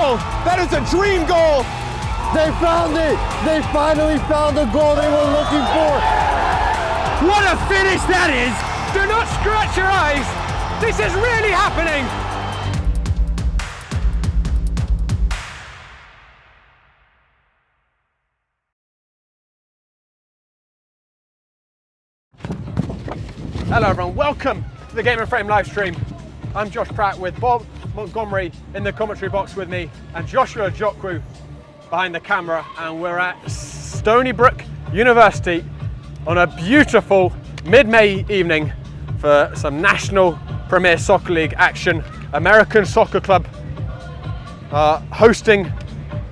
goal. That is a dream goal. They found it. They finally found the goal they were looking for. What a finish that is. Do not scratch your eyes. This is really happening. Hello everyone, welcome to the Game and Frame live stream. I'm Josh Pratt with Bob Montgomery in the commentary box with me and Joshua Jokwu behind the camera, and we're at Stony Brook University on a beautiful mid-May evening for some National Premier Soccer League action. American Soccer Club hosting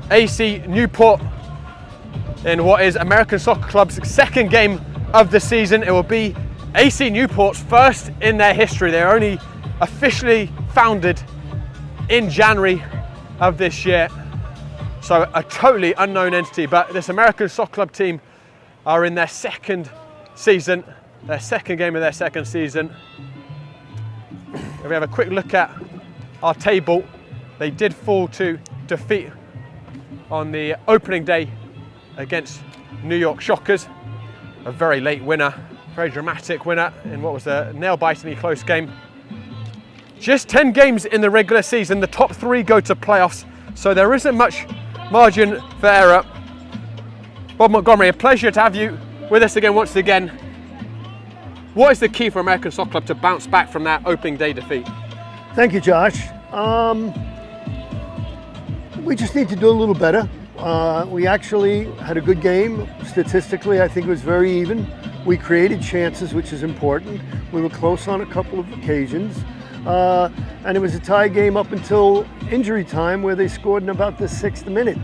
AC Newport in what is American Soccer Club's second game of the season. It will be AC Newport's first in their history. They're only officially founded in January of this year, so a totally unknown entity. But this American Soccer Club team are in their second season, their second game of their second season. If we have a quick look at our table, they did fall to defeat on the opening day against New York Shockers, a very late winner. Very dramatic winner in what was a nail-bitingly close game. Just 10 games in the regular season, the top 3 go to playoffs, so there isn't much margin for error. Bob Montgomery, a pleasure to have you with us again once again. What is the key for American Soccer Club to bounce back from that opening day defeat? Thank you, Josh. We just need to do a little better. We actually had a good game. Statistically, I think it was very even. We created chances, which is important. We were close on a couple of occasions. And it was a tie game up until injury time, where they scored in about the 6th minute.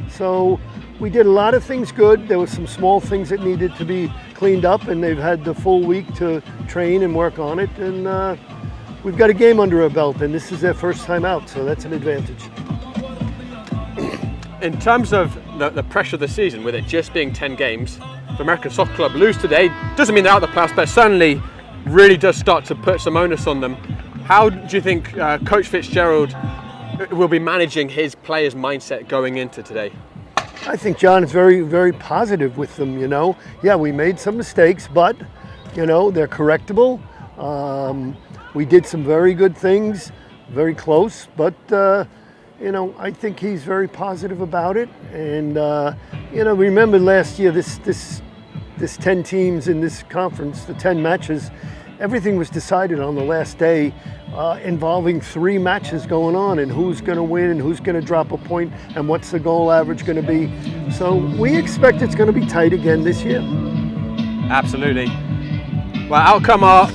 So we did a lot of things good. There were some small things that needed to be cleaned up, and they've had the full week to train and work on it. And we've got a game under our belt, and this is their first time out, so that's an advantage. In terms of the pressure of the season, with it just being 10 games, if American Soccer Club lose today, doesn't mean they're out of the playoffs, but certainly really does start to put some onus on them. How do you think Coach Fitzgerald will be managing his players' mindset going into today? I think John is very, very positive with them, you know. Yeah, we made some mistakes, but, you know, they're correctable. We did some very good things, very close, but, you know, I think he's very positive about it. And, you know, remember last year, this 10 teams in this conference, the 10 matches, everything was decided on the last day, involving 3 matches going on, and who's going to win and who's going to drop a point and what's the goal average going to be. So we expect it's going to be tight again this year. Absolutely. Well, out come our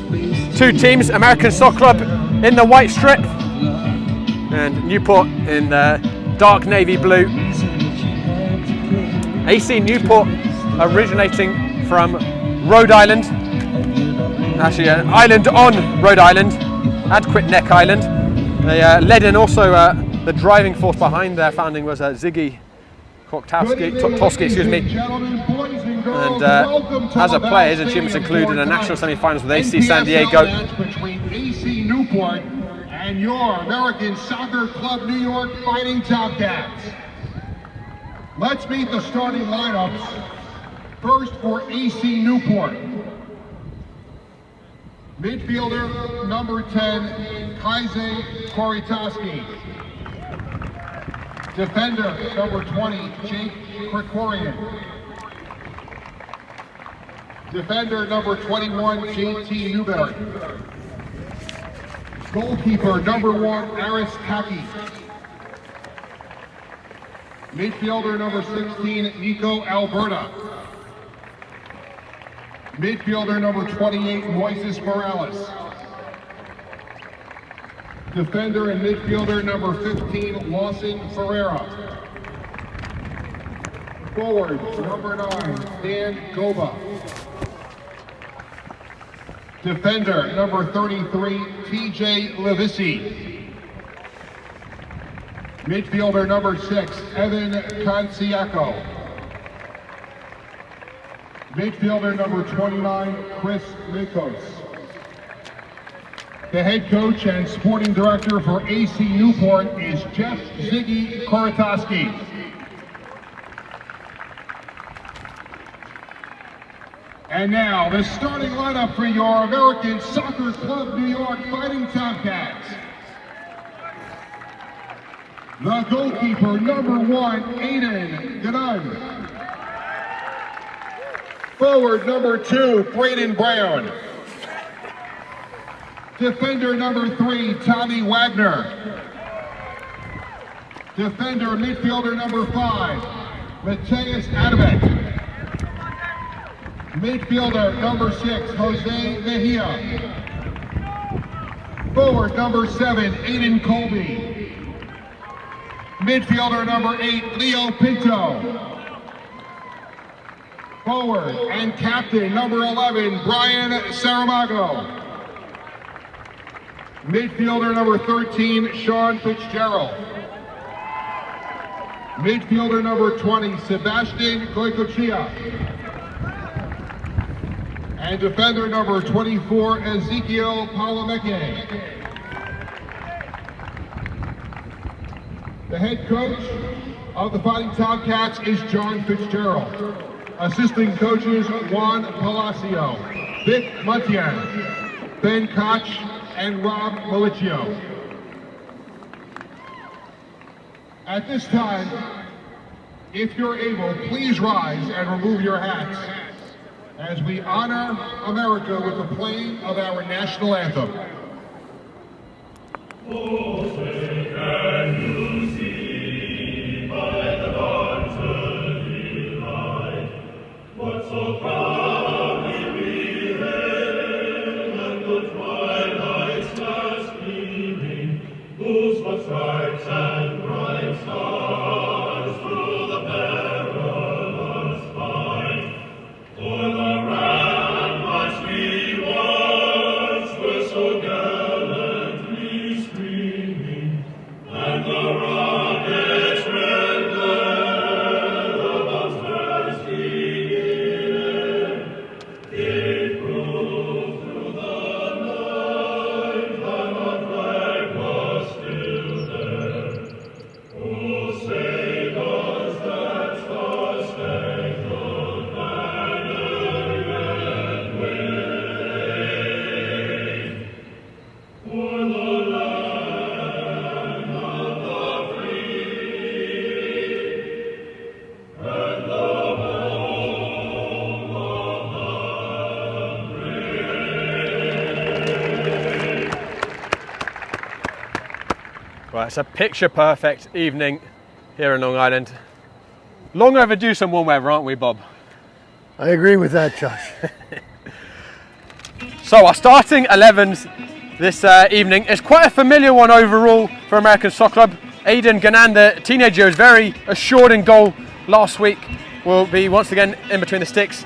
2 teams, American Soccer Club in the white strip and Newport in the dark navy blue. AC Newport originating from Rhode Island, actually an island on Rhode Island, Adquitneck Island. They led in also the driving force behind their founding was Ziggy Toski, excuse me. And as a player, his achievements included a national semi-finals with AC San Diego. Between AC Newport and your American Soccer Club New York Fighting Tomcats. Let's meet the starting lineups. First for AC Newport. Midfielder number 10, Kaise Koritoski. Defender number 20, Jake Krikorian. Defender number 21, JT Newberry. Goalkeeper number 1, Aris Taki. Midfielder number 16, Nico Alberta. Midfielder number 28, Moises Morales. Defender and midfielder number 15, Lawson Ferreira. Forward, number 9, Dan Goba. Defender, number 33, TJ Levisi. Midfielder, number 6, Evan Canciaco. Midfielder, number 29, Chris Mikos. The head coach and sporting director for AC Newport is Jeff Ziggy Korotowski. And now, the starting lineup for your American Soccer Club New York Fighting Tomcats. The goalkeeper, number 1, Aiden Ganun. Forward, number 2, Braden Brown. Defender, number 3, Tommy Wagner. Defender, midfielder, number 5, Mateus Adamek. Midfielder, number 6, Jose Mejia. Forward, number 7, Aiden Colby. Midfielder, number 8, Leo Pinto. Forward and captain, number 11, Brian Saramago. Midfielder, number 13, Sean Fitzgerald. Midfielder, number 20, Sebastian Goycochea. And defender, number 24, Ezekiel Palameke. The head coach of the Fighting Tomcats is John Fitzgerald. Assistant coaches, Juan Palacio, Vic Montian, Ben Koch, and Rob Malicio. At this time, if you're able, please rise and remove your hats as we honor America with the playing of our national anthem. Oh, say can you see by the dawn's early light what so proudly we hailed, and the twilight's last gleaming, whose what stripes and bright stars through the perilous fight, for the ramparts we once were so gallantly streaming, and the rockets red glare the bombs bursting in, it proved through the night that our flag was still there. Oh, say does that star-spangled banner yet wave for the land of the free and the home of the brave? Right, it's a picture-perfect evening here in Long Island. Long overdue some warm weather, aren't we, Bob? I agree with that, Josh. So our starting 11s this evening is quite a familiar one overall for American Soccer Club. Aiden Ganan, the teenager, was very assured in goal last week, will be once again in between the sticks.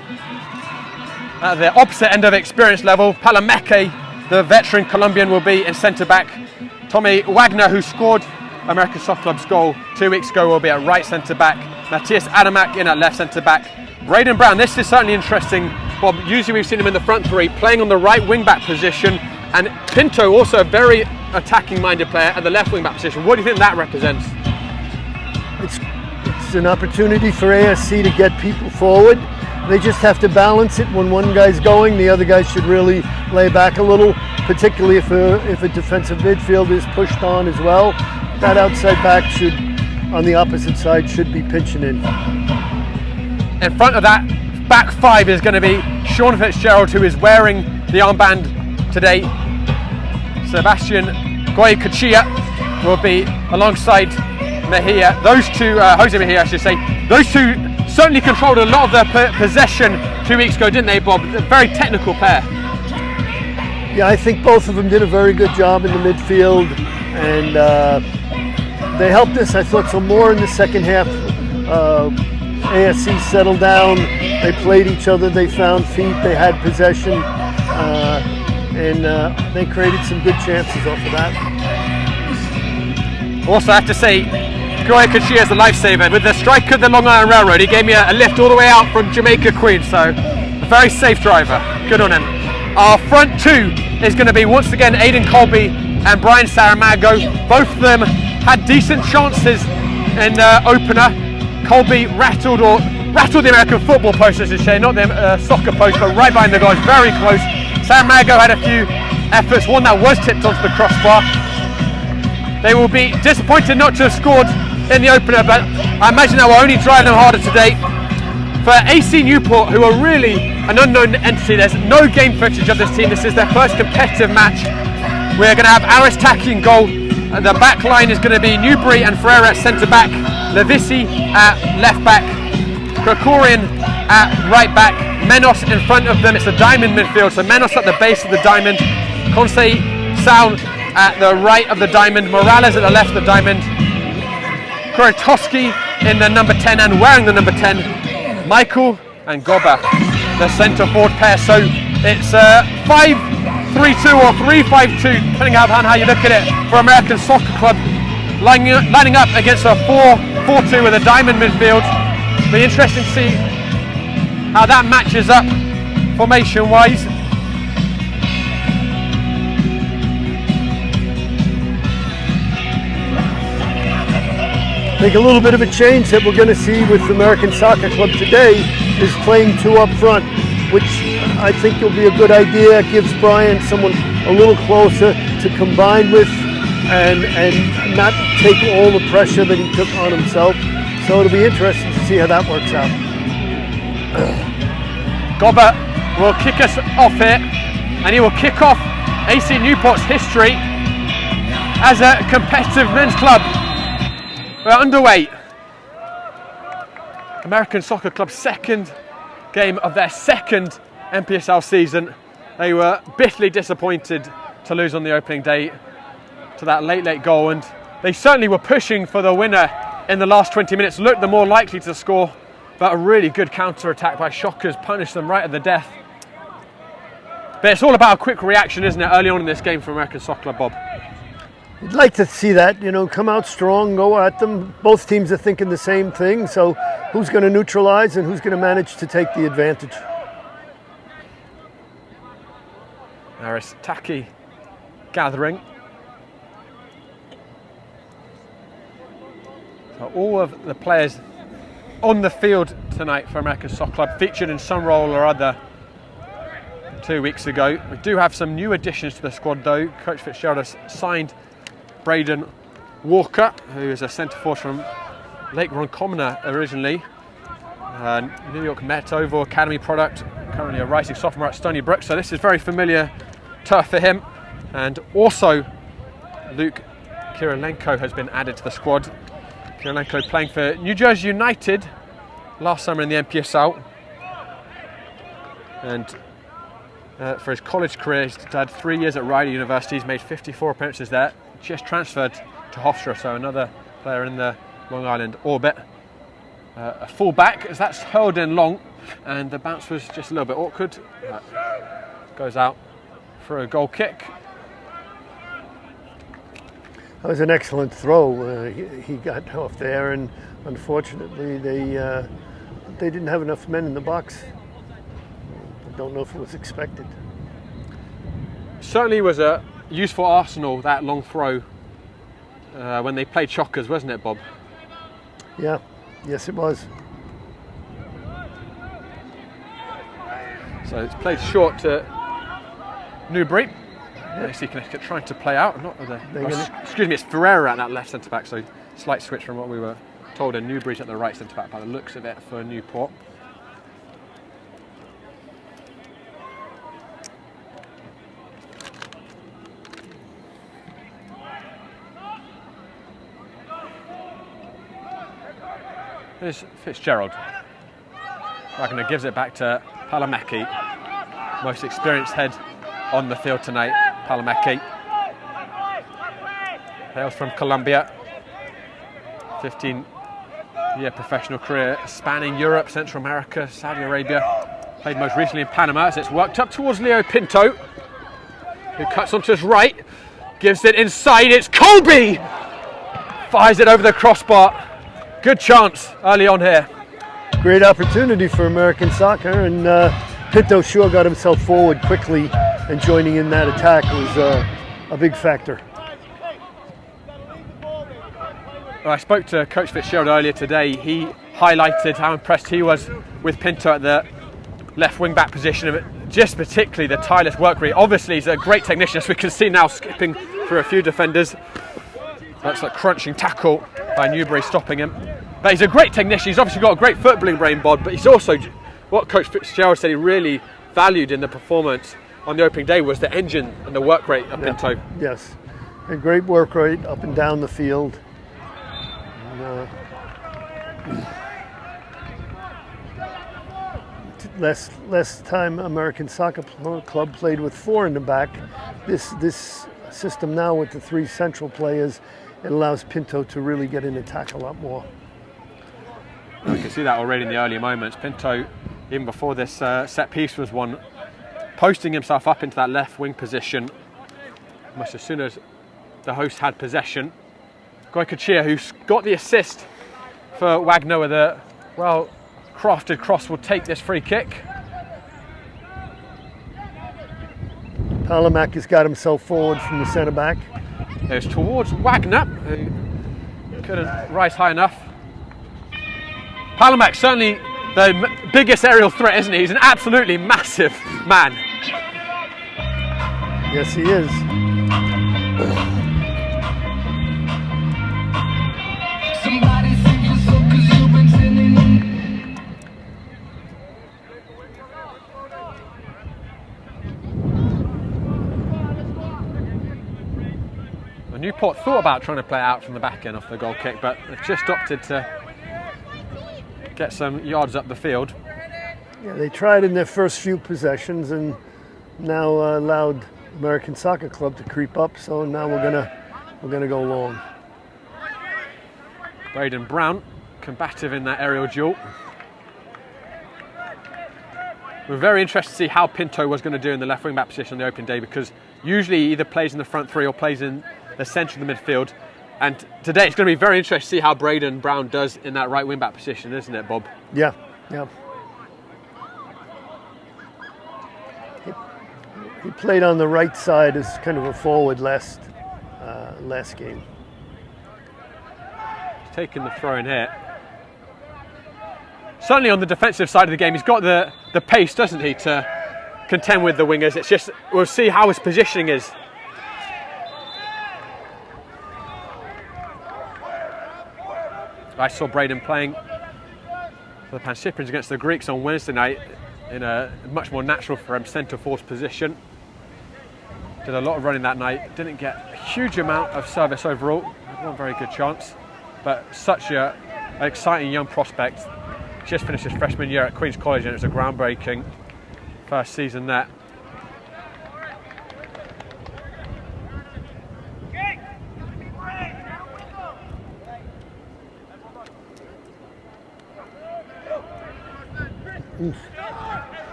At the opposite end of experience level, Palameke, the veteran Colombian, will be in centre-back. Tommy Wagner, who scored American Soccer Club's goal 2 weeks ago, will be at right centre-back. Matthias Adamak in at left centre-back. Braden Brown, this is certainly interesting, Bob. Usually we've seen him in the front three, playing on the right wing-back position. And Pinto, also a very attacking-minded player, at the left wing-back position. What do you think that represents? It's an opportunity for ASC to get people forward. They just have to balance it. When one guy's going, the other guy should really lay back a little, particularly if a defensive midfield is pushed on as well. That outside back should, on the opposite side, should be pitching in. In front of that back five is going to be Sean Fitzgerald, who is wearing the armband today. Sebastian Goycochea will be alongside Mejia. Those two, Jose Mejia I should say, those two certainly controlled a lot of their possession 2 weeks ago, didn't they, Bob? A very technical pair. Yeah, I think both of them did a very good job in the midfield, and they helped us, I thought, so more in the second half. ASC settled down, they played each other, they found feet, they had possession, and they created some good chances off of that. Also, I have to say, Goycochea is a lifesaver. With the strike of the Long Island Railroad, he gave me a lift all the way out from Jamaica, Queens, so a very safe driver. Good on him. Our front two is going to be once again Aidan Colby and Brian Saramago. Both of them had decent chances in the opener. Colby rattled the American football post, as I say, not the soccer post, but right behind the goal, very close. Saramago had a few efforts, one that was tipped onto the crossbar. They will be disappointed not to have scored in the opener, but I imagine that will only drive them harder today. For AC Newport, who are really an unknown entity, there's no game footage of this team. This is their first competitive match. We're going to have Aris Taki in goal. The back line is going to be Newbury and Ferreira at centre back, Levissi at left back, Krikorian at right back, Menos in front of them. It's a diamond midfield, so Menos at the base of the diamond, Conseil Sound at the right of the diamond, Morales at the left of the diamond, Kuratowski in the number 10 and wearing the number 10, Michael and Goba, the centre forward pair. So it's 5-3-2 or 3-5-2, depending on how you look at it, for American Soccer Club, lining up against a 4-4-2 with a diamond midfield. Be interesting to see how that matches up formation-wise. I think a little bit of a change that we're going to see with American Soccer Club today is playing two up front, which I think will be a good idea. It gives Brian someone a little closer to combine with and not take all the pressure that he took on himself. So it'll be interesting to see how that works out. Goba will kick us off here, and he will kick off AC Newport's history as a competitive men's club. We're underway. American Soccer Club's second game of their second NPSL season. They were bitterly disappointed to lose on the opening day to that late goal, and they certainly were pushing for the winner in the last 20 minutes, looked the more likely to score, but a really good counter-attack by Shockers punished them right at the death. But it's all about a quick reaction, isn't it, early on in this game for American Soccer Club, Bob? You'd like to see that, come out strong, go at them. Both teams are thinking the same thing, so who's going to neutralize and who's going to manage to take the advantage? Aris Taki gathering. So all of the players on the field tonight for American Soccer Club featured in some role or other 2 weeks ago. We do have some new additions to the squad though. Coach Fitzgerald has signed Braden Walker, who is a centre forward from Lake Ronkonkoma originally. New York Met Oval Academy product, currently a rising sophomore at Stony Brook, so this is very familiar turf for him. And also Luke Kirilenko has been added to the squad. Kirilenko playing for New Jersey United last summer in the NPSL, and for his college career he's had 3 years at Rider University. He's made 54 appearances there, just transferred to Hofstra, so another player in the Long Island orbit. A full back, as that's hurled in long, and the bounce was just a little bit awkward. Goes out for a goal kick. That was an excellent throw. He got off there, and unfortunately they didn't have enough men in the box. I don't know if it was expected. Certainly was a useful Arsenal, that long throw, when they played Shockers, wasn't it, Bob? Yeah, yes it was. So it's played short to Newbury. AC Connecticut trying to play out. Excuse me, it's Ferreira at that left centre back, so slight switch from what we were told, and Newbury's at the right centre back by the looks of it for Newport. Here's Fitzgerald. Wagner gives it back to Palamaki, most experienced head on the field tonight. Palamaki hails from Colombia, 15-year professional career spanning Europe, Central America, Saudi Arabia. Played most recently in Panama, as it's worked up towards Leo Pinto, who cuts onto his right, gives it inside. It's Colby! Fires it over the crossbar. Good chance early on here. Great opportunity for American Soccer, and Pinto sure got himself forward quickly and joining in that attack was a big factor. Well, I spoke to Coach Fitzgerald earlier today. He highlighted how impressed he was with Pinto at the left wing back position, just particularly the tireless work rate. Obviously he's a great technician, as we can see now, skipping through a few defenders. That's a crunching tackle by Newbury, stopping him. But he's a great technician. He's obviously got a great footballing brain, Bod, but he's also, what Coach Fitzgerald said he really valued in the performance on the opening day was the engine and the work rate of Pinto. Yes, a great work rate up and down the field. And, less time American Soccer Club played with 4 in the back. This system now with the 3 central players, it allows Pinto to really get in attack a lot more. You can see that already in the early moments. Pinto, even before this set piece was won, posting himself up into that left wing position almost as soon as the host had possession. Goikachia, who's got the assist for Wagner with a well-crafted cross, will take this free kick. Palamak has got himself forward from the centre back. It's towards Wagner, who couldn't rise high enough. Palamak, certainly the biggest aerial threat, isn't he? He's an absolutely massive man. Yes, he is. Well, Newport thought about trying to play out from the back end off the goal kick, but they've just opted to get some yards up the field. Yeah, they tried in their first few possessions and now allowed American Soccer Club to creep up. So now we're gonna go long. Braden Brown, combative in that aerial duel. We're very interested to see how Pinto was going to do in the left wing back position on the opening day, because usually he either plays in the front 3 or plays in the centre of the midfield. And today it's going to be very interesting to see how Braden Brown does in that right wing back position, isn't it, Bob? Yeah. He played on the right side as kind of a forward last game. He's taken the throw in here. Certainly on the defensive side of the game, he's got the pace, doesn't he, to contend with the wingers. It's just, we'll see how his positioning is. I saw Braden playing for the Pancyprians against the Greeks on Wednesday night in a much more natural for him centre force position. Did a lot of running that night. Didn't get a huge amount of service overall. One very good chance, but such an exciting young prospect. Just finished his freshman year at Queen's College, and it was a groundbreaking first season there.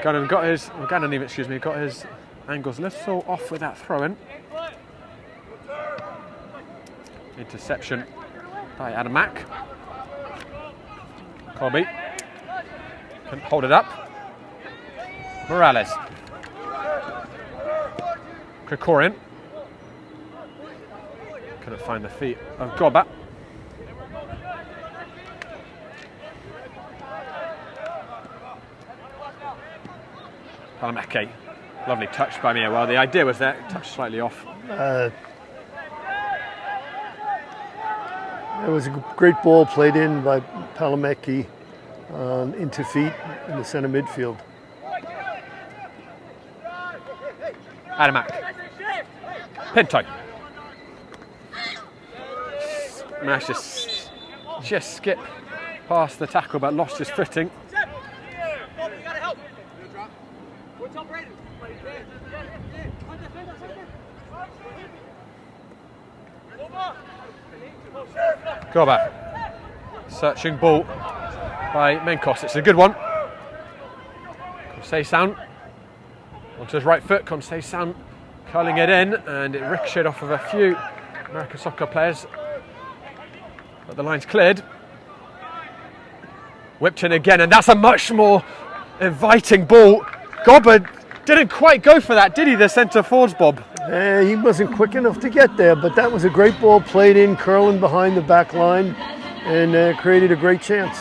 Gannon got his angles a little off with that throw in. Interception by Adamak. Colby can hold it up. Morales. Krikorian. Couldn't find the feet of Goba. Palamake. Lovely touch by Mia. Well, the idea was there, touched slightly off. It was a great ball played in by Palameki into feet in the centre midfield. Adamak. Pinto. Managed to just skip past the tackle but lost his footing. Goba. Searching ball by Menkos. It's a good one. Conceição onto his right foot. Conceição curling it in, and it ricocheted off of a few American soccer players. But the line's cleared. Whipped in again, and that's a much more inviting ball. Gobber didn't quite go for that, did he, the centre forwards, Bob? He wasn't quick enough to get there, but that was a great ball played in, curling behind the back line, and created a great chance.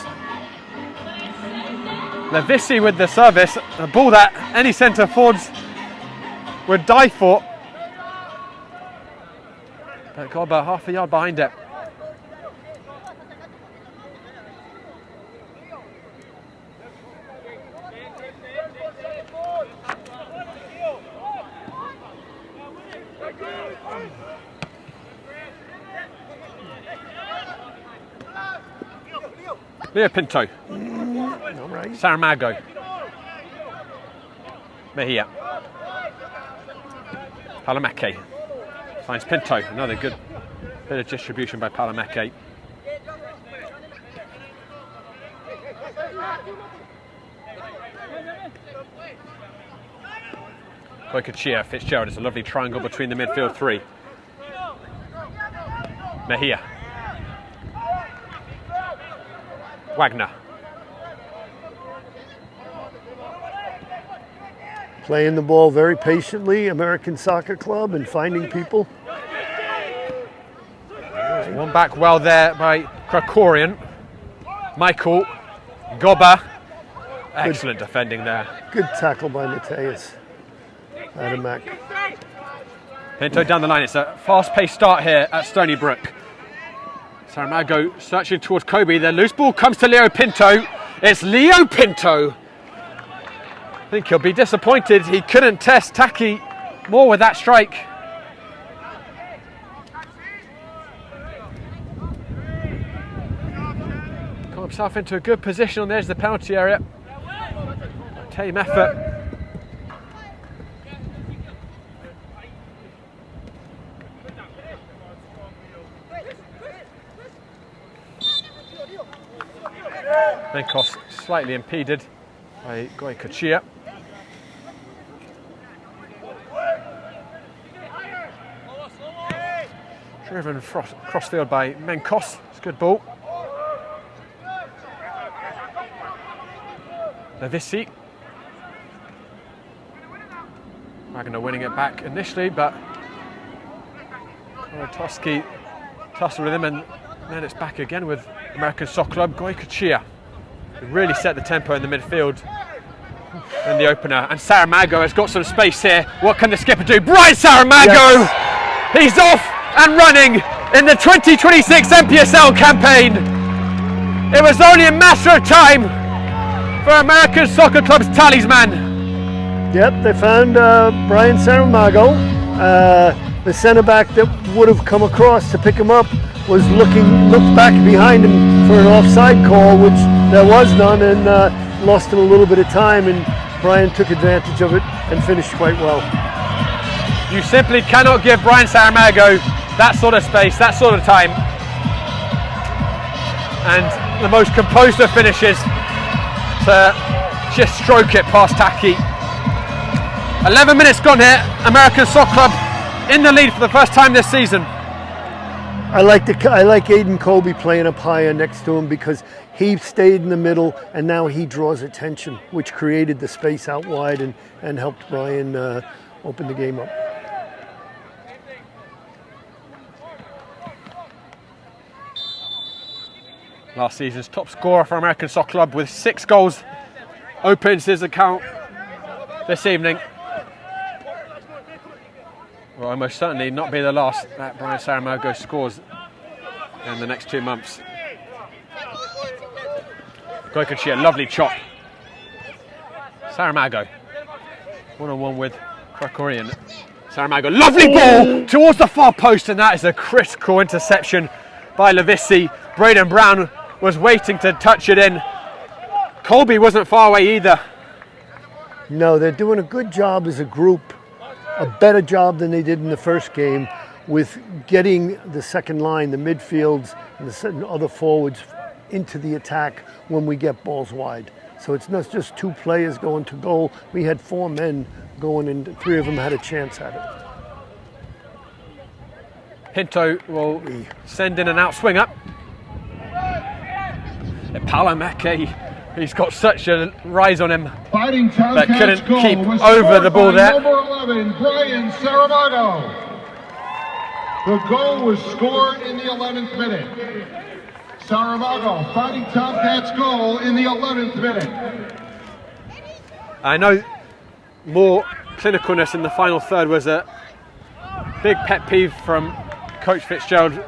Levissi with the service, a ball that any centre forwards would die for. But Gobber half a yard behind it. Leo Pinto. All right. Saramago. Mejia. Palameke. Finds Pinto. Another good bit of distribution by Palameke. Goycochea, Fitzgerald. It's a lovely triangle between the midfield three. Mejia. Wagner. Playing the ball very patiently, American Soccer Club, and finding people. One back well there by Krakorian. Michael. Gobber. Excellent defending there. Good tackle by Mateus. Adamak. Pinto down the line. It's a fast-paced start here at Stony Brook. Saramago searching towards Kobe. The loose ball comes to Leo Pinto. It's Leo Pinto. I think he'll be disappointed he couldn't test Taki more with that strike. Got himself into a good position on the edge of the penalty area. Team effort. Menkos slightly impeded by Goycochea. Driven crossfield by Menkos. It's a good ball. Levissi. Wagner winning it back initially, but Korotowski tussled with him, and then it's back again with American Soccer Club. Goycochea really set the tempo in the midfield in the opener, and Saramago has got some space here. What can the skipper do? Brian Saramago! Yes. He's off and running in the 2026 NPSL campaign. It was only a matter of time for American Soccer Club's talisman. Yep, they found Brian Saramago. The centre back that would have come across to pick him up was looked back behind him for an offside call, which there was none, and lost him a little bit of time, and Brian took advantage of it and finished quite well. You simply cannot give Brian Saramago that sort of space, that sort of time. And the most composed of finishes to just stroke it past Taki. 11 minutes gone here, American Soccer Club in the lead for the first time this season. I like Aiden Colby playing up higher next to him, because he stayed in the middle and now he draws attention, which created the space out wide and helped Brian open the game up. Last season's top scorer for American Soccer Club with 6 goals opens his account this evening. Will almost certainly not be the last that Brian Saramago scores in the next 2 months. Goycochea, lovely chop. Saramago, one-on-one with Krakorian. Saramago, lovely ball towards the far post, and that is a critical interception by Levissi. Braden Brown was waiting to touch it in. Colby wasn't far away either. No, they're doing a good job as a group, a better job than they did in the first game, with getting the second line, the midfields, and the other forwards into the attack when we get balls wide. So it's not just 2 players going to goal. We had 4 men going, and 3 of them had a chance at it. Pinto will send in an out swinger. Palameke He's got such a rise on him, Fighting but Tomcats couldn't goal keep was over scored the ball by there. Number 11, Brian Saramago. The goal was scored in the 11th minute. Saramago, Fighting Tomcats goal in the 11th minute. I know more clinicalness in the final third was a big pet peeve from Coach Fitzgerald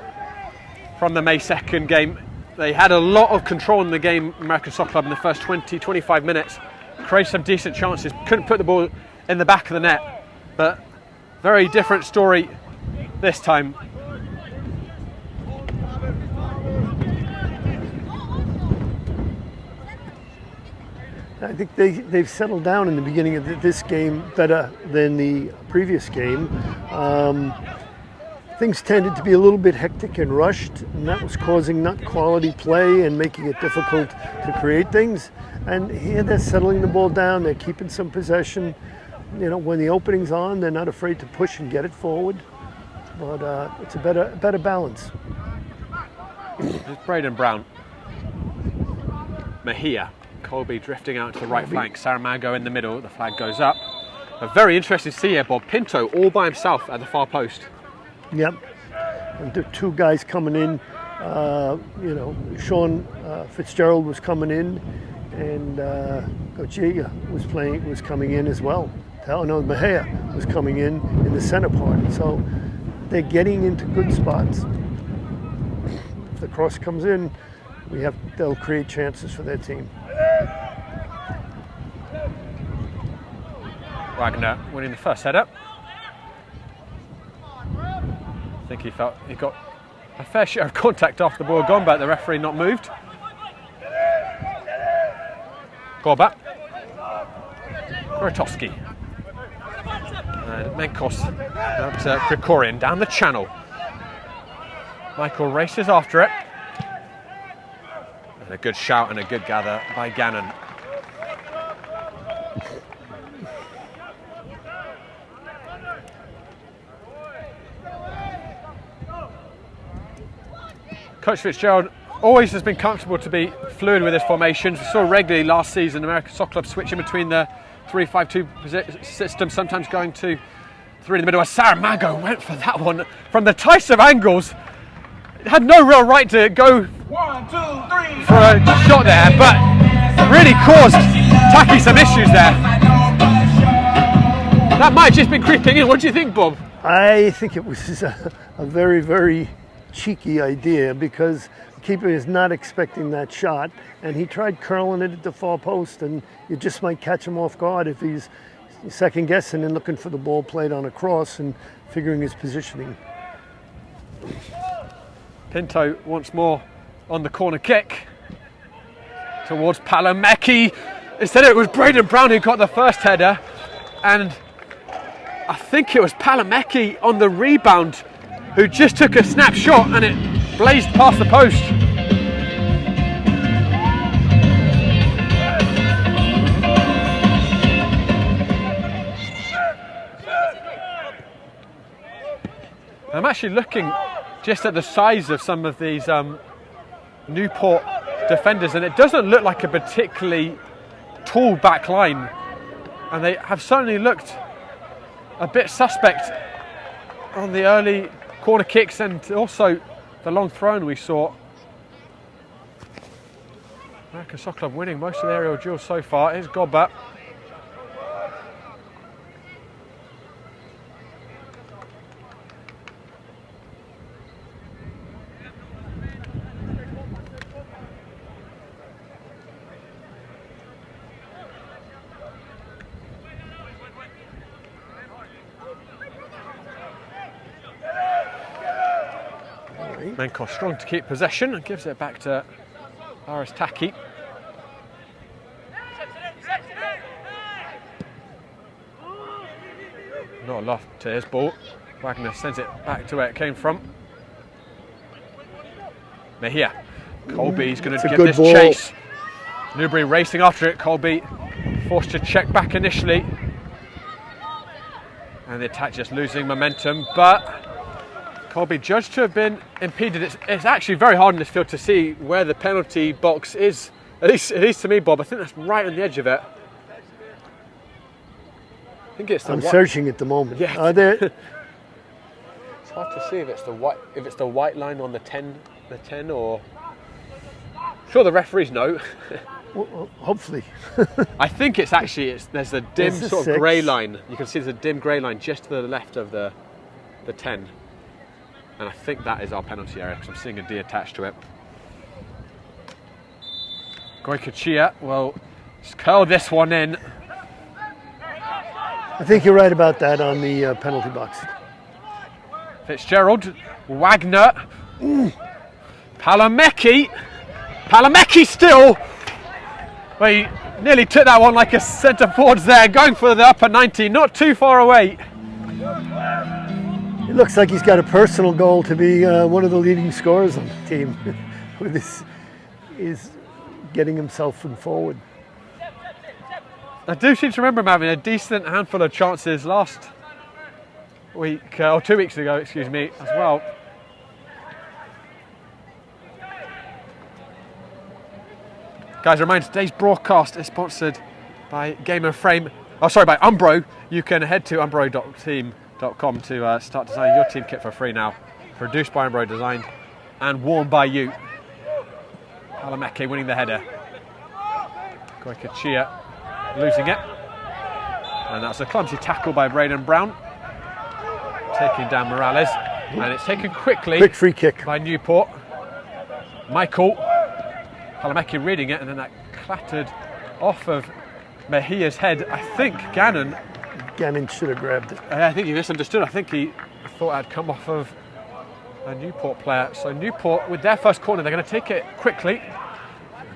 from the May 2nd game. They had a lot of control in the game, American Soccer Club, in the first 20-25 minutes. Created some decent chances, couldn't put the ball in the back of the net. But very different story this time. I think they've settled down in the beginning of this game better than the previous game. Things tended to be a little bit hectic and rushed, and that was causing not quality play and making it difficult to create things. And here they're settling the ball down, they're keeping some possession. You know, when the opening's on, they're not afraid to push and get it forward. But it's a better balance. It's Braden Brown. Mejia. Colby drifting out to the right flank. Saramago in the middle. The flag goes up. A very interesting to see here, Bob. Pinto all by himself at the far post. Yep. And the two guys coming in. You know, Sean Fitzgerald was coming in, and Gochia was coming in as well. Oh no, Mejia was coming in the center part. So they're getting into good spots. If the cross comes in, they'll create chances for their team. Wagner winning the first header. I think he felt he got a fair share of contact after the ball had gone, but the referee not moved. Gorbat. Grotowski. And Menkos out to Krikorian down the channel. Michael races after it. And a good shout and a good gather by Gannon. Coach Fitzgerald always has been comfortable to be fluid with his formations. We saw regularly last season American Soccer Club switching between the 3-5-2 system, sometimes going to 3 in the middle. Saramago went for that one from the tightest of angles. Had no real right to go for a shot there, but really caused Taki some issues there. That might have just been creeping in. What do you think, Bob? I think it was a very, very cheeky idea, because the keeper is not expecting that shot, and he tried curling it at the far post, and you just might catch him off guard if he's second guessing and looking for the ball played on a cross and figuring his positioning. Pinto once more on the corner kick towards Palomecki. Instead it was Braden Brown who got the first header, and I think it was Palomecki on the rebound who just took a snapshot and it blazed past the post. I'm actually looking just at the size of some of these Newport defenders, and it doesn't look like a particularly tall back line, and they have certainly looked a bit suspect on the early corner kicks and also the long throw we saw. American Soccer Club winning most of the aerial duels so far. Here's Godbat. Menkos strong to keep possession and gives it back to Aris Taki. Not a lot to his ball. Wagner sends it back to where it came from. Mejia. Colby's going to give this ball. chase. Newbury racing after it. Colby forced to check back initially. And the attack just losing momentum, but Colby judged to have been impeded. It's actually very hard in this field to see where the penalty box is At least to me, Bob, I think that's right on the edge of it. I think it's the I'm searching at the moment. Yeah. Are there? It's hard to see if it's the white line on the 10 or. Sure, the referees know. Well, hopefully. I think it's actually there's a dim There's a sort of 6. grey line. You can see there's a dim grey line just to the left of the 10, and I think that is our penalty area because I'm seeing a D attached to it. Goikachia will just curl this one in. I think you're right about that on the penalty box. Fitzgerald, Wagner, Palamecki still. Well, he nearly took that one like a centre forwards there, going for the upper 90, not too far away. It looks like he's got a personal goal to be one of the leading scorers on the team. With this, is getting himself forward. I do seem to remember him having a decent handful of chances last week, or 2 weeks ago, excuse me, as well. Guys, a reminder, today's broadcast is sponsored by by Umbro. You can head to umbro.team.com to start designing your team kit for free now. Produced by Umbro, designed and worn by you. Palamecki winning the header. Goikachia losing it. And that's a clumsy tackle by Braden Brown. Taking down Morales. And it's taken quickly. Quick free kick by Newport. Michael. Palamecki reading it, and then that clattered off of Mejia's head. I think Gannon should have grabbed it. I think he misunderstood. I think he thought it had come off of a Newport player. So Newport, with their first corner, they're going to take it quickly.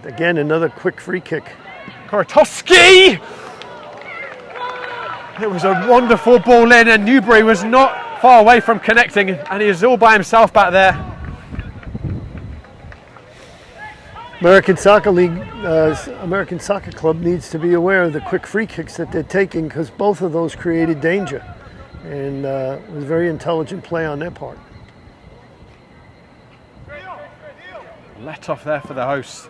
Again, another quick free kick. Korotowski! It was a wonderful ball in, and Newbury was not far away from connecting, and he is all by himself back there. American Soccer League, American Soccer Club needs to be aware of the quick free kicks that they're taking, because both of those created danger, and it was a very intelligent play on their part. Let off there for the hosts.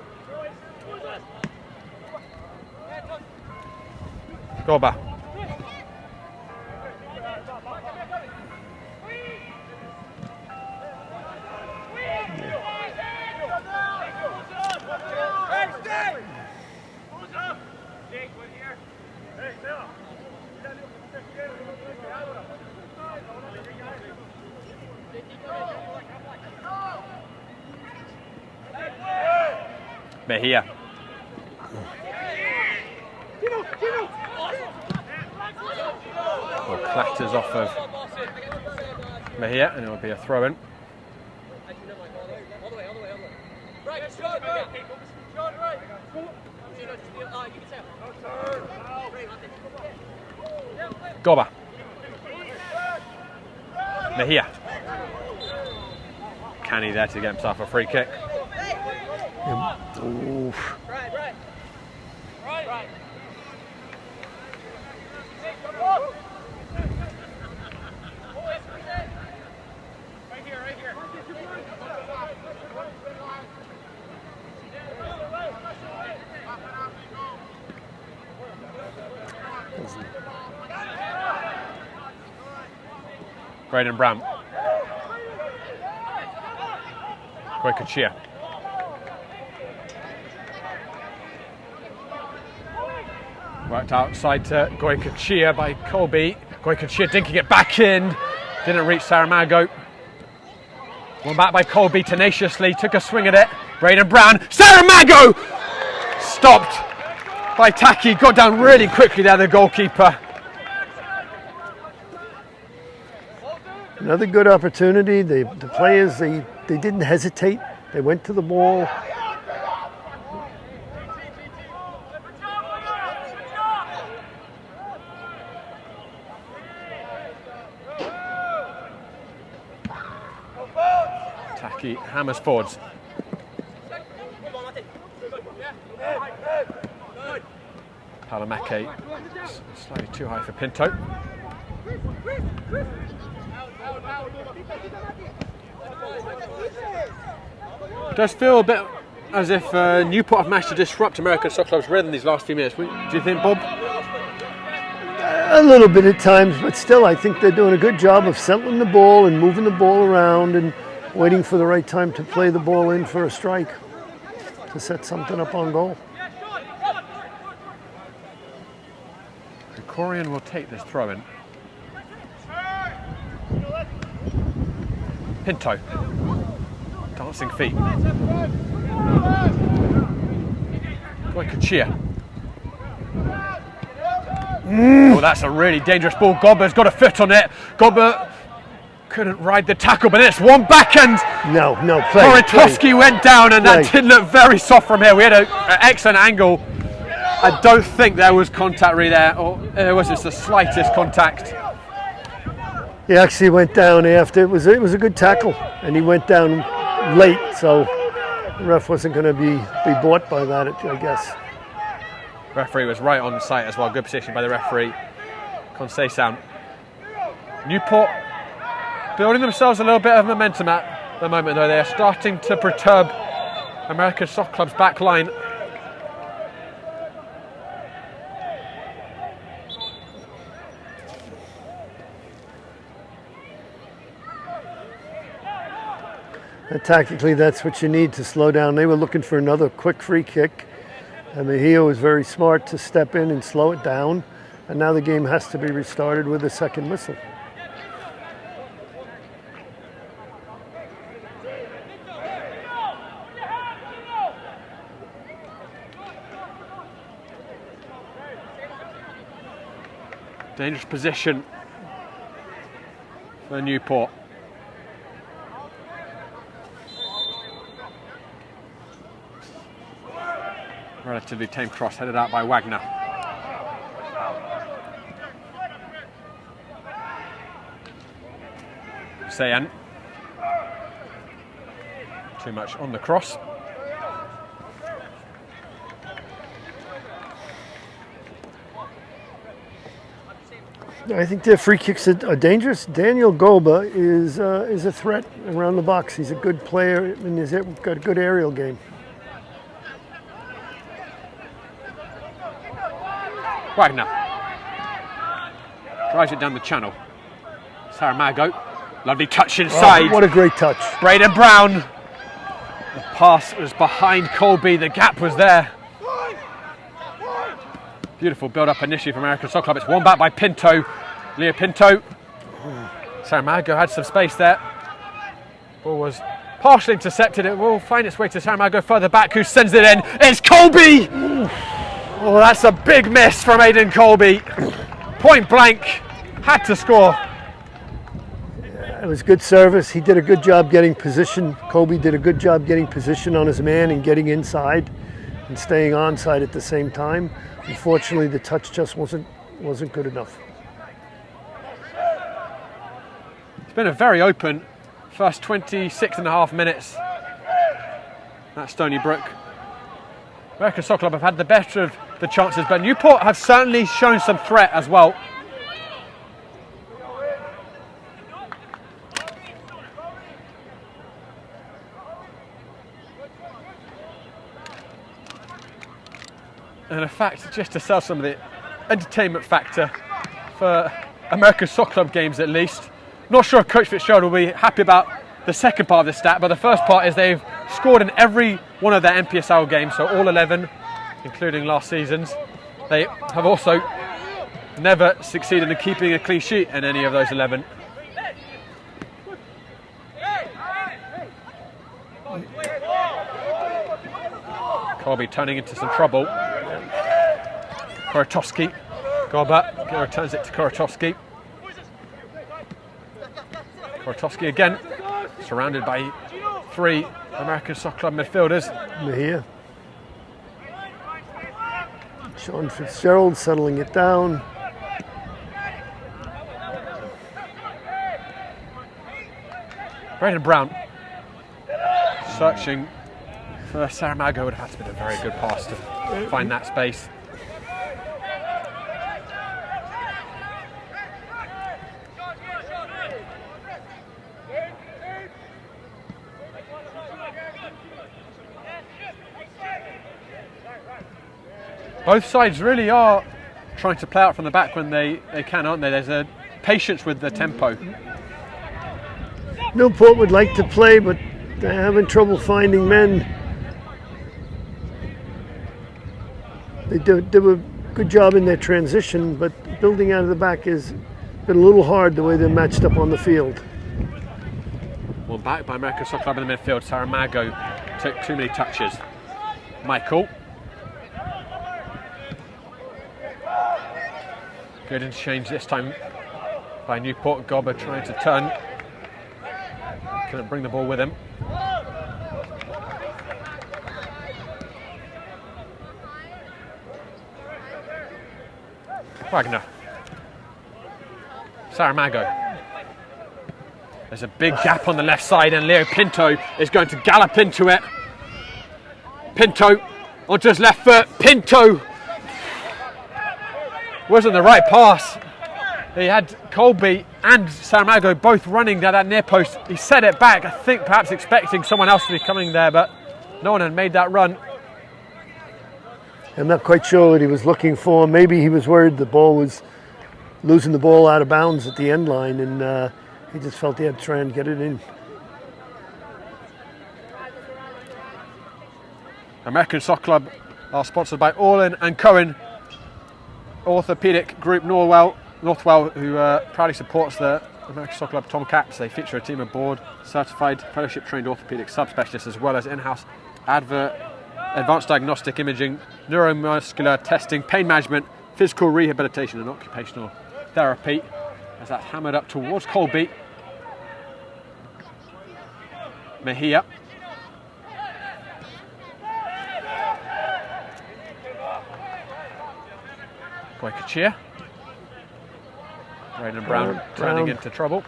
Goba. Mejia. Well, clatters off of Mejia, and it'll be a throw in. Goba. Mejia. Canny there to get himself a free kick. Oof. Braden Brown. Goikachia. Worked outside to Goikachia by Colby. Goikachia dinking it back in. Didn't reach Saramago. One back by Colby tenaciously. Took a swing at it. Braden Brown. Saramago! Stopped by Taki. Got down really quickly there, the goalkeeper. Another good opportunity. The players, they didn't hesitate. They went to the ball. Taki hammers forwards. Palamecki slightly too high for Pinto. Does feel a bit as if Newport have managed to disrupt American Soccer Club's rhythm these last few minutes. Do you think, Bob? A little bit at times, but still I think they're doing a good job of settling the ball and moving the ball around and waiting for the right time to play the ball in for a strike to set something up on goal. Corian will take this throw in. Pinto. Dancing feet. Kachia. Oh, that's a really dangerous ball. Gobber's got a foot on it. Gobber couldn't ride the tackle, but it's one backhand. No, Koratowski went down, and that did look very soft from here. We had an excellent angle. I don't think there was contact really there, or was this the slightest contact? He actually went down after. It was a good tackle, and he went down late, so the ref wasn't going to be bought by that, I guess. Referee was right on site as well. Good position by the referee. Conceição. Newport building themselves a little bit of momentum at the moment, though. They are starting to perturb American Soccer Club's back line. And tactically, that's what you need to slow down. They were looking for another quick free kick. And Mejia was very smart to step in and slow it down. And now the game has to be restarted with a second whistle. Dangerous position for Newport. Relatively tame cross headed out by Wagner. Sayan. Too much on the cross. I think their free kicks are dangerous. Daniel Goba is a threat around the box. He's a good player and he's got a good aerial game. Wagner drives it down the channel. Saramago, lovely touch inside. Oh, what a great touch. Braden Brown. The pass was behind Colby, the gap was there. Beautiful build-up initially from American Soccer Club. It's won back by Pinto. Leo Pinto. Saramago had some space there. Ball was partially intercepted. It will find its way to Saramago further back, who sends it in. It's Colby! Oh, that's a big miss from Aidan Colby. Point blank, had to score. It was good service. He did a good job getting position. Colby did a good job getting position on his man and getting inside and staying onside at the same time. Unfortunately, the touch just wasn't good enough. It's been a very open first 26 and a half minutes at Stony Brook. American Soccer Club have had the better of the chances, but Newport have certainly shown some threat as well. And in fact, just to sell some of the entertainment factor for American Soccer Club games at least, not sure if Coach Fitzgerald will be happy about the second part of the stat, but the first part is they've scored in every one of their NPSL games, so all 11, including last season's. They have also never succeeded in keeping a clean sheet in any of those 11. Colby turning into some trouble. Koratowski, Goba, returns it to Koratowski. Koratowski again, surrounded by three American Soccer Club midfielders. Mejia. Sean Fitzgerald settling it down. Braden Brown searching for Saramago. Would have had to be a very good pass to find that space. Both sides really are trying to play out from the back when they can, aren't they? There's a patience with the tempo. Newport would like to play, but they're having trouble finding men. They do a good job in their transition, but building out of the back has been a little hard the way they're matched up on the field. One back by American Soccer Club in the midfield. Saramago took too many touches. Michael. Good interchange this time by Newport. Gobber trying to turn. Couldn't bring the ball with him. Wagner. Saramago. There's a big gap on the left side and Leo Pinto is going to gallop into it. Pinto onto his left foot. Pinto wasn't the right pass. He had Colby and Saramago both running down that near post. He set it back, I think perhaps expecting someone else to be coming there, but no one had made that run. I'm not quite sure what he was looking for. Maybe he was worried the ball was losing the ball out of bounds at the end line, and he just felt he had to try and get it in. American Soccer Club are sponsored by Orlin and Cohen Orthopedic Group Northwell, who proudly supports the American Soccer Club Tomcats. They feature a team of board certified fellowship trained orthopedic subspecialists as well as in-house advanced diagnostic imaging, neuromuscular testing, pain management, physical rehabilitation and occupational therapy. As that's hammered up towards Colby. Mejia. Boykachia. Braden Brown turning into trouble.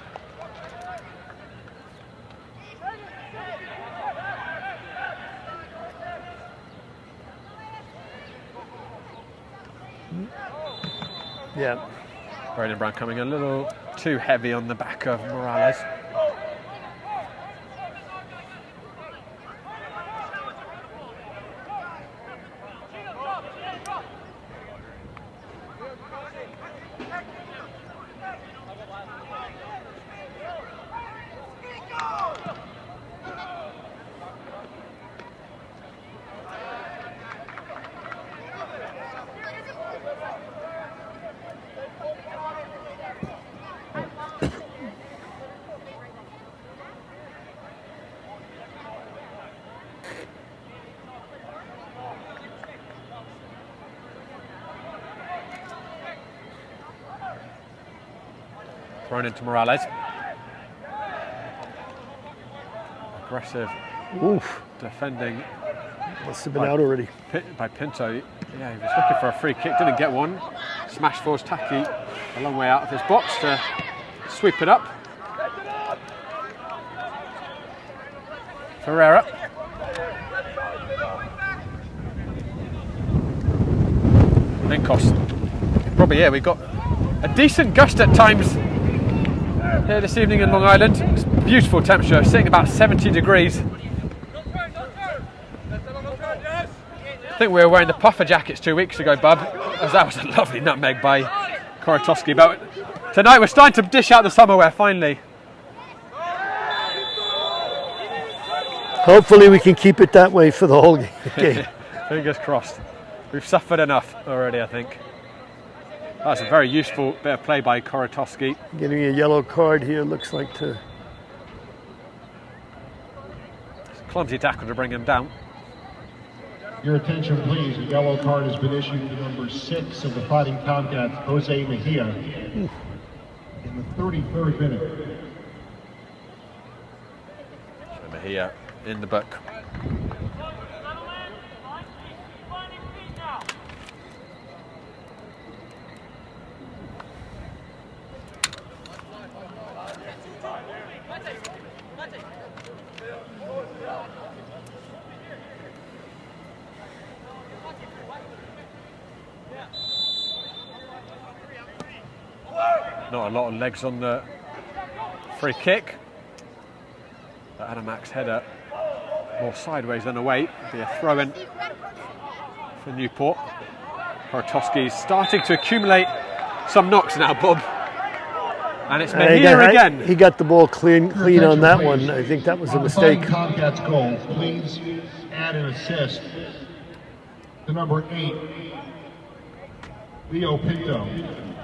Yeah. Braden Brown coming a little too heavy on the back of Morales. Thrown into Morales. Aggressive defending. Must have been out already. By Pinto. Yeah, he was looking for a free kick, didn't get one. Smash forwards Taki a long way out of his box to sweep it up. Ferreira. Linkos. Probably, yeah, we got a decent gust at times here this evening in Long Island. It's beautiful temperature, sitting about 70 degrees. I think we were wearing the puffer jackets 2 weeks ago, Bub, as that was a lovely nutmeg by Korotowski. But tonight we're starting to dish out the summer wear finally. Hopefully we can keep it that way for the whole game. Fingers crossed. We've suffered enough already, I think. That's a very useful bit of play by Korotowski. Getting a yellow card here looks like to... Clumsy tackle to bring him down. Your attention, please. A yellow card has been issued to number 6 of the Fighting Tomcats, Jose Mejia, in the 33rd minute. So Mejia in the book. Not a lot of legs on the free kick. But Adamak's header more sideways than away. Be a throw-in for Newport. Korotowski's starting to accumulate some knocks now, Bob. And it's Mejia again. He got the ball clean on that one. I think that was a mistake. Tomcats goal, please add an assist to number 8, Leo Pinto.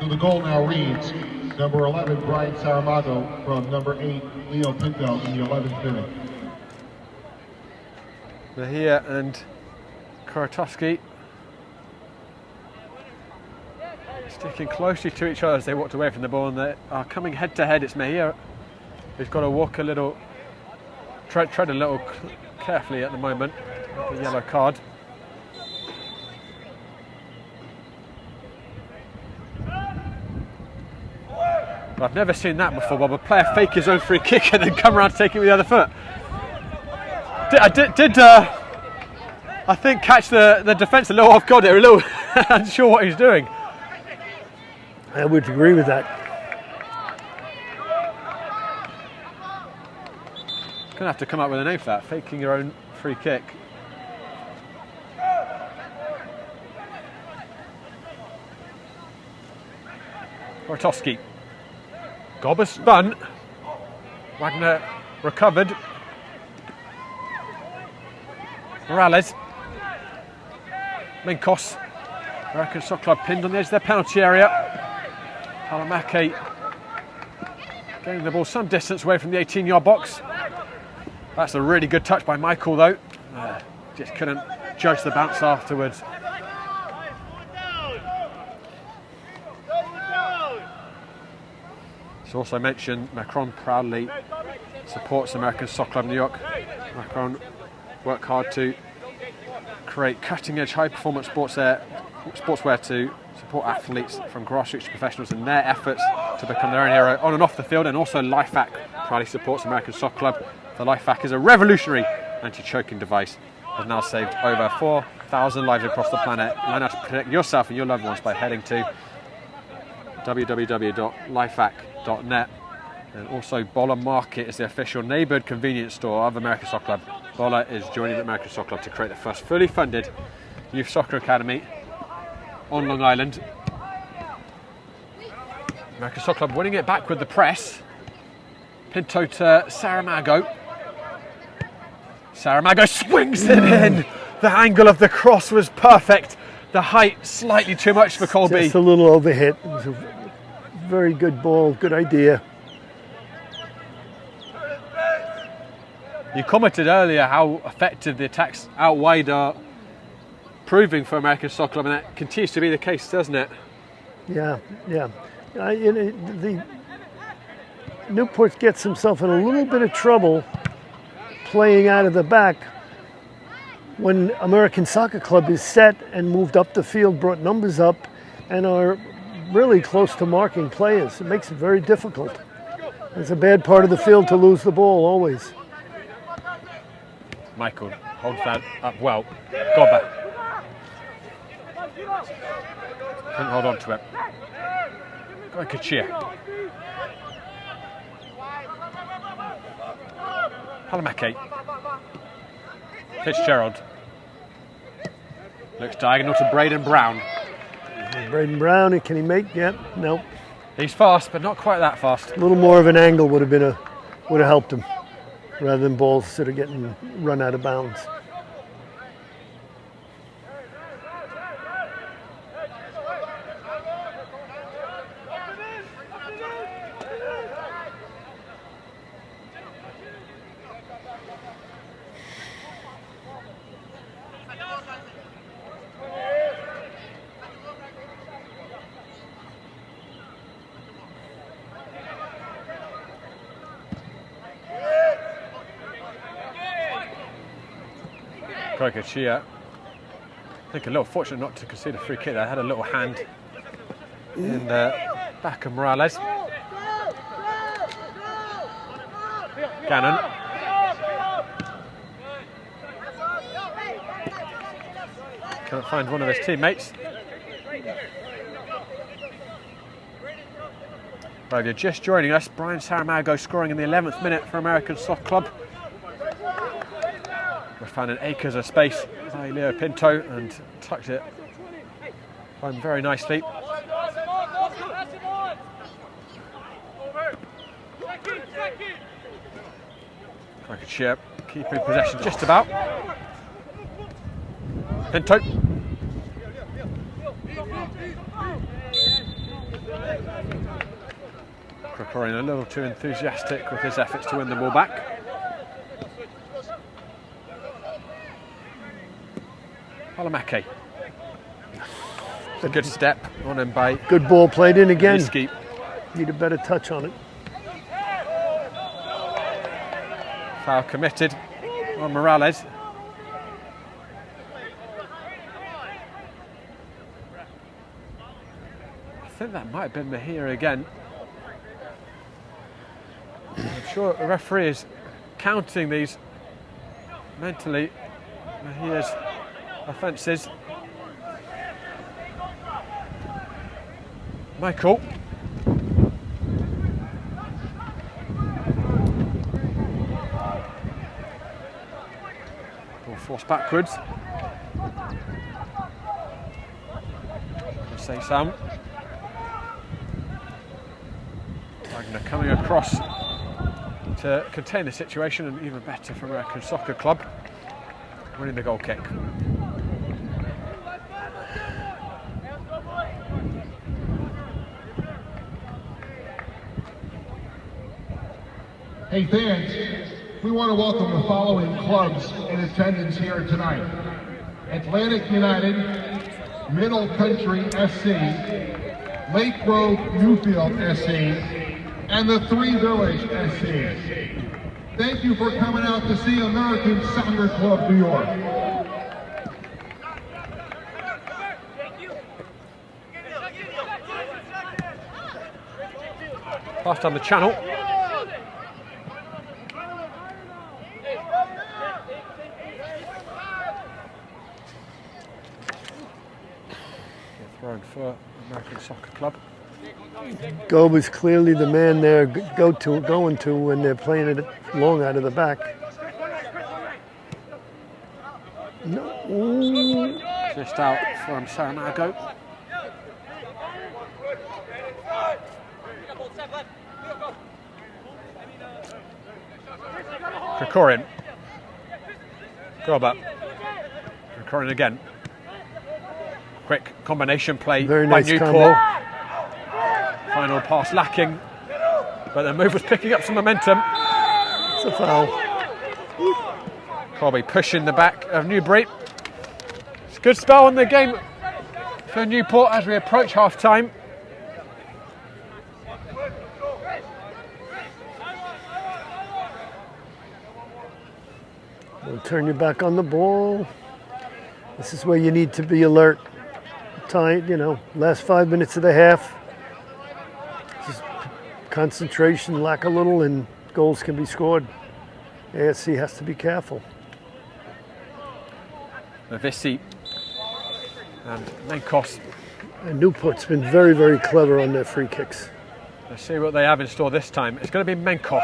So the goal now reads, number 11, Brian Saramago, from number 8, Leo Pinto, in the 11th minute. Mejia and Korotowski sticking closely to each other as they walked away from the ball, and they are coming head to head. It's Mejia who's got to walk a little, tread a little carefully at the moment with the yellow card. I've never seen that before, Bob. A player fake his own free kick and then come around to take it with the other foot. I think catch the defence a little off guard there, a little unsure what he's doing. I would agree with that. Gonna have to come up with a name for that, faking your own free kick. Korotowski. Gobber spun. Wagner recovered. Morales. Menkos. American Soccer Club pinned on the edge of their penalty area. Halamake getting the ball some distance away from the 18-yard box. That's a really good touch by Michael, though. Just couldn't judge the bounce afterwards. It's also mentioned Macron proudly supports American Soccer Club New York. Macron work hard to create cutting-edge, high-performance sportswear to support athletes from grassroots to professionals in their efforts to become their own hero on and off the field. And also LifeVac proudly supports American Soccer Club. The LifeVac is a revolutionary anti-choking device. Has now saved over 4,000 lives across the planet. Learn how to protect yourself and your loved ones by heading to www.lifevac.net. And also Bola Market is the official neighbourhood convenience store of American Soccer Club. Bola is joining the American Soccer Club to create the first fully funded youth soccer academy on Long Island. American Soccer Club winning it back with the press. Pinto to Saramago. Saramago swings it in. The angle of the cross was perfect. The height slightly too much for Colby. Just a little overhit. It was a very good ball, good idea. You commented earlier how effective the attacks out wide are proving for American Soccer Club, and that continues to be the case, doesn't it? Yeah. The Newport gets himself in a little bit of trouble playing out of the back when American Soccer Club is set and moved up the field, brought numbers up, and are really close to marking players. It makes it very difficult. It's a bad part of the field to lose the ball always. Michael holds that up well. Gobber. Couldn't hold on to it. Kachia. Halamake. Fitzgerald. Looks diagonal to Braden Brown. Braden Brown, can he make? Yep, no. He's fast, but not quite that fast. A little more of an angle would have helped him, rather than balls sort of getting run out of bounds. Kachia. I think a little fortunate not to concede a free kick. They had a little hand in the back of Morales. Gannon. Can't find one of his teammates. Right, if you're just joining us, Brian Saramago scoring in the 11th minute for American Soccer Club. We found an acres of space by Leo Pinto and tucked it Home very nicely. Crocketeer keeping possession just about. Pinto. Krikorian a little too enthusiastic with his efforts to win the ball back. Palamake. A good step on him by Good ball played in again. Niski. Need a better touch on it. Foul committed on Morales. I think that might have been Mejia again. I'm sure the referee is counting these mentally, Mejia's offences. Michael. Ball forced backwards. Say Sam. Wagner coming across to contain the situation, and even better for American Soccer Club, winning the goal kick. Hey fans, we want to welcome the following clubs in attendance here tonight. Atlantic United, Middle Country SC, Lake Grove Newfield SC, and the Three Village SC. Thank you for coming out to see American Soccer Club New York. Pass down the channel. Thrown for American Soccer Club. Gob is clearly the man they're going to when they're playing it long out of the back. No. Ooh. Just out from Saramago. Krikorian. Goba. Krikorian again. Quick combination play Very by nice Newport. combo. Final pass lacking, but the move was picking up some momentum. It's a foul. Colby pushing the back of Newbury. It's a good spell in the game for Newport as we approach half time. Don't turn your back on the ball. This is where you need to be alert. Tight, last 5 minutes of the half. Just concentration, lack a little, and goals can be scored. ASC has to be careful. Vissi and Menkos. And Newport's been very, very clever on their free kicks. Let's see what they have in store this time. It's going to be Menkos.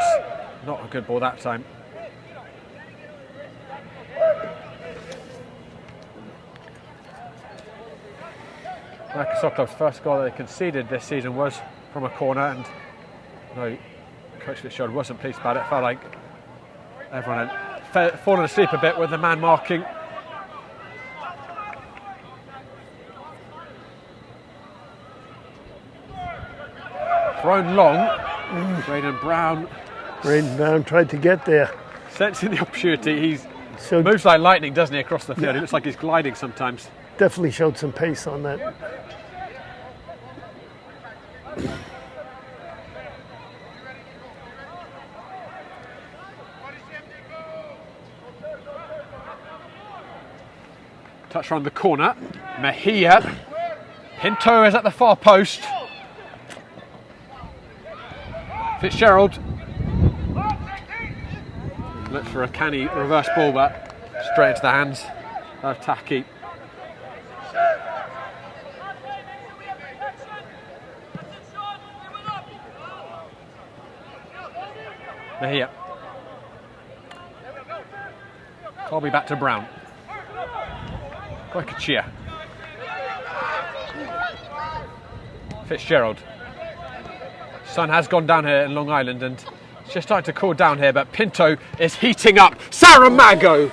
Not a good ball that time. American Soccer Club's first goal they conceded this season was from a corner, and no, Coach Fitzgerald wasn't pleased about it. Felt like everyone had fallen asleep a bit with the man marking. Thrown long. Braden Brown tried to get there. Sensing the opportunity, he moves like lightning, doesn't he, across the field? It looks like he's gliding sometimes. Definitely showed some pace on that. Touch around the corner. Mejia. Pinto is at the far post. Fitzgerald looks for a canny reverse ball, but straight into the hands of Taki. Mejia. Colby back to Brown. Quick a cheer. Fitzgerald. Sun has gone down here in Long Island and it's just starting to cool down here, but Pinto is heating up. Saramago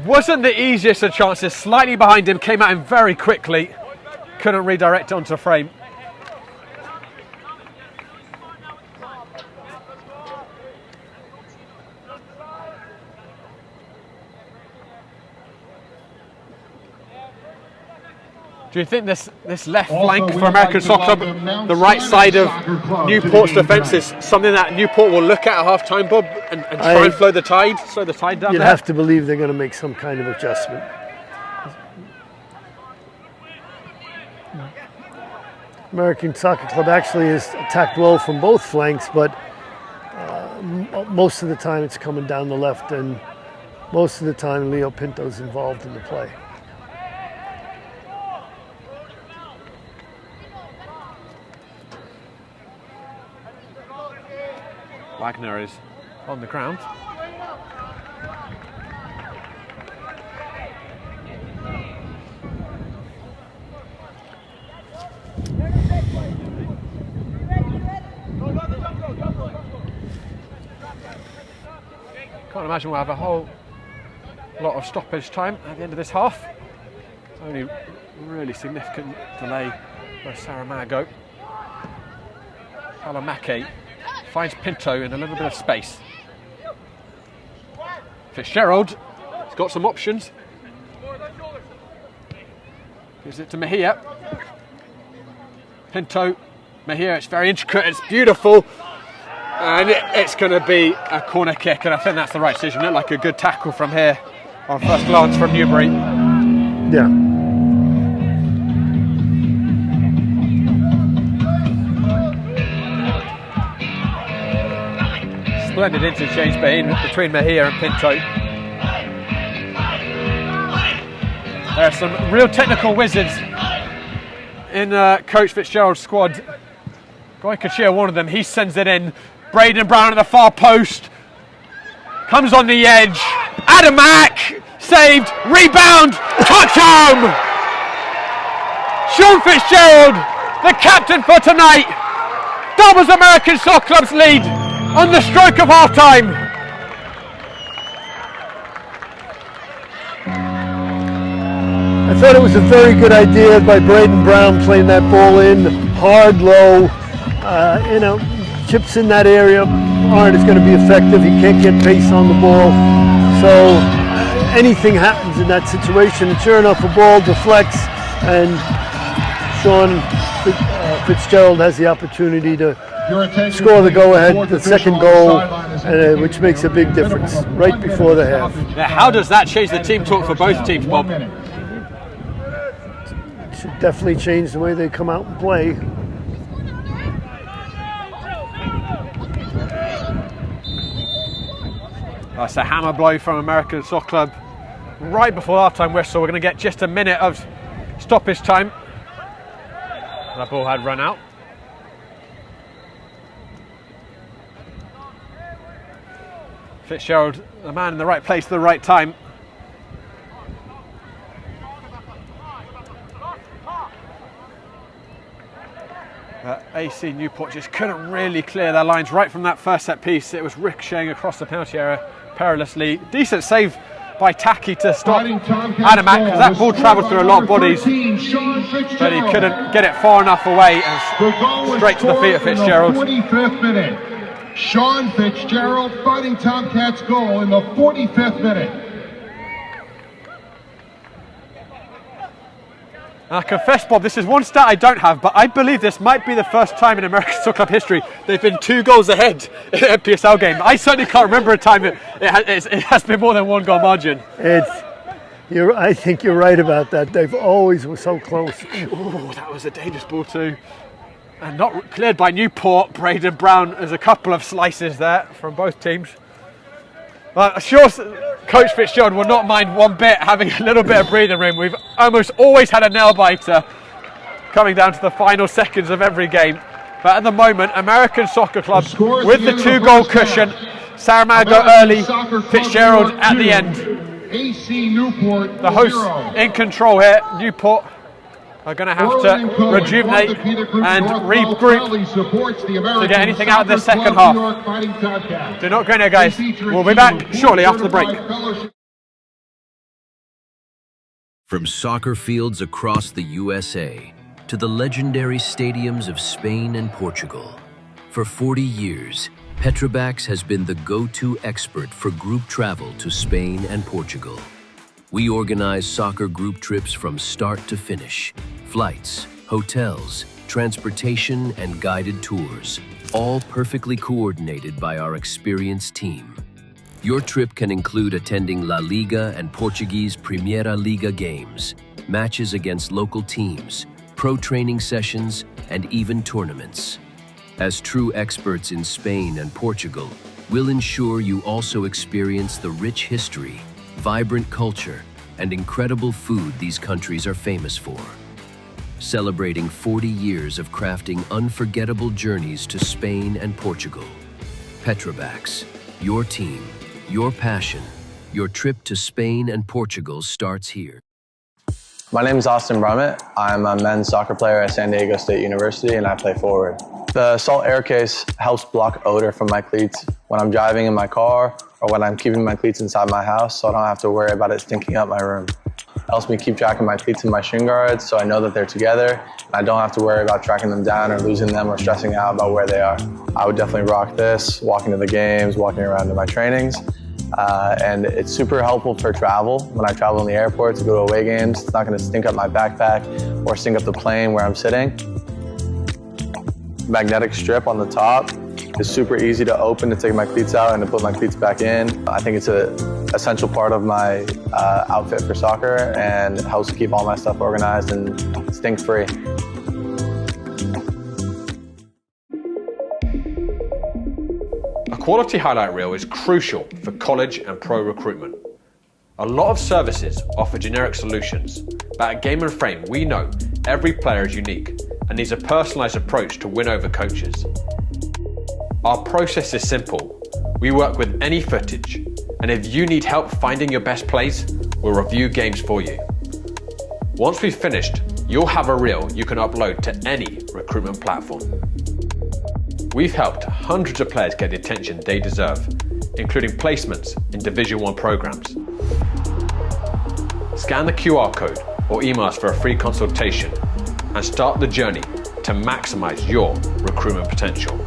wasn't the easiest of chances, slightly behind him, came at him very quickly, couldn't redirect it onto frame. Do you think this left flank for American Soccer Club, the right side of Newport's defence, is something that Newport will look at half-time, Bob, and try and slow the tide down You'd there? have to believe they're going to make some kind of adjustment. American Soccer Club actually has attacked well from both flanks, but most of the time it's coming down the left, and most of the time Leo Pinto's involved in the play. Wagner is on the ground. Can't imagine we'll have a whole lot of stoppage time at the end of this half. Only really significant delay by Saramago. Alamake finds Pinto in a little bit of space. Fitzgerald has got some options. Gives it to Mejia. Pinto, Mejia, it's very intricate, it's beautiful. And it's going to be a corner kick, and I think that's the right decision. Looked like a good tackle from here on first glance from Newbury. Yeah. Splendid interchange between Mejia and Pinto. There are some real technical wizards in Coach Fitzgerald's squad. Goycochea, one of them, he sends it in. Braden Brown at the far post. Comes on the edge. Adamak saved. Rebound. Touchdown! Sean Fitzgerald, the captain for tonight, doubles American Soccer Club's lead on the stroke of half time. I thought it was a very good idea by Braden Brown playing that ball in hard, low. Chips in that area aren't going to be effective. He can't get pace on the ball. So anything happens in that situation, and sure enough, a ball deflects, and Sean Fitzgerald has the opportunity to score the go-ahead, the second goal, which makes a big difference right before the half. Now, how does that change the team talk for both teams, Bob? It should definitely change the way they come out and play. That's a hammer blow from American Soccer Club right before half-time whistle. We're going to get just a minute of stoppage time. That ball had run out. Fitzgerald, the man in the right place at the right time. AC Newport just couldn't really clear their lines right from that first set piece. It was ricocheting across the penalty area perilously. Decent save by Taki to stop Adamak, because that ball travelled through a lot of bodies, but he couldn't get it far enough away and straight to the feet of Fitzgerald. 45th minute. Sean Fitzgerald, Fighting Tomcats goal in the 45th minute. I confess, Bob, this is one stat I don't have, but I believe this might be the first time in American Soccer Club history they've been 2 goals ahead in an NPSL game. I certainly can't remember a time it has been more than 1 goal margin. I think you're right about that. They've always were so close. Oh, that was a dangerous ball too. And not cleared by Newport. Braden Brown, there's a couple of slices there from both teams. But sure, Coach Fitzgerald will not mind one bit having a little bit of breathing room. We've almost always had a nail-biter coming down to the final seconds of every game. But at the moment, American Soccer Club with the 2-goal cushion. Saramago early, Fitzgerald at the end. AC Newport. The hosts in control here, Newport. are going to have to rejuvenate and regroup to get anything out of this second half. Do not go now, guys. We'll be back shortly after the break. From soccer fields across the USA to the legendary stadiums of Spain and Portugal, for 40 years, Petrobax has been the go-to expert for group travel to Spain and Portugal. We organize soccer group trips from start to finish, flights, hotels, transportation, and guided tours, all perfectly coordinated by our experienced team. Your trip can include attending La Liga and Portuguese Primeira Liga games, matches against local teams, pro training sessions, and even tournaments. As true experts in Spain and Portugal, we'll ensure you also experience the rich history, vibrant culture, and incredible food these countries are famous for. Celebrating 40 years of crafting unforgettable journeys to Spain and Portugal. Petrobax, your team, your passion, your trip to Spain and Portugal starts here. My name is Austin Brummett. I'm a men's soccer player at San Diego State University and I play forward. The Salt Air Case helps block odor from my cleats when I'm driving in my car or when I'm keeping my cleats inside my house, so I don't have to worry about it stinking up my room. It helps me keep track of my cleats and my shin guards so I know that they're together and I don't have to worry about tracking them down or losing them or stressing out about where they are. I would definitely rock this, walking to the games, walking around to my trainings. And it's super helpful for travel. When I travel in the airport to go to away games, it's not going to stink up my backpack or stink up the plane where I'm sitting. Magnetic strip on the top is super easy to open to take my cleats out and to put my cleats back in. I think it's an essential part of my outfit for soccer and helps keep all my stuff organized and stink-free. A quality highlight reel is crucial for college and pro recruitment. A lot of services offer generic solutions, but at Game & Frame we know every player is unique and needs a personalised approach to win over coaches. Our process is simple. We work with any footage, and if you need help finding your best plays, we'll review games for you. Once we've finished, you'll have a reel you can upload to any recruitment platform. We've helped hundreds of players get the attention they deserve, including placements in Division 1 programs. Scan the QR code or email us for a free consultation and start the journey to maximize your recruitment potential.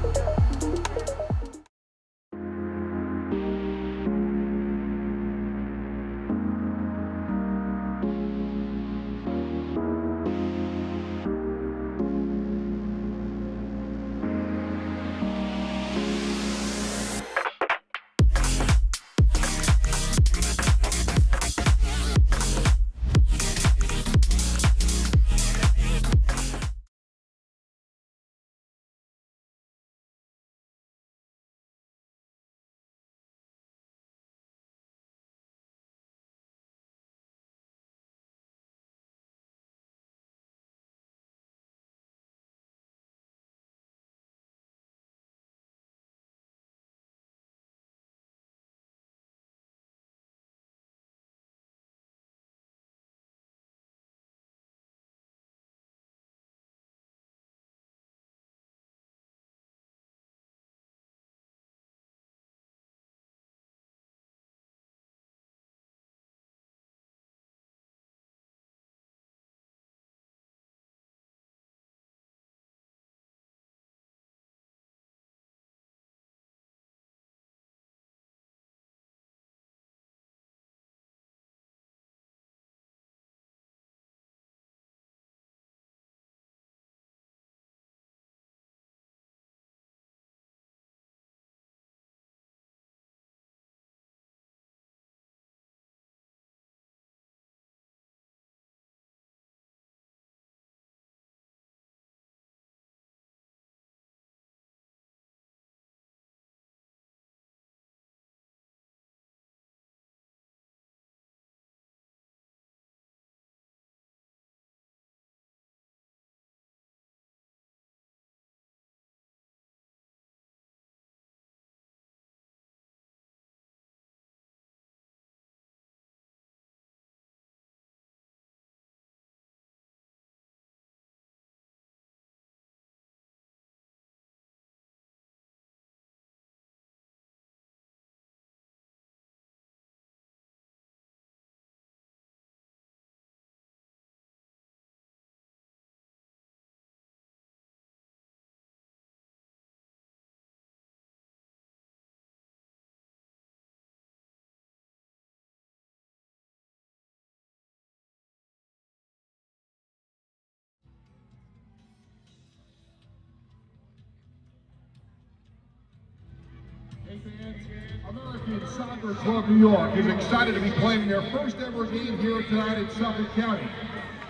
Soccer Club New York is excited to be playing their first ever game here tonight in Suffolk County.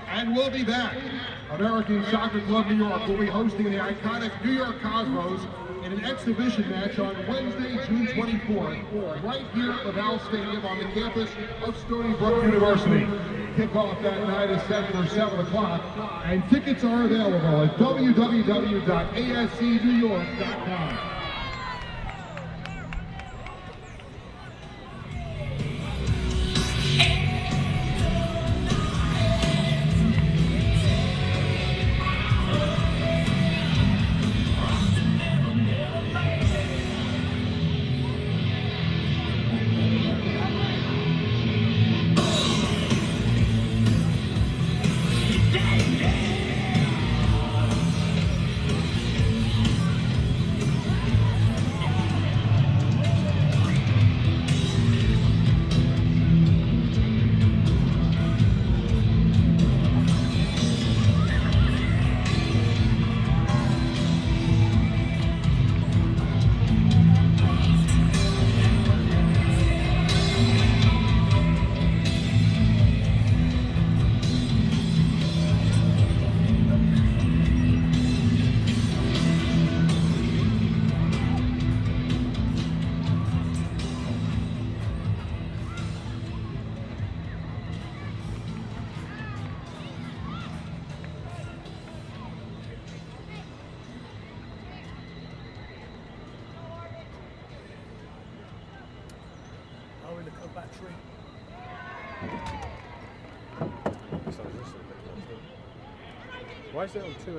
And we'll be back. American Soccer Club New York will be hosting the iconic New York Cosmos in an exhibition match on Wednesday, June 24th, right here at Laval Stadium on the campus of Stony Brook University. Kickoff that night is set for 7 o'clock, and tickets are available at www.ascnewyork.com.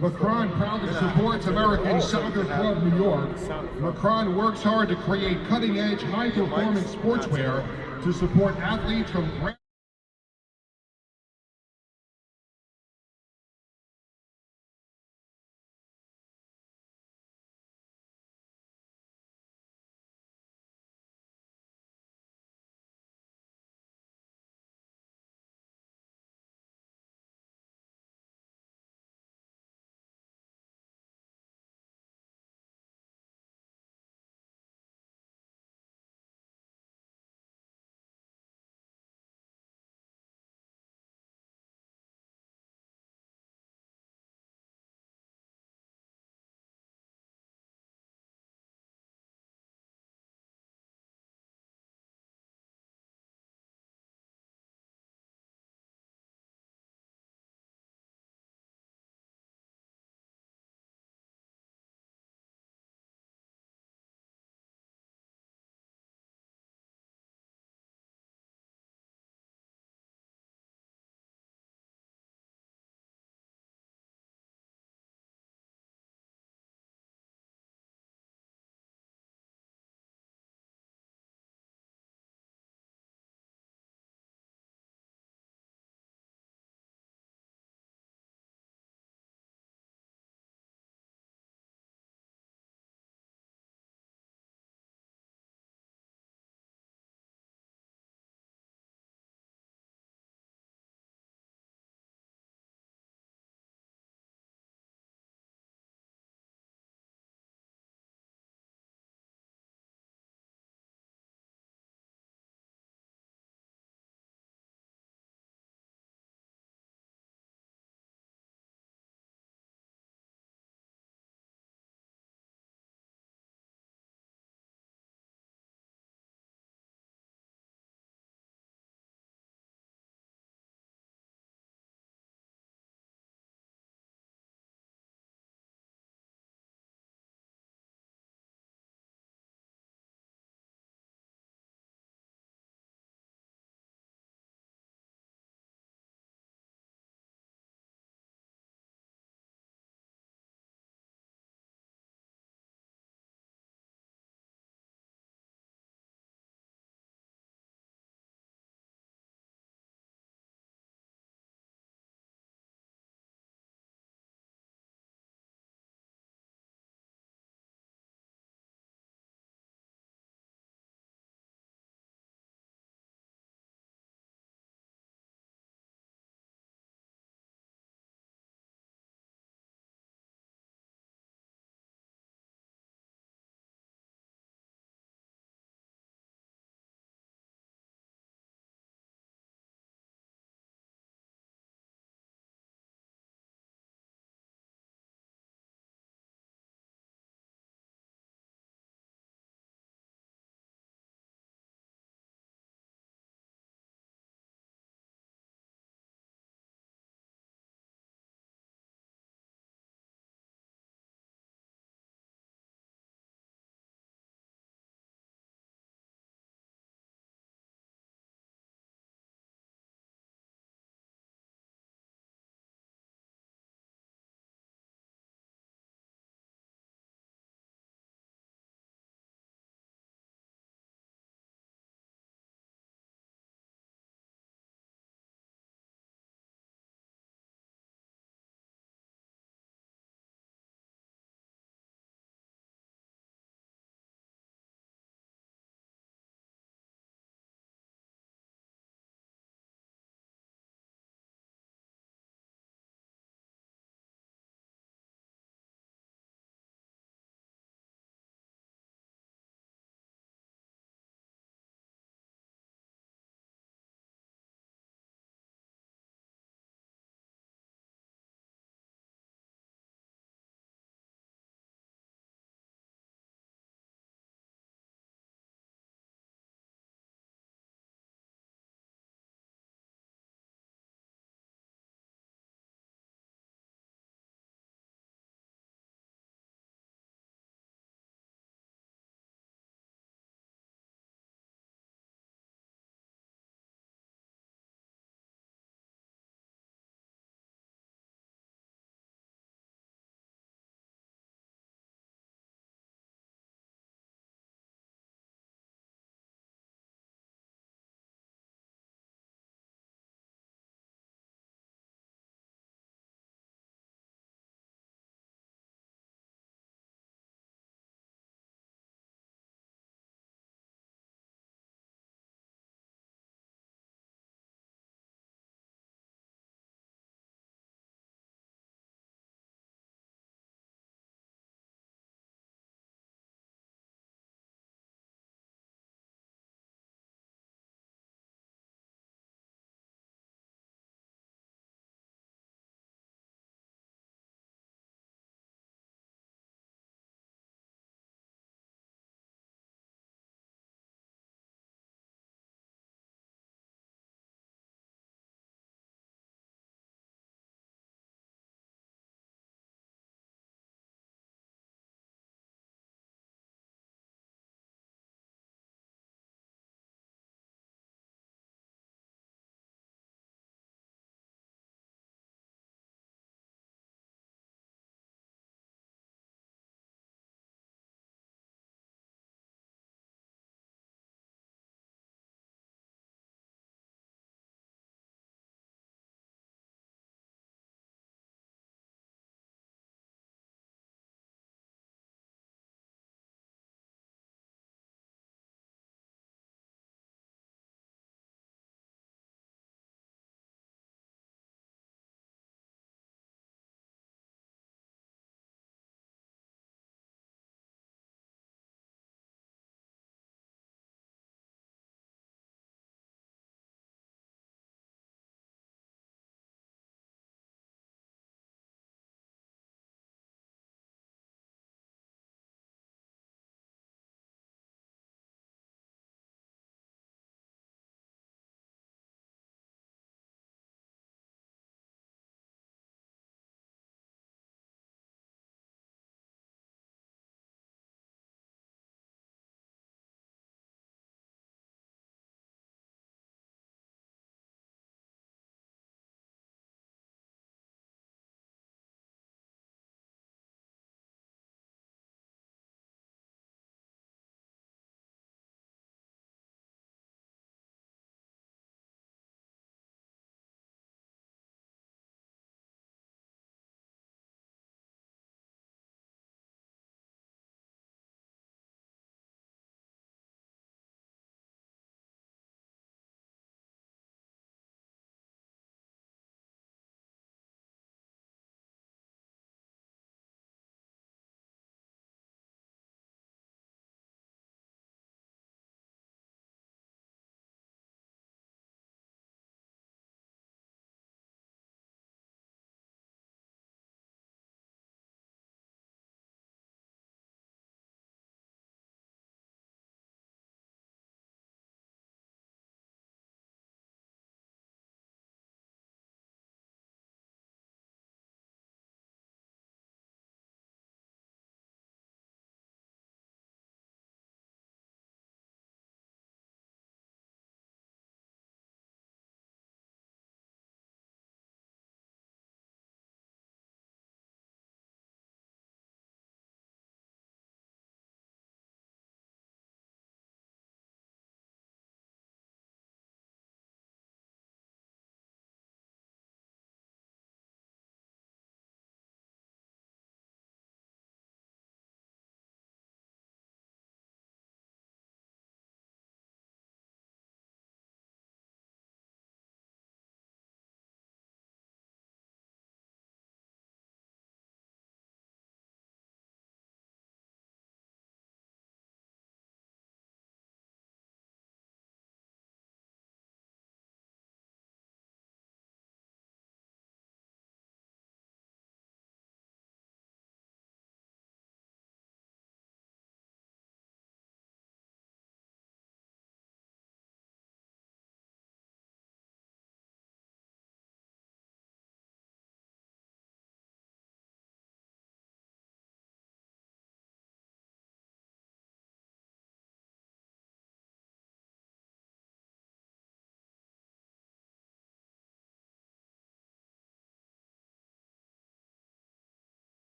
Macron proudly supports American Soccer Club New York. Macron works hard to create cutting-edge, high-performance sportswear to support athletes from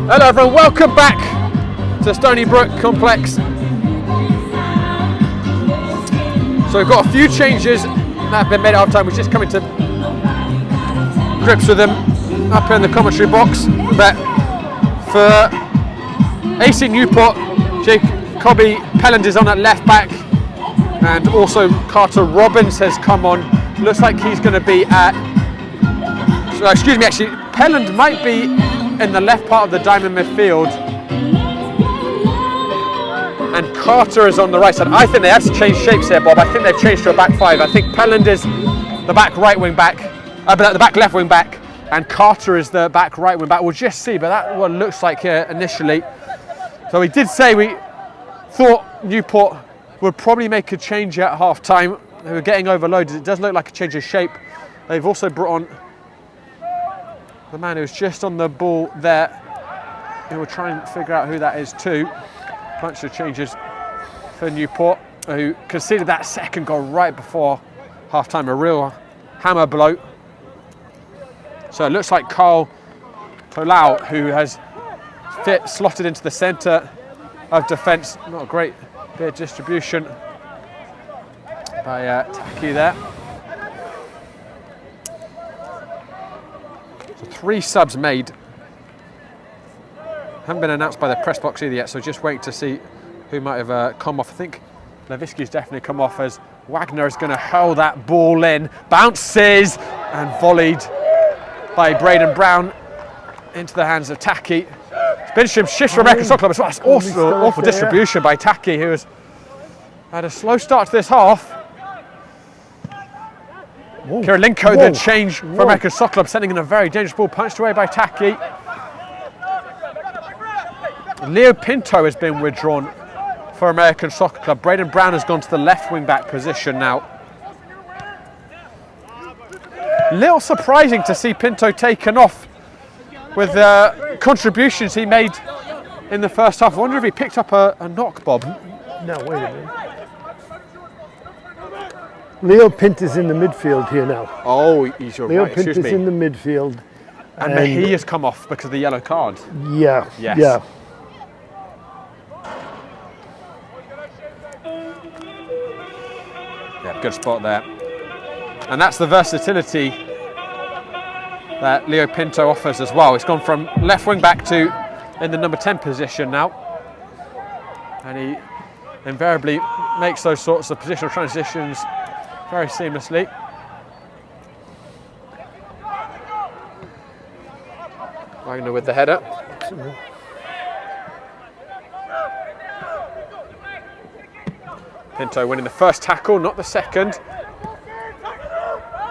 Hello everyone, welcome back to Stony Brook Complex. So we've got a few changes that have been made at half time. We're just coming to grips with them up in the commentary box. But for AC Newport, Jacoby Pelland is on at left back, and also Carter Robbins has come on. Looks like he's going to be at, excuse me, actually Pelland might be in the left part of the diamond midfield, and Carter is on the right side. I think they have to change shapes here, Bob. I think they've changed to a back five. I think Pelland is the back right wing back, the back left wing back, and Carter is the back right wing back. We'll just see, but that's what it looks like here initially. So we did say we thought Newport would probably make a change at half time. They were getting overloaded. It does look like a change of shape. They've also brought on the man who's just on the ball there. We will try and figure out who that is too. Bunch of changes for Newport, who conceded that second goal right before half time, a real hammer blow. So it looks like Carl Tolau, who has slotted into the centre of defence. Not a great bit of distribution by Taki there. So 3 subs made. Haven't been announced by the press box either yet, so just waiting to see who might have come off. I think Lewiski's definitely come off, as Wagner is going to hurl that ball in. Bounces and volleyed by Braden Brown into the hands of Taki. It's been some shifts from American Soccer Club as well. That's awful distribution by Taki, who has had a slow start to this half. Kirilenko, the change for American Soccer Club, sending in a very dangerous ball, punched away by Taki. Leo Pinto has been withdrawn for American Soccer Club. Braden Brown has gone to the left wing back position now. Little surprising to see Pinto taken off with the contributions he made in the first half. I wonder if he picked up a knock, Bob. No, wait a minute. Leo Pinto's in the midfield here now. Oh, he's right. Leo Pinto's in the midfield. And Mahi has come off because of the yellow card. Yeah, yes. Yeah. Yeah, good spot there. And that's the versatility that Leo Pinto offers as well. He's gone from left wing back to in the number 10 position now. And he invariably makes those sorts of positional transitions very seamlessly. Wagner with the header. Pinto winning the first tackle, not the second.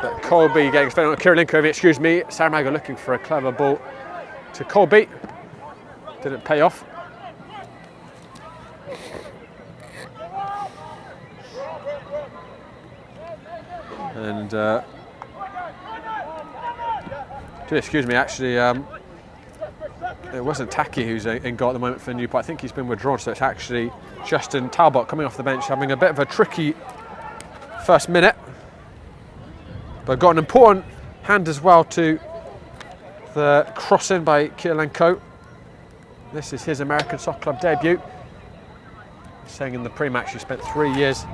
But Colby getting explained on Kirilenko, excuse me. Saramago looking for a clever ball to Colby. Didn't pay off. And excuse me, actually, it wasn't Taki who's in goal at the moment for Newport. I think he's been withdrawn, so it's actually Justin Talbot coming off the bench, having a bit of a tricky first minute. But got an important hand as well to the crossing by Kirilenko. This is his American Soccer Club debut. Saying in the pre-match he spent 3 years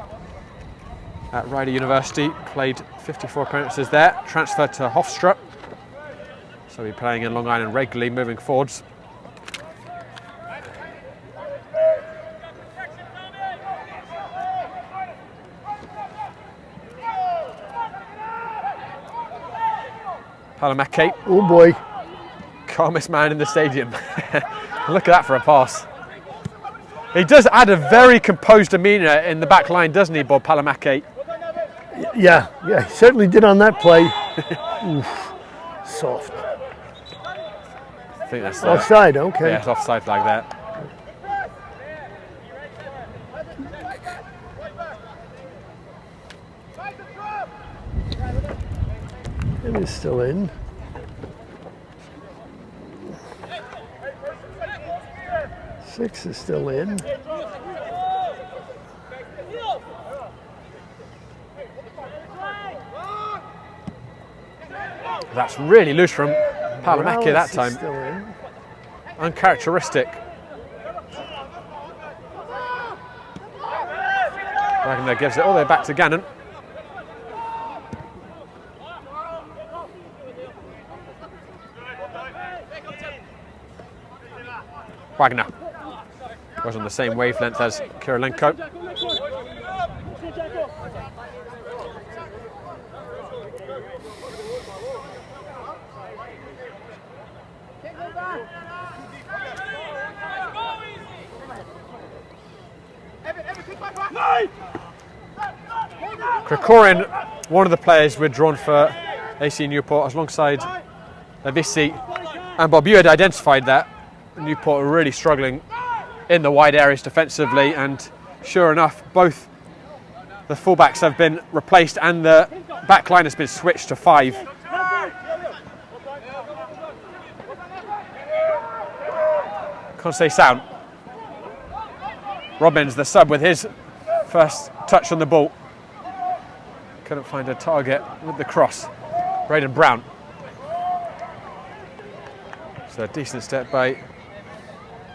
at Rider University, played 54 appearances there, transferred to Hofstra. So he'll be playing in Long Island regularly moving forwards. Palamake. Oh boy. Calmest man in the stadium. Look at that for a pass. He does add a very composed demeanour in the back line, doesn't he, Bob Palamake? Yeah, he certainly did on that play. Oof, soft. I think that's offside, okay. Yeah, it's offside like that. It is still in. Six is still in. That's really loose from Palamake that time. Still in. uncharacteristic. Wagner gives it all the way back to Gannon. Wagner was on the same wavelength as Kirilenko. Krikorin, one of the players withdrawn for AC Newport alongside Avisi and Bob. You had identified that Newport are really struggling in the wide areas defensively, and sure enough, both the fullbacks have been replaced and the back line has been switched to 5. Can't say sound. Robbins, the sub, with his first touch on the ball. Couldn't find a target with the cross. Braden Brown. So a decent step by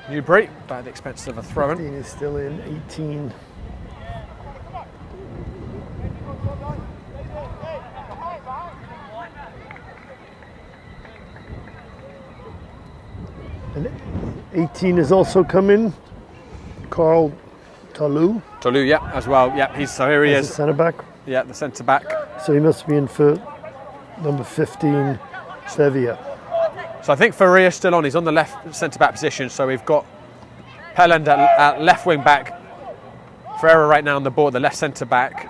Newbury, but at the expense of a throw-in. 15 is still in, 18. And 18 has also come in. Carl Tolu. Tolu, yeah, as well. Yeah, so here he is. The centre back. Yeah, the centre back. So he must be in for number 15, Sevilla. So I think Ferria's still on. He's on the left centre back position. So we've got Pelland at left wing back. Ferreira right now on the ball, the left centre back.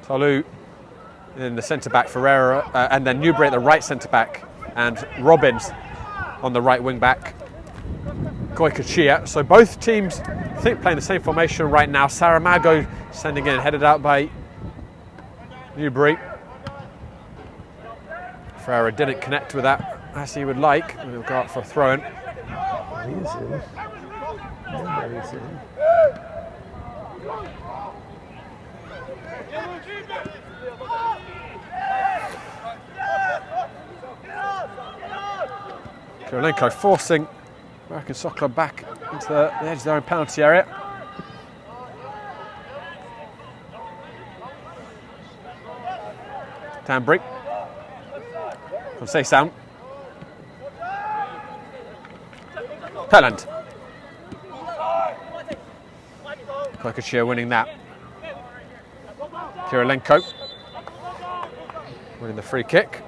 Tolu in the centre back. Ferreira, and then Newbury at the right centre back, and Robbins on the right wing back. Goycochea. So both teams, I think, playing the same formation right now. Saramago sending in, headed out by Newbury. Ferreira didn't connect with that as he would like. And he'll go out for a throw-in. He's in. Nobody's in. Kirilenko forcing American Soccer Club back into the edge of their own penalty area. Danbury. From say sound. Pelland. Goycochea winning that. Kirilenko winning the free kick.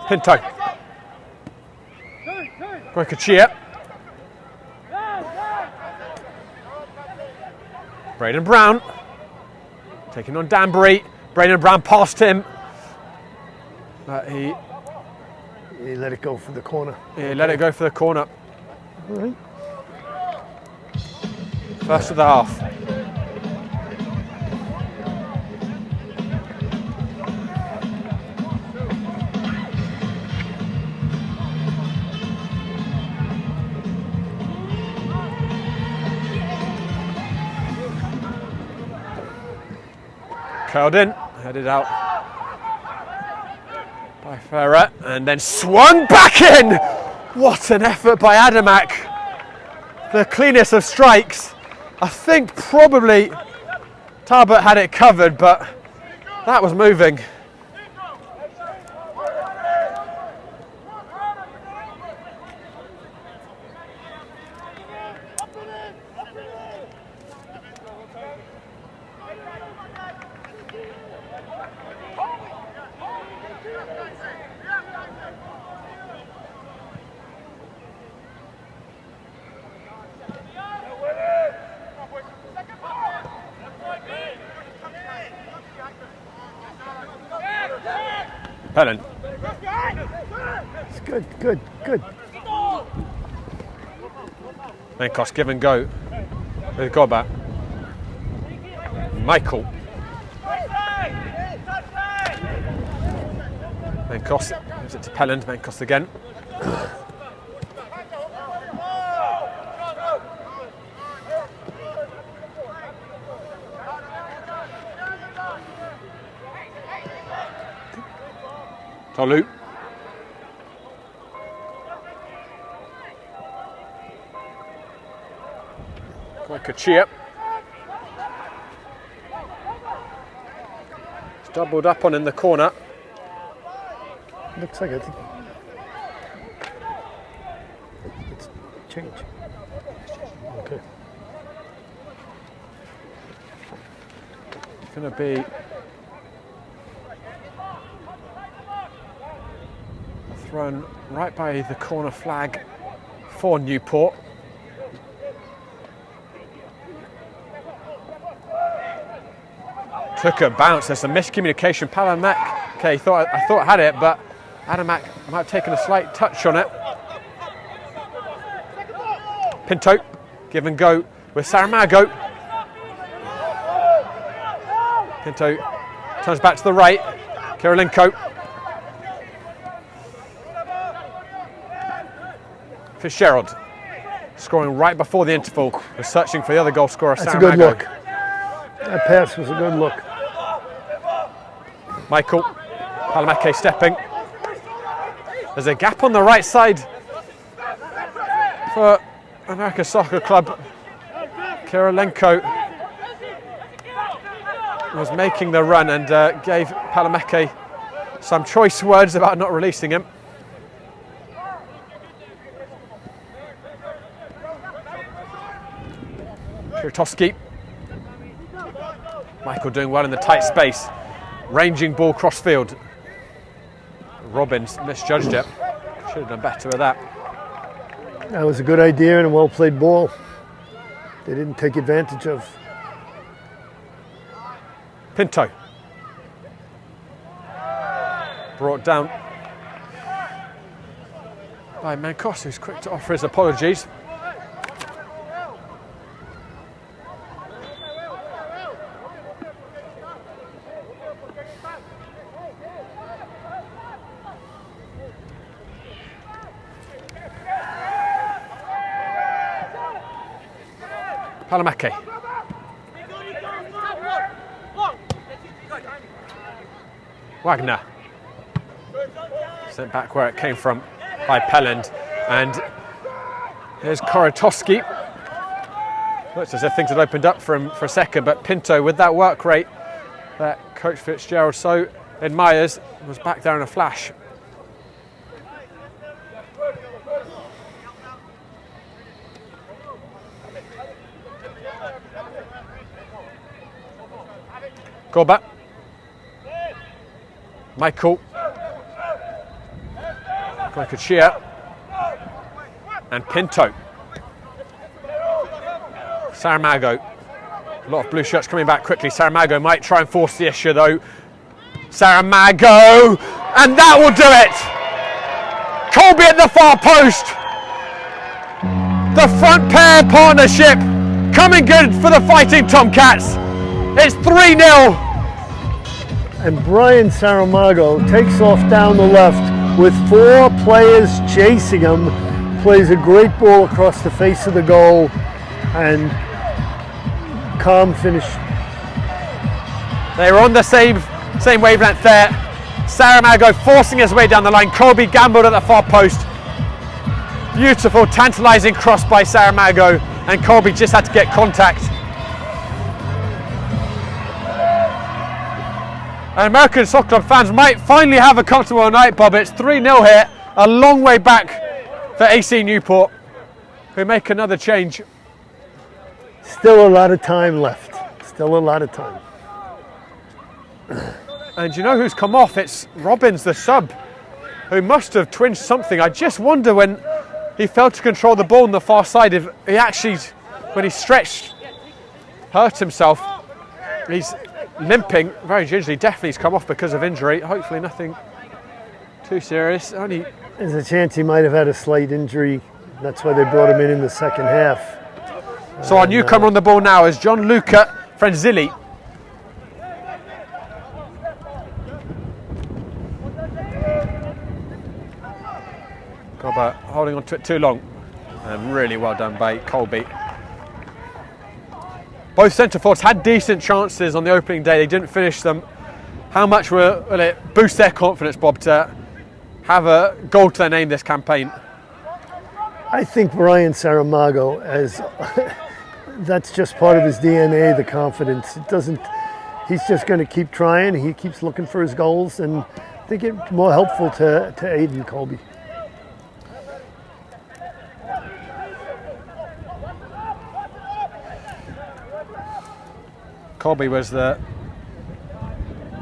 Pinto. Goycochea. Braden Brown. Taking on Danbury. Braden Brown past him. But he let it go for the corner. He let it go for the corner. All right. First of the half. Curled in, headed out by Ferret, and then swung back in! What an effort by Adamak. The cleanest of strikes. I think probably Tarbert had it covered, but that was moving. Pelland. It's good, good, good. Menkos give and go. Who's got back? Michael. Menkos gives it to Pelland. Menkos again. Tolu. Kachia. It's doubled up on in the corner. Looks like it's change. Okay. It's going to be thrown right by the corner flag for Newport. Took a bounce. There's some miscommunication. Palamak, I thought I had it, but Adamak might have taken a slight touch on it. Pinto, give and go with Saramago. Pinto turns back to the right. Kirilenko. Fitzgerald scoring right before the interval. Was searching for the other goal scorer. That's Saramago. a good look. That pass was a good look. Michael Palamake stepping. There's a gap on the right side for America Soccer Club. Kirilenko was making the run and gave Palamake some choice words about not releasing him. Kuratowski. Michael doing well in the tight space. Ranging ball cross field. Robbins misjudged it. Should have done better with that. That was a good idea and a well played ball. They didn't take advantage of. Pinto. Brought down by Menkos, who's quick to offer his apologies. Palamake. Wagner. Sent back where it came from by Pelland. And here's Kuratowski. Looks as if things had opened up for him for a second, but Pinto, with that work rate that Coach Fitzgerald so admires, was back there in a flash. Gorba. Michael. Kachia. And Pinto. Saramago. A lot of blue shirts coming back quickly. Saramago might try and force the issue though. Saramago! And that will do it! Colby at the far post. The front pair partnership coming good for the Fighting Tomcats. It's 3-0. And Brian Saramago takes off down the left with 4 players chasing him, plays a great ball across the face of the goal, and calm finish. They were on the same wavelength there. Saramago forcing his way down the line. Colby gambled at the far post. Beautiful, tantalising cross by Saramago, and Colby just had to get contact. And American Soccer Club fans might finally have a comfortable night, Bob. It's 3-0 here, a long way back for AC Newport, who make another change. Still a lot of time left. Still a lot of time. And you know who's come off? It's Robbins, the sub, who must have twinged something. I just wonder when he failed to control the ball on the far side, if he actually, when he stretched, hurt himself. He's limping very gingerly. Definitely he's come off because of injury. Hopefully nothing too serious. Only There's a chance he might have had a slight injury. That's why they brought him in the second half. So our newcomer on the ball now is Gianluca Frenzilli. holding on to it too long. And really well done by Colby. Both centre forwards had decent chances on the opening day. They didn't finish them. How much will it boost their confidence, Bob, to have a goal to their name this campaign? I think Brian Saramago, that's just part of his DNA, the confidence. He's just going to keep trying. He keeps looking for his goals, and I think it's more helpful to Aiden Colby. Colby was the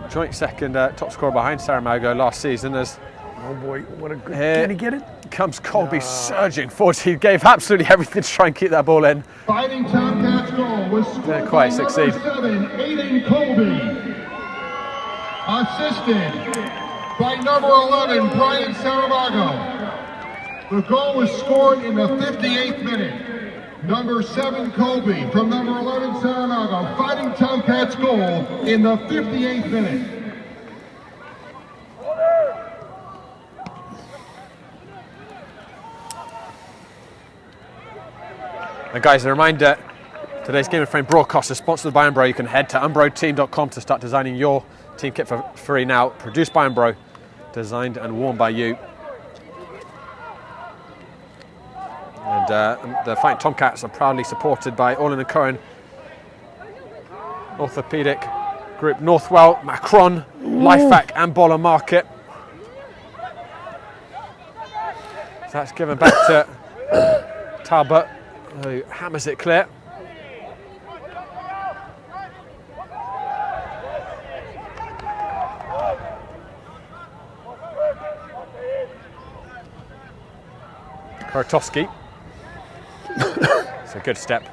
joint second top scorer behind Saramago last season. Oh boy, what a good... Can he get it? Comes Colby surging forward. He gave absolutely everything to try and keep that ball in. Fighting Tomcats goal was scored Didn't quite succeed. by number 7, Aiden Colby. Assisted by number 11, Brian Saramago. The goal was scored in the 58th minute. Number 7, Colby from number 11, Saramago. Fighting Tomcats goal in the 58th minute. And guys, a reminder, today's Game of Frame broadcast is sponsored by Umbro. You can head to umbroteam.com to start designing your team kit for free now. Produced by Umbro, designed and worn by you. And the Fighting Tomcats are proudly supported by Orland & Cohen, Orthopedic Group, Northwell, Macron, Lifevac and Boller Market. So that's given back to Talbot, who hammers it clear. Korotowski. It's a good step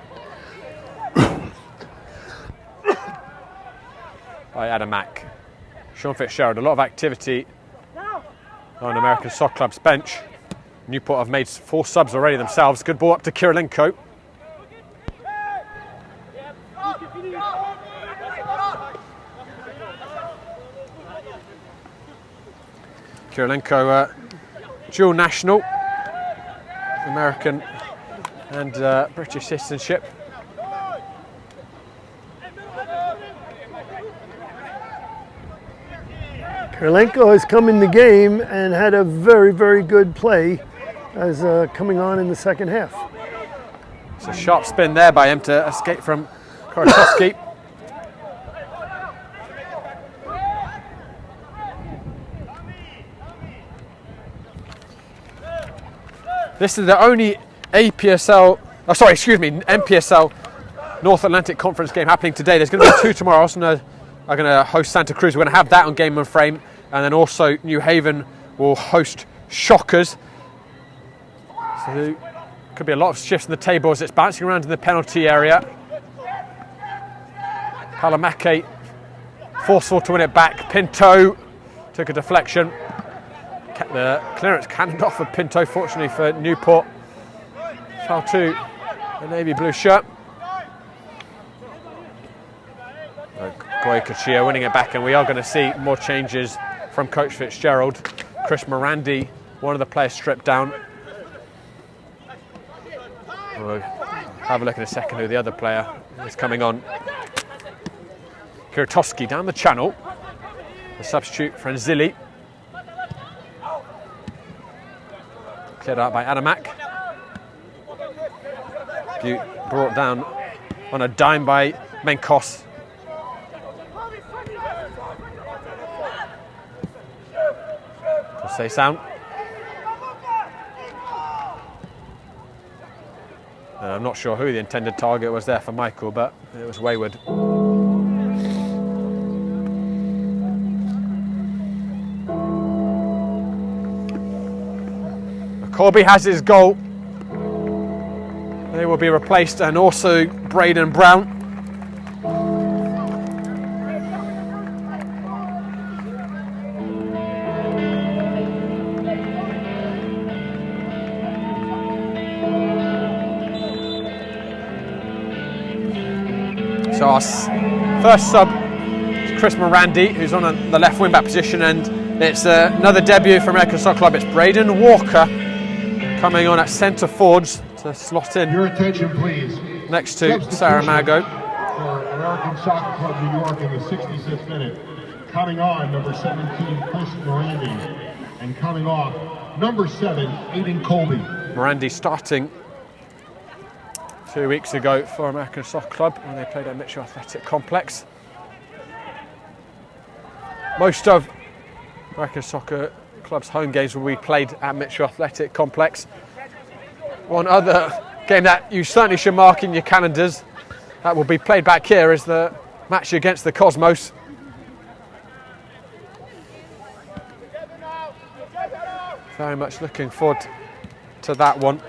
by Adam Mack. Sean Fitzgerald, a lot of activity on American Soccer Club's bench. Newport have made 4 subs already themselves. Good ball up to Kirilenko. Kirilenko, dual national, American and British citizenship. Kirilenko has come in the game and had a very, very good play as coming on in the second half. It's a sharp spin there by him to escape from Korotowski. This is the only NPSL North Atlantic Conference game happening today. There's going to be 2 tomorrow. Arsenal are going to host Santa Cruz. We're going to have that on Game and Frame. And then also New Haven will host Shockers. So there could be a lot of shifts in the table as it's bouncing around in the penalty area. Palamake forceful to win it back. Pinto took a deflection. The clearance cannoned off of Pinto, fortunately for Newport. Foul to the navy blue shirt. Goycochea winning it back, and we are going to see more changes from Coach Fitzgerald. Chris Morandi, one of the players stripped down. We'll have a look in a second who the other player is coming on. Korotowski down the channel. The substitute Franzilli. Cleared out by Adamak. Butte brought down on a dime by Menkos. Say sound. I'm not sure who the intended target was there for Michael, but it was wayward. Corby has his goal. They will be replaced, and also Braden Brown. So our first sub is Chris Morandi, who's on the left wing back position, and it's another debut for American Soccer Club. It's Braden Walker coming on at centre forwards to slot in Your attention, please. next to Saramago. For American Soccer Club New York in the 66th minute. Coming on, number 17, Chris Morandi. And coming off, number 7, Aiden Colby. Morandi starting 2 weeks ago for American Soccer Club when they played at Mitchell Athletic Complex. Most of American Soccer Club's home games will be played at Mitchell Athletic Complex. One other game that you certainly should mark in your calendars that will be played back here is the match against the Cosmos. Very much looking forward to that one.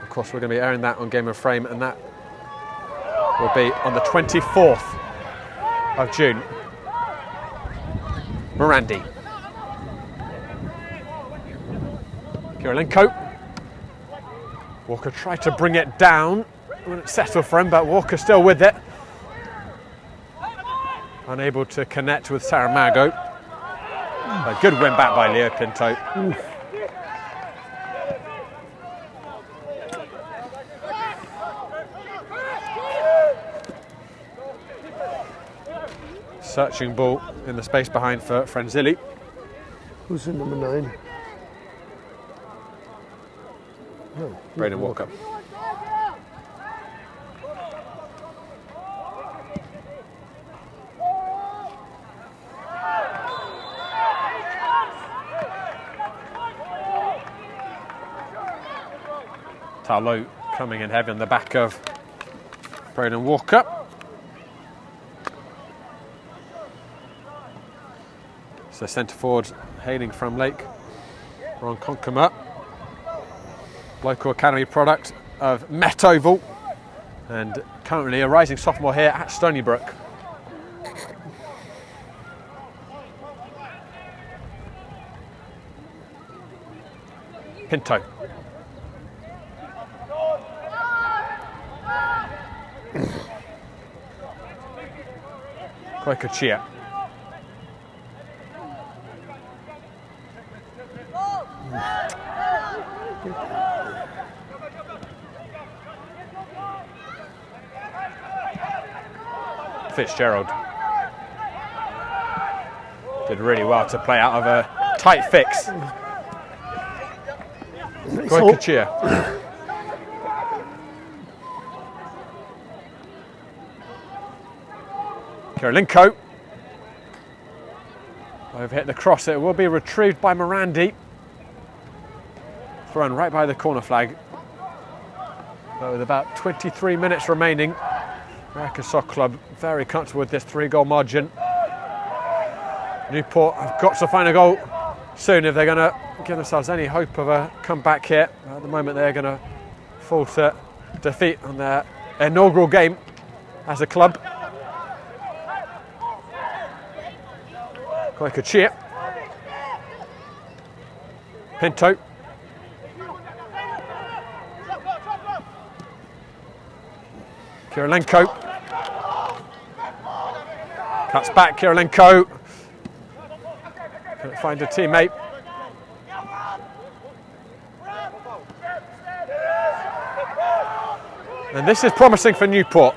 Of course, we're going to be airing that on Game of Frame, and that will be on the 24th of June. Morandi. Kirilenko. Walker tried to bring it down. Wouldn't settle for him, but Walker still with it. Unable to connect with Saramago. A good win back by Leo Pinto. Searching ball in the space behind for Frenzilli. Who's in number 9? No, Braden Walker. Tarlow coming in heavy on the back of Braden Walker. So centre forward hailing from Lake, Ron Konkema, local academy product of Met Oval, and currently a rising sophomore here at Stony Brook. Pinto. Koikachia. Fitzgerald did really well to play out of a tight fix. Koikachia. Kirilenko. Overhit the cross. It will be retrieved by Morandi. Thrown right by the corner flag. But with about 23 minutes remaining, American Soccer Club very comfortable with this 3-goal margin. Newport have got to find a goal soon if they're going to give themselves any hope of a comeback here. At the moment, they're going to fall to defeat on their inaugural game as a club. Koikachia. Pinto. Kirilenko. Cuts back, Kirilenko. Couldn't find a teammate. And this is promising for Newport.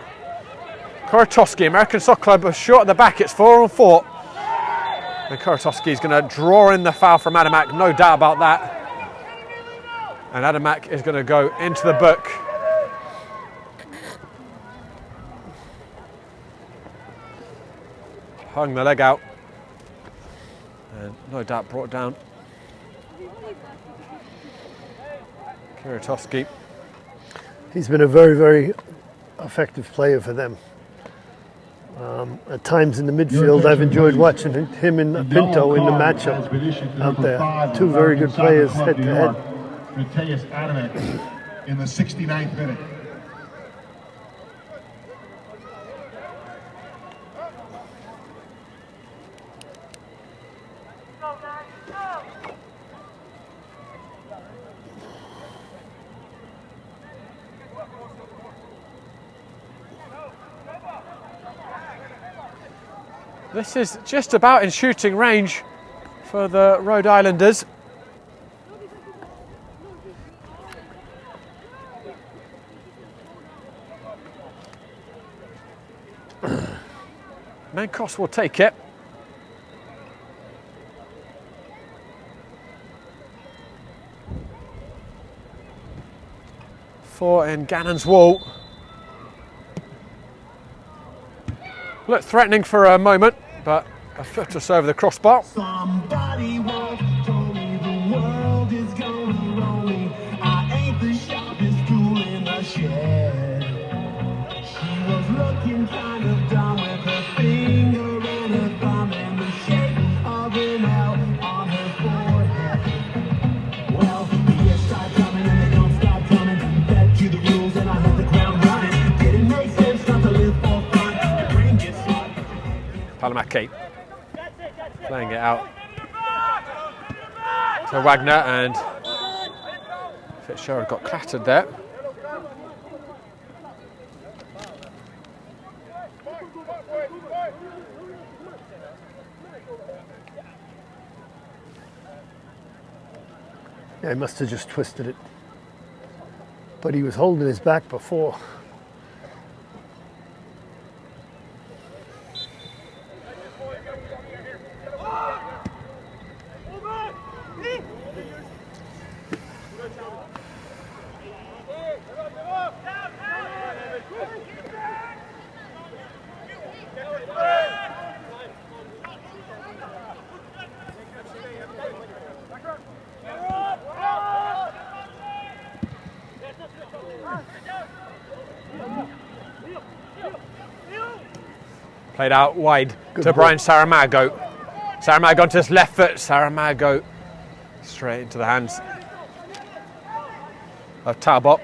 Korotowski, American Soccer Club are short at the back, it's 4-on-4. And Korotowski is going to draw in the foul from Adamak, no doubt about that. And Adamak is going to go into the book. Hung the leg out. And no doubt brought down. Korotowski. He's been a very, very effective player for them. At times in the midfield, I've enjoyed watching him and Pinto in the matchup out there. Two very good players head to head. Matthias Adamek in the 69th minute. This is just about in shooting range for the Rhode Islanders. Mencos will take it. For in Gannon's wall. Looked threatening for a moment, but a foot or so over the crossbar. Somebody once told me the world is gonna roll me. I ain't the sharpest tool in the shed. She was looking kind of dumb with her finger and her thumb and the shape of an L on her forehead. Well, the years start coming and they don't stop coming. Back to the rules and I hit the ground running. Didn't make sense not to live for fun. The brain gets hot. Palamaki playing it out to Wagner, and Fitzgerald got clattered there. Yeah, he must have just twisted it. But he was holding his back before. Played out wide Good to ball. Brian Saramago. Saramago onto his left foot. Saramago straight into the hands of Talbot.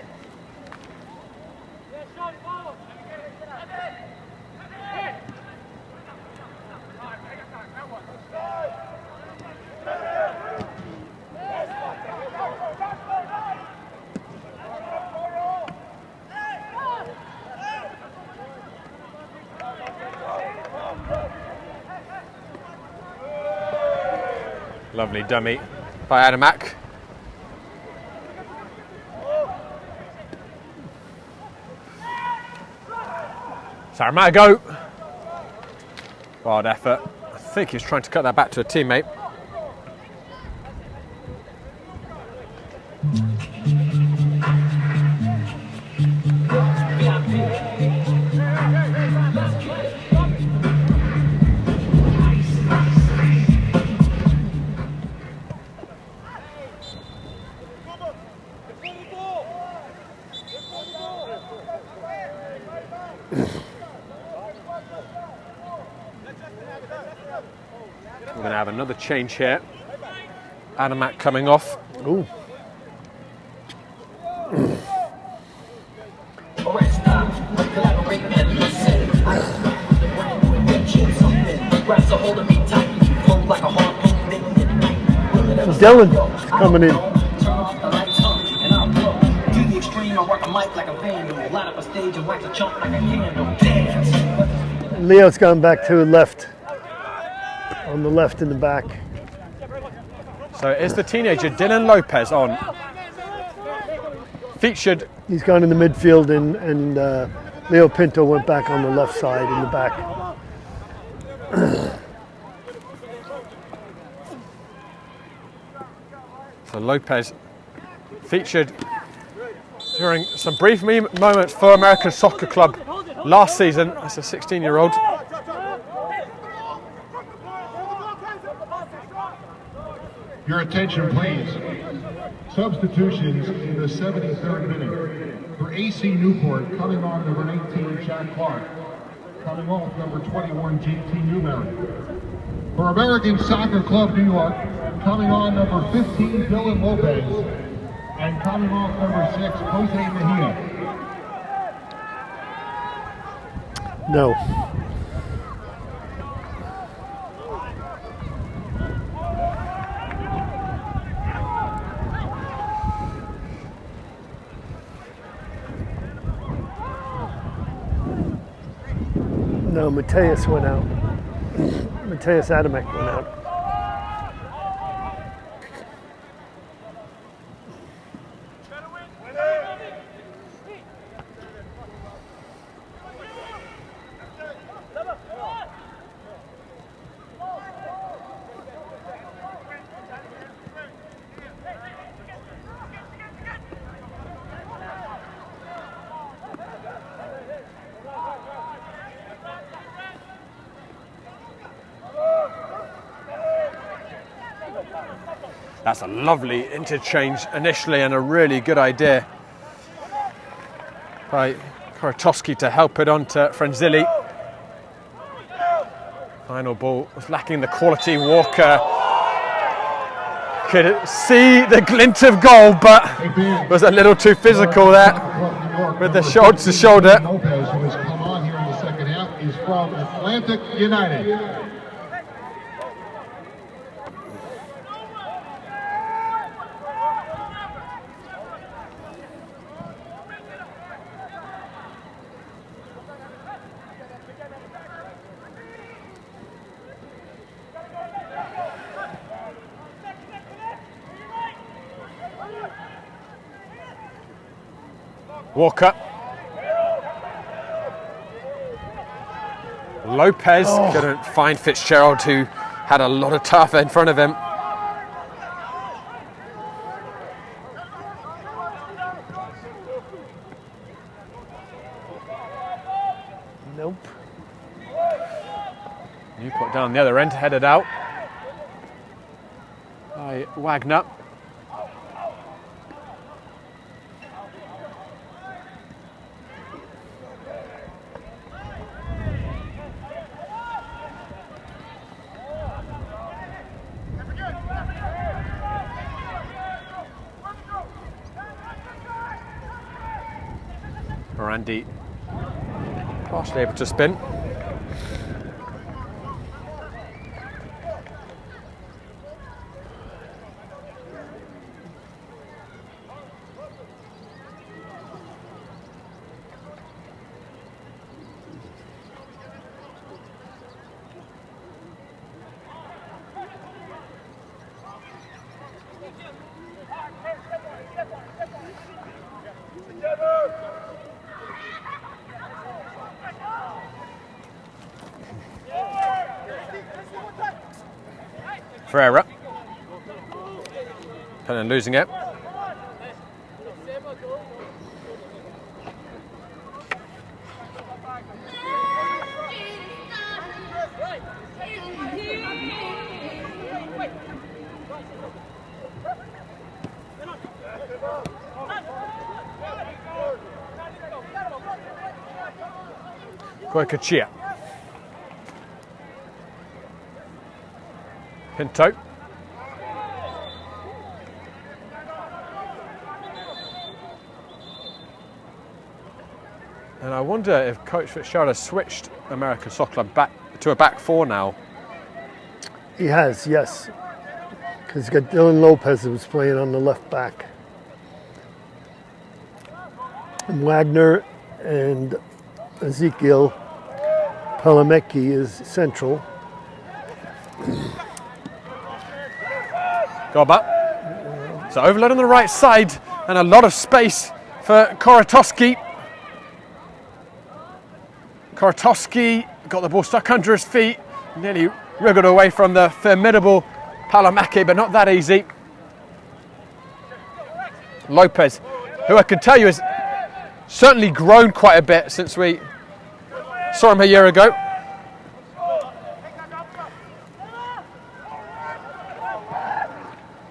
Lovely dummy by Adamak. Saramago. Wild effort. I think he's trying to cut that back to a teammate. We're going to have another change here. Adamak coming off. Ooh. Dylan coming in. Leo's gone back to the left. On the left in the back. So is the teenager Dylan Lopez on? Featured. He's gone in the midfield and Leo Pinto went back on the left side in the back. So Lopez featured during some brief moments for American Soccer Club last season as a 16-year-old. Your attention, please. Substitutions in the 73rd minute. For AC Newport, coming on number 19, Jack Clark. Coming off number 21, JT Newberry. For American Soccer Club New York, coming on number 15, Dylan Lopez. And coming off number 6, Jose Mejia. No. No, Mateus went out. Mateus Adamek went out. That's a lovely interchange initially and a really good idea by Korotowski to help it on to Frenzilli. Final ball was lacking the quality. Walker could see the glint of goal, but was a little too physical there with the shoulder to shoulder. Lopez, who has come on here in the second half, is from Atlantic United. Walker. Lopez couldn't find Fitzgerald, who had a lot of turf in front of him. Nope. Newport down the other end, headed out by Wagner. Randy partially able to spin. Ferreira. Penn losing it. Goycochea. Pinto. And I wonder if Coach Fitzgerald has switched American Soccer Club back to a back four now. He has, yes. Because he's got Dylan Lopez who's playing on the left back. And Wagner and Ezekiel Palamecki is central. Goba. So overload on the right side and a lot of space for Korotowski. Korotowski got the ball stuck under his feet, nearly wriggled away from the formidable Palamecki, but not that easy. Lopez, who I can tell you has certainly grown quite a bit since we saw him a year ago.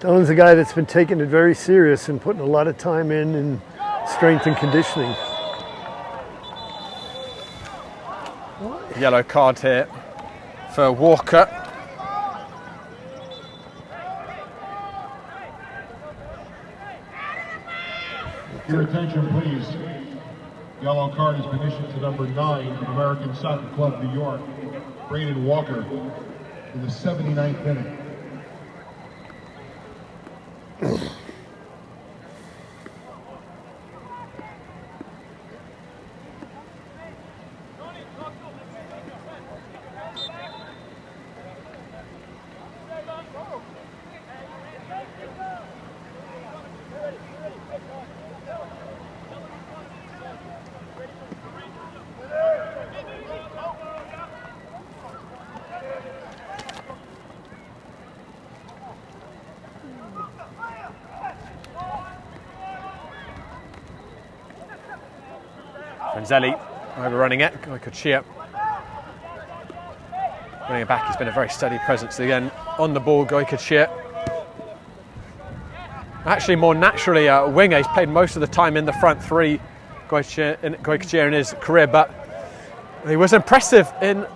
Dylan's a guy that's been taking it very serious and putting a lot of time in strength and conditioning. Yellow card here for Walker. Your attention, please. Yellow card has been issued to number 9 of American Soccer Club New York, Braden Walker, in the 79th minute. Frenzilli overrunning it. Goycochea running it back. He's been a very steady presence again on the ball. Goycochea. actually more naturally a winger. He's played most of the time in the front three, Goicoechea, in his career, but he was impressive in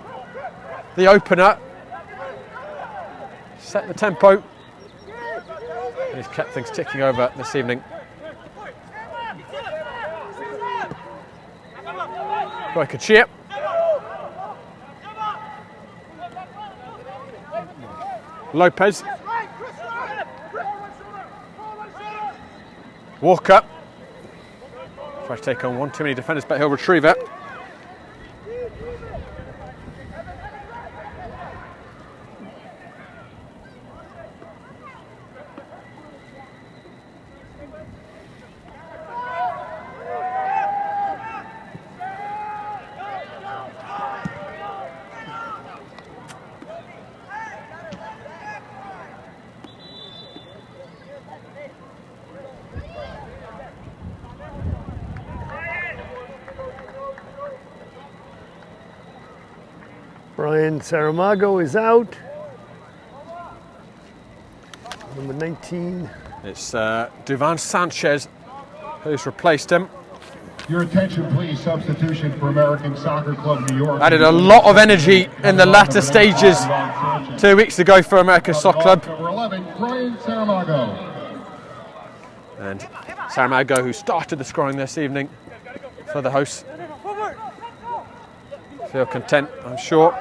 the opener. Set the tempo. And he's kept things ticking over this evening. Goicoechea. Lopez. Walker. Tries to take on one too many defenders, but he'll retrieve it. Brian Saramago is out. Number 19. It's Duvan Sanchez who's replaced him. Your attention, please. Substitution for American Soccer Club New York. Added a lot of energy in the latter stages 2 weeks ago for American Soccer Club. Number 11, Brian Saramago. And Saramago, who started the scoring this evening for the hosts, feel content, I'm sure.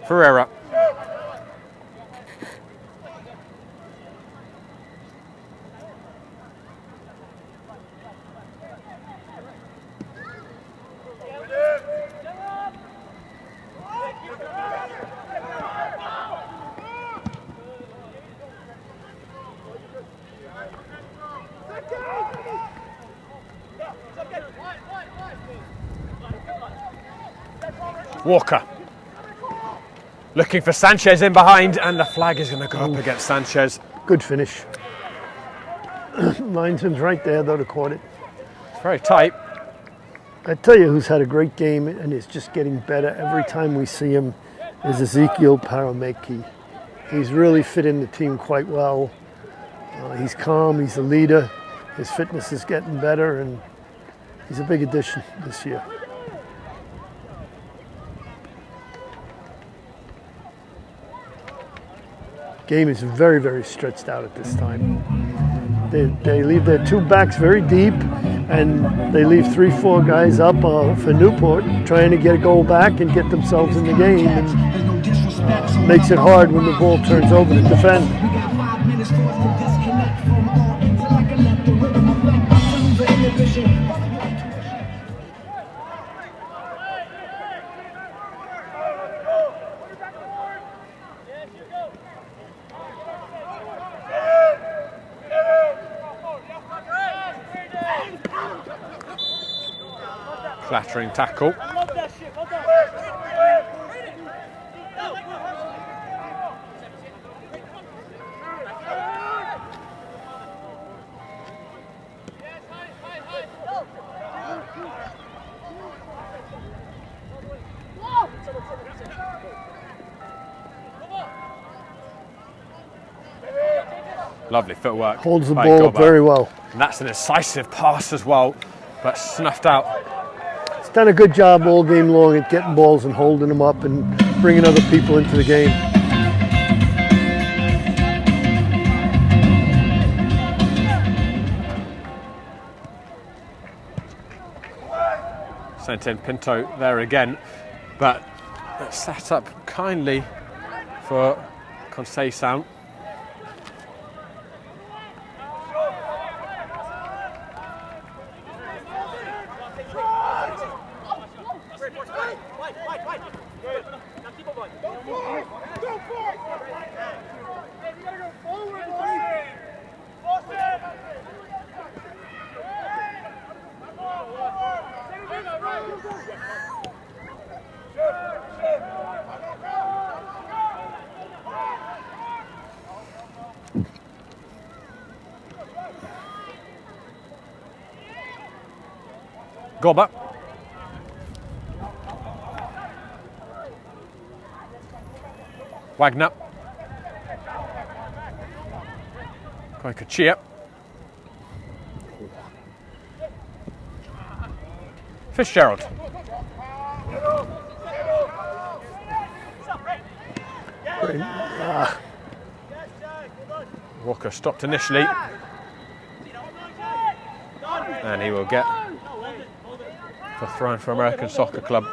Ferreira. Walker. Looking for Sanchez in behind, and the flag is going to go up against Sanchez. Good finish. Linesman's right there, though, to caught it. It's very tight. I tell you who's had a great game and is just getting better every time we see him is Ezekiel Parameki. He's really fit in the team quite well. He's calm, he's a leader. His fitness is getting better, and he's a big addition this year. Game is very, very stretched out at this time. They leave their two backs very deep, and they leave 3-4 guys up for Newport, trying to get a goal back and get themselves in the game, and makes it hard when the ball turns over to defend. Clattering tackle. Lovely footwork. Holds the by ball up Goba. very well. And that's an incisive pass as well, but snuffed out. He's done a good job all game long at getting balls and holding them up and bringing other people into the game. Sent in Pinto there again, but set up kindly for Conseil Sound. Gobber. Wagner. Koikachia. Fitzgerald. Walker stopped initially. And he will get the throw for American Soccer Club.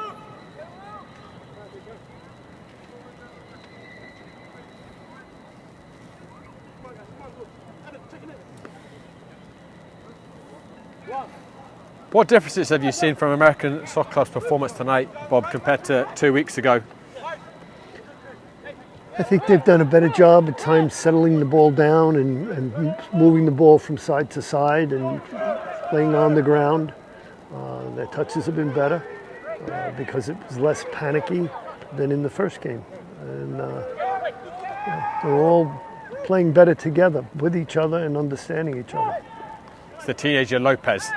What differences have you seen from American Soccer Club's performance tonight, Bob, compared to 2 weeks ago? I think they've done a better job at times settling the ball down and moving the ball from side to side and playing on the ground. Their touches have been better because it was less panicky than in the first game. And they're all playing better together with each other and understanding each other. It's the teenager Lopez.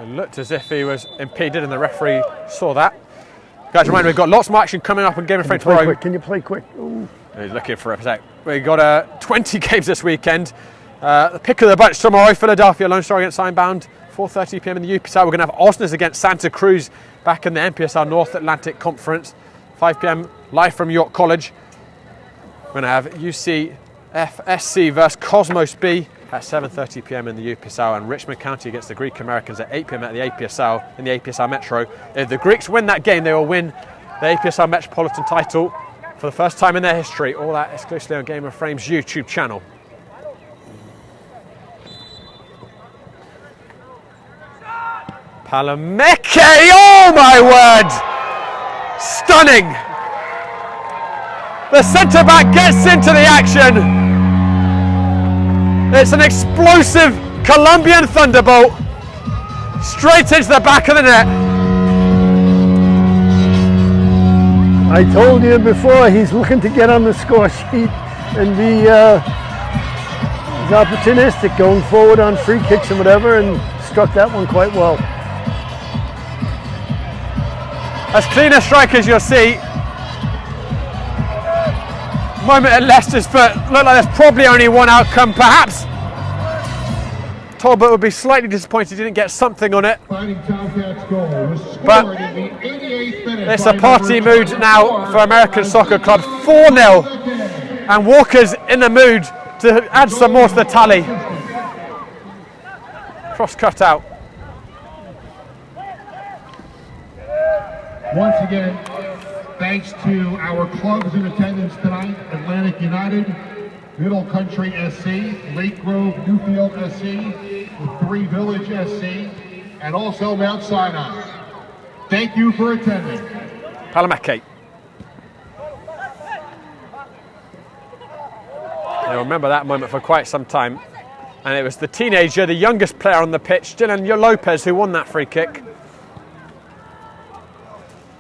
It looked as if he was impeded and the referee saw that. Guys, remind me, we've got lots more action coming up in Game of Fame tomorrow. Can you play quick? Ooh. He's looking for a sec. We've got 20 games this weekend. The pick of the bunch tomorrow, Philadelphia Lone Star against Ironbound, 4:30 p.m. in the UPSL. We're going to have Osners against Santa Cruz back in the NPSL North Atlantic Conference, 5 p.m. live from York College. We're going to have UCFSC versus Cosmos B at 7:30 p.m. in the UPSL, and Richmond County against the Greek Americans at 8 p.m. at the APSL in the APSL Metro. If the Greeks win that game, they will win the APSL Metropolitan title for the first time in their history. All that exclusively on Game of Frame's YouTube channel. Palameke, oh my word! Stunning! The centre-back gets into the action. It's an explosive Colombian thunderbolt straight into the back of the net. I told you before, he's looking to get on the score sheet and be he's opportunistic, going forward on free kicks and whatever, and struck that one quite well. As clean a strike as you'll see. Moment at Leicester's foot. Looked like there's probably only one outcome, perhaps. Talbot would be slightly disappointed he didn't get something on it. But it's a party mood now for American Soccer Club. 4-0. And Walker's in the mood to add some more to the tally. Cross cut out. Once again, thanks to our clubs in attendance tonight: Atlantic United, Middle Country SC, Lake Grove Newfield SC, Three Village SC, and also Mount Sinai. Thank you for attending. Palameke. You'll remember that moment for quite some time. And it was the teenager, the youngest player on the pitch, Dylan Lopez, who won that free kick.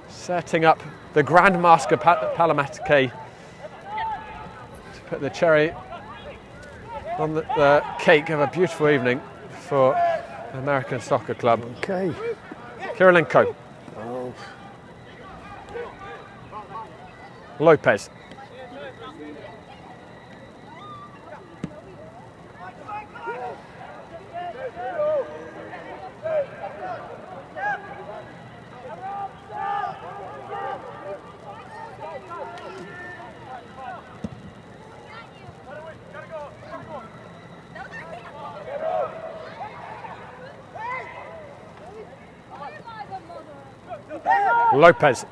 Setting up the Grandmaster Palameke to put the cherry on the cake of a beautiful evening for the American Soccer Club. Okay. Kirilenko. Oh. Lopez. Lopez.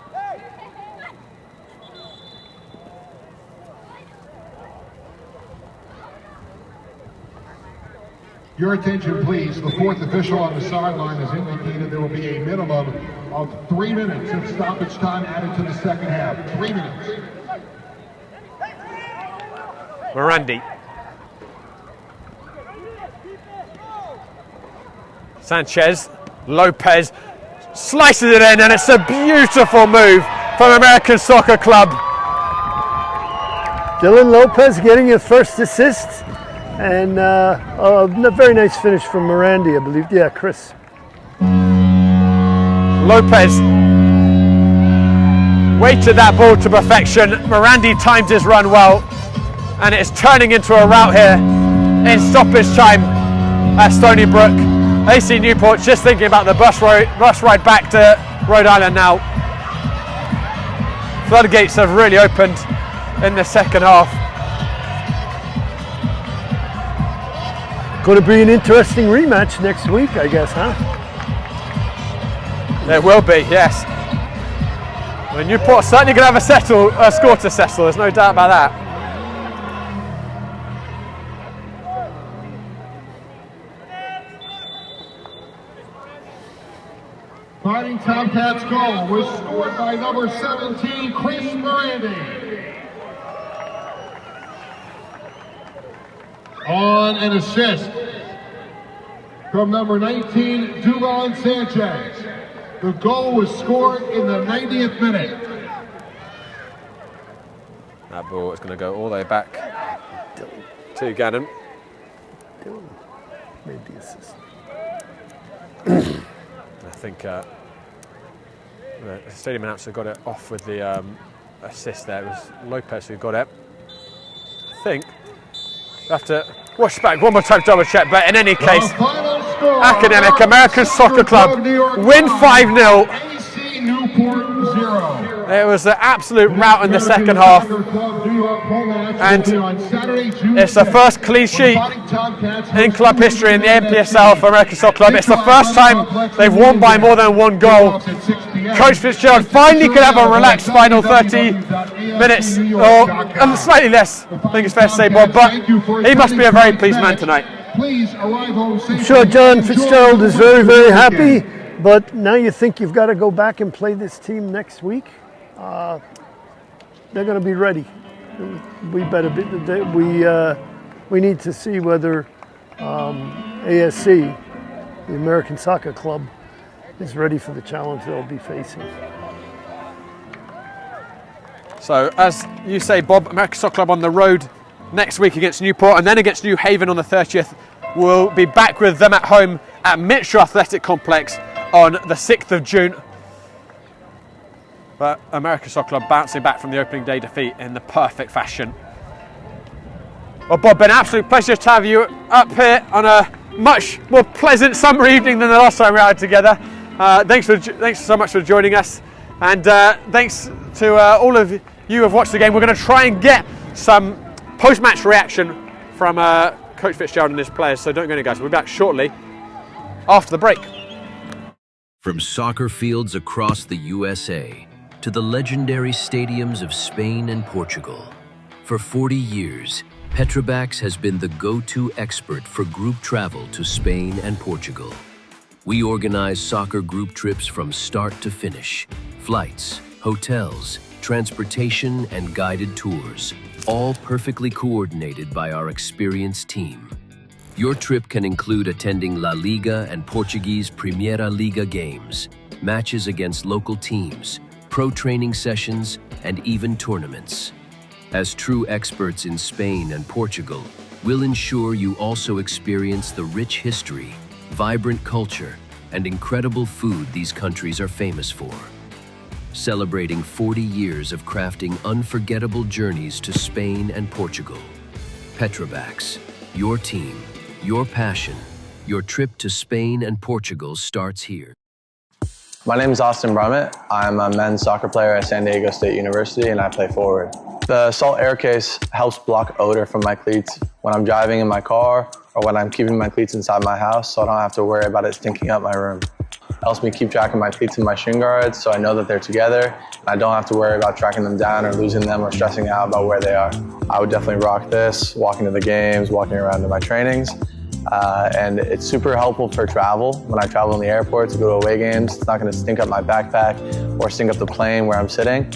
Your attention, please. The fourth official on the sideline has indicated there will be a minimum of 3 minutes of stoppage time added to the second half. 3 minutes. Morandi. Sanchez, Lopez slices it in, and it's a beautiful move from American Soccer Club. Dylan Lopez getting his first assist, and a very nice finish from Morandi, I believe. Yeah, Chris. Lopez weighted that ball to perfection. Morandi timed his run well, and it's turning into a rout here in stoppage time at Stony Brook. AC Newport just thinking about the bus ride back to Rhode Island now. Floodgates have really opened in the second half. Going to be an interesting rematch next week, I guess, huh? There will be, yes. Well, Newport's certainly going to have a score to settle, there's no doubt about that. Fighting Tomcats goal was scored by number 17, Chris Morandi. On an assist from number 19, Duran Sanchez. The goal was scored in the 90th minute. That ball is going to go all the way back to Gannon. Dylan made the assist. I think the stadium announcer got it off with the assist there. It was Lopez who got it. I think we'll have to watch back one more time to double check, but in any case, Academic American Soccer Club win 5-0. AC Newport 0. It was an absolute rout in the second half, and it's the first clean sheet in club history in the NPSL for American Soccer Club. It's the first time they've won by more than one goal. Coach Fitzgerald finally could have a relaxed final 30 minutes, or slightly less, I think it's fair to say, Bob, but he must be a very pleased man tonight. I'm sure John Fitzgerald is very, very happy, but now you think you've got to go back and play this team next week. They're going to be ready. We better be. We need to see whether ASC, the American Soccer Club, is ready for the challenge they'll be facing. So, as you say, Bob, American Soccer Club on the road next week against Newport, and then against New Haven on the 30th. We'll be back with them at home at Mitchell Athletic Complex on the 6th of June. But American Soccer Club bouncing back from the opening day defeat in the perfect fashion. Well, Bob, been an absolute pleasure to have you up here on a much more pleasant summer evening than the last time we were together. Thanks so much for joining us, and thanks to all of you who have watched the game. We're going to try and get some post-match reaction from Coach Fitzgerald and his players, so don't go anywhere, guys. We'll be back shortly after the break. From soccer fields across the USA to the legendary stadiums of Spain and Portugal, for 40 years, Petrobax has been the go-to expert for group travel to Spain and Portugal. We organize soccer group trips from start to finish, flights, hotels, transportation, and guided tours, all perfectly coordinated by our experienced team. Your trip can include attending La Liga and Portuguese Primeira Liga games, matches against local teams, pro training sessions, and even tournaments. As true experts in Spain and Portugal, we'll ensure you also experience the rich history, vibrant culture, and incredible food these countries are famous for. Celebrating 40 years of crafting unforgettable journeys to Spain and Portugal. Petrobax, your team, your passion, your trip to Spain and Portugal starts here. My name is Austin Brummett. I'm a men's soccer player at San Diego State University, and I play forward. The salt air case helps block odor from my cleats when I'm driving in my car or when I'm keeping my cleats inside my house, so I don't have to worry about it stinking up my room. It helps me keep track of my cleats and my shin guards, so I know that they're together, and I don't have to worry about tracking them down or losing them or stressing out about where they are. I would definitely rock this, walking to the games, walking around to my trainings, and it's super helpful for travel. When I travel in the airport to go to away games, it's not going to stink up my backpack or stink up the plane where I'm sitting.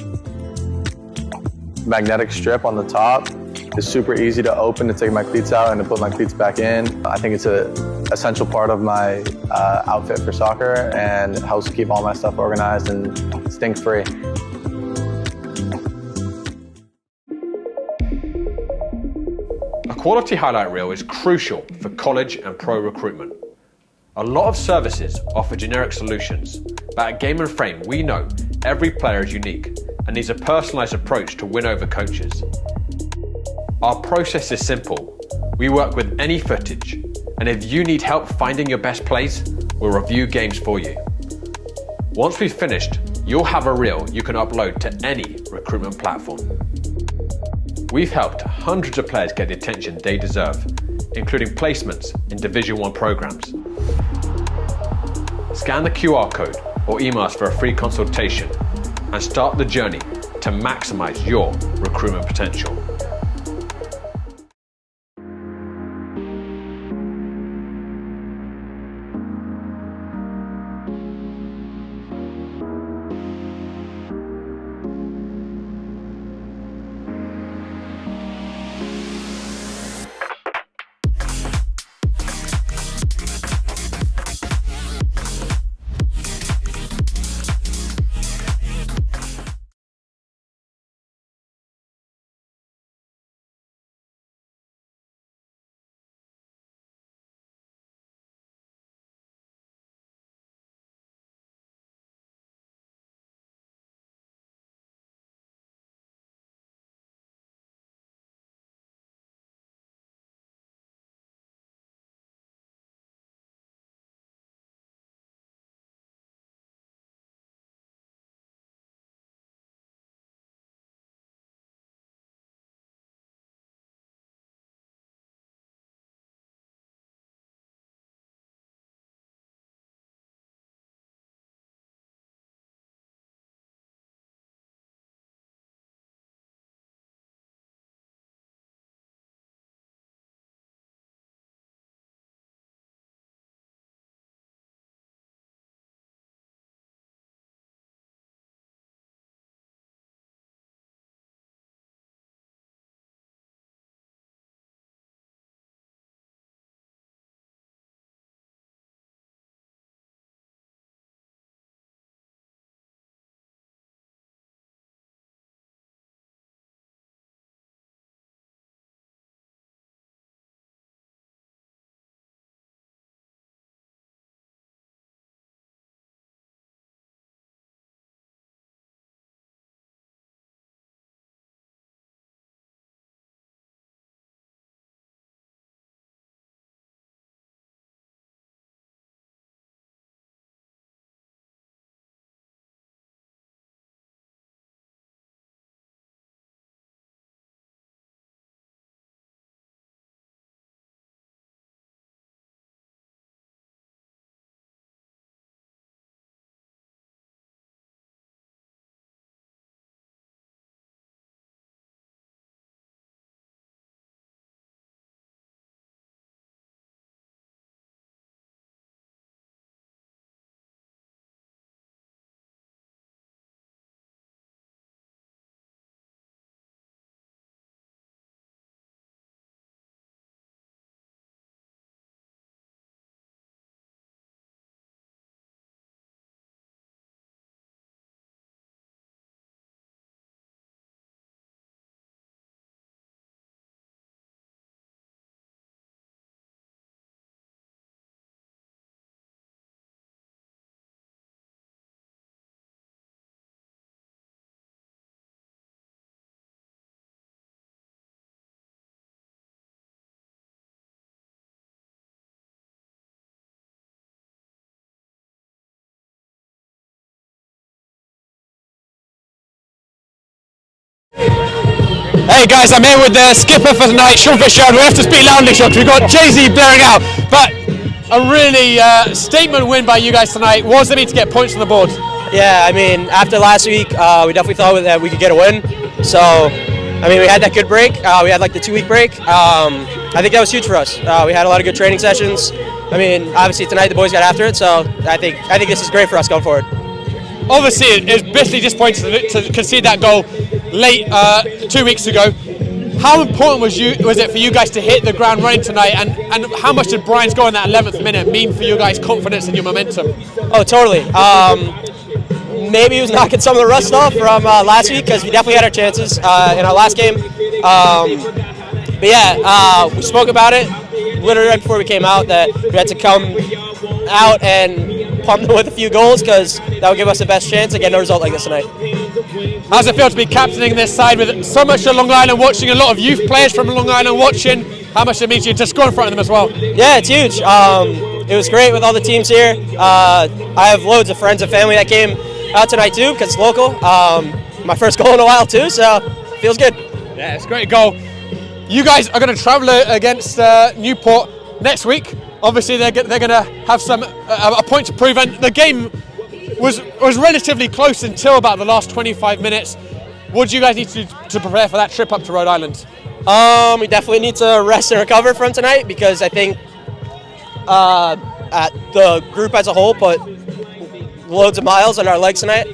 Magnetic strip on the top is super easy to open to take my cleats out and to put my cleats back in. I think it's an essential part of my outfit for soccer, and it helps keep all my stuff organized and stink-free. A quality highlight reel is crucial for college and pro recruitment. A lot of services offer generic solutions, but at Game & Frame we know every player is unique and needs a personalised approach to win over coaches. Our process is simple. We work with any footage, and if you need help finding your best plays, we'll review games for you. Once we've finished, you'll have a reel you can upload to any recruitment platform. We've helped hundreds of players get the attention they deserve, including placements in Division 1 programs. Scan the QR code or email us for a free consultation and start the journey to maximize your recruitment potential. Hey guys, I'm here with the skipper for tonight, Sean Fitzgerald. We have to speak loudly, Sean, because we've got Jay-Z blaring out. But a really statement win by you guys tonight. What does it mean to get points on the board? Yeah, I mean, after last week, we definitely thought that we could get a win. So, I mean, we had that good break. We had like the 2-week break. I think that was huge for us. We had a lot of good training sessions. I mean, obviously tonight the boys got after it, so I think this is great for us going forward. Obviously, it was bitterly disappointing to concede that goal late 2 weeks ago. How important was it for you guys to hit the ground running tonight, and how much did Brian's goal in that 11th minute mean for you guys' confidence and your momentum? Oh, totally. Maybe he was knocking some of the rust off from last week, because we definitely had our chances in our last game. But yeah, we spoke about it literally right before we came out, that we had to come out and pump them with a few goals, because that would give us the best chance of getting a result like this tonight. How does it feel to be captaining this side with so much of Long Island watching, a lot of youth players from Long Island watching? How much it means you to score in front of them as well? Yeah, it's huge. It was great with all the teams here. I have loads of friends and family that came out tonight too, because it's local. My first goal in a while too, so it feels good. Yeah, it's a great goal. You guys are going to travel against Newport next week. Obviously, they're going to have a point to prove, and the game was relatively close until about the last 25 minutes. What do you guys need to do to prepare for that trip up to Rhode Island? We definitely need to rest and recover from tonight, because I think the group as a whole put loads of miles on our legs tonight.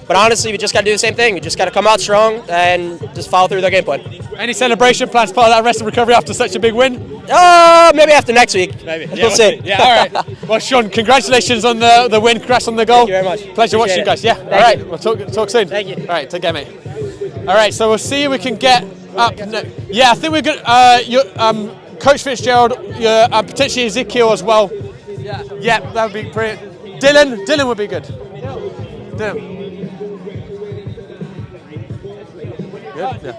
But honestly, we just got to do the same thing. We just got to come out strong and just follow through their game plan. Any celebration plans part of that rest and recovery after such a big win? Maybe after next week. Maybe. We'll see. Yeah, all right. Well, Sean, congratulations on the win. Congrats on the goal. Thank you very much. Pleasure watching you guys. Yeah. All right. We'll talk soon. Thank you. All right. Take care, mate. All right. So we'll see if we can get up. Yeah, I think we're good. Coach Fitzgerald, potentially Ezekiel as well. Yeah, that would be brilliant. Dylan would be good. Dylan. Good? Yeah.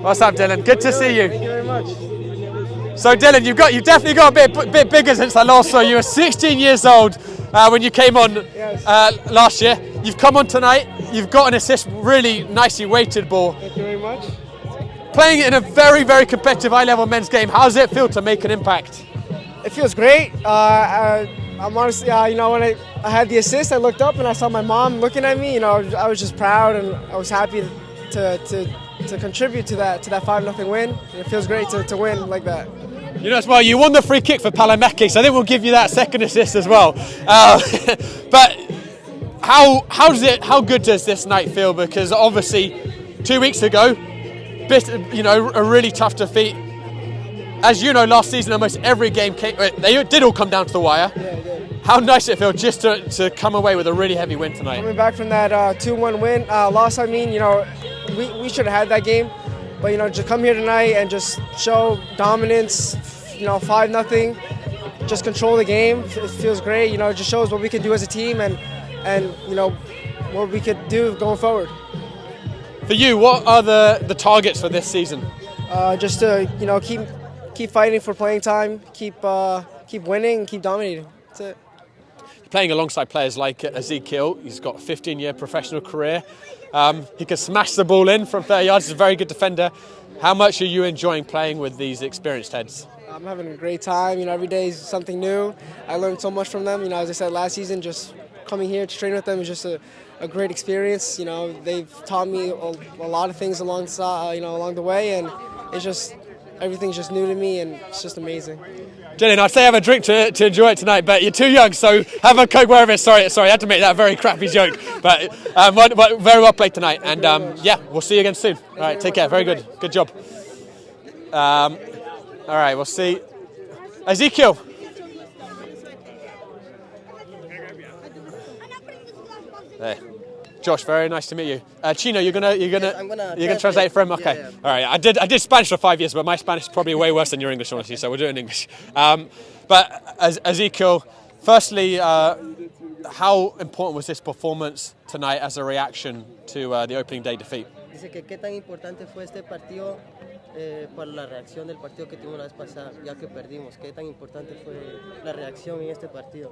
What's up, Dylan? Good to see you. Thank you very much. So, Dylan, you've definitely got a bit bigger since I last saw you. You were 16 years old when you came on last year. You've come on tonight. You've got an assist, really nicely weighted ball. Thank you very much. Playing in a very, very competitive high-level men's game, how does it feel to make an impact? It feels great. I'm honestly, when I had the assist, I looked up and I saw my mom looking at me. I was just proud, and I was happy to contribute to that 5-0 win. And it feels great to win like that. As well, you won the free kick for Palameki, so I think we'll give you that second assist as well. But how good does this night feel? Because obviously, 2 weeks ago, a really tough defeat. As you know, last season almost every game they did all come down to the wire. Yeah, it did. How nice did it feel just to come away with a really heavy win tonight? Coming back from that 2-1 win, loss. I mean, we should have had that game, but just come here tonight and just show dominance. 5-0, just control the game. It feels great. It just shows what we can do as a team, and what we could do going forward. For you, what are the targets for this season? Just to keep fighting for playing time, keep winning, and keep dominating. That's it. You're playing alongside players like Ezekiel. He's got a 15-year professional career. He can smash the ball in from 30 yards. He's a very good defender. How much are you enjoying playing with these experienced heads? I'm having a great time. Every day is something new. I learned so much from them. As I said last season, just coming here to train with them is just a great experience. They've taught me a lot of things along the way, and it's just everything's just new to me, and it's just amazing. Dylan, I'd say have a drink to enjoy it tonight, but you're too young, so have a Coke wherever it is. Sorry, I had to make that very crappy joke. But very well played tonight, and we'll see you again soon. All right, take care. Very good. Good job. All right, we'll see. Ezekiel. There. Josh, very nice to meet you. Chino, you're gonna translate for him. Okay. Yeah. All right. I did Spanish for 5 years, but my Spanish is probably way worse than your English, honestly. So we'll do it in English. But as Ezekiel, firstly, how important was this performance tonight as a reaction to the opening day defeat? Dice que qué tan importante fue este partido por la reacción del partido que tuvimos la vez pasada, ya que perdimos. Qué tan importante fue la reacción en este partido.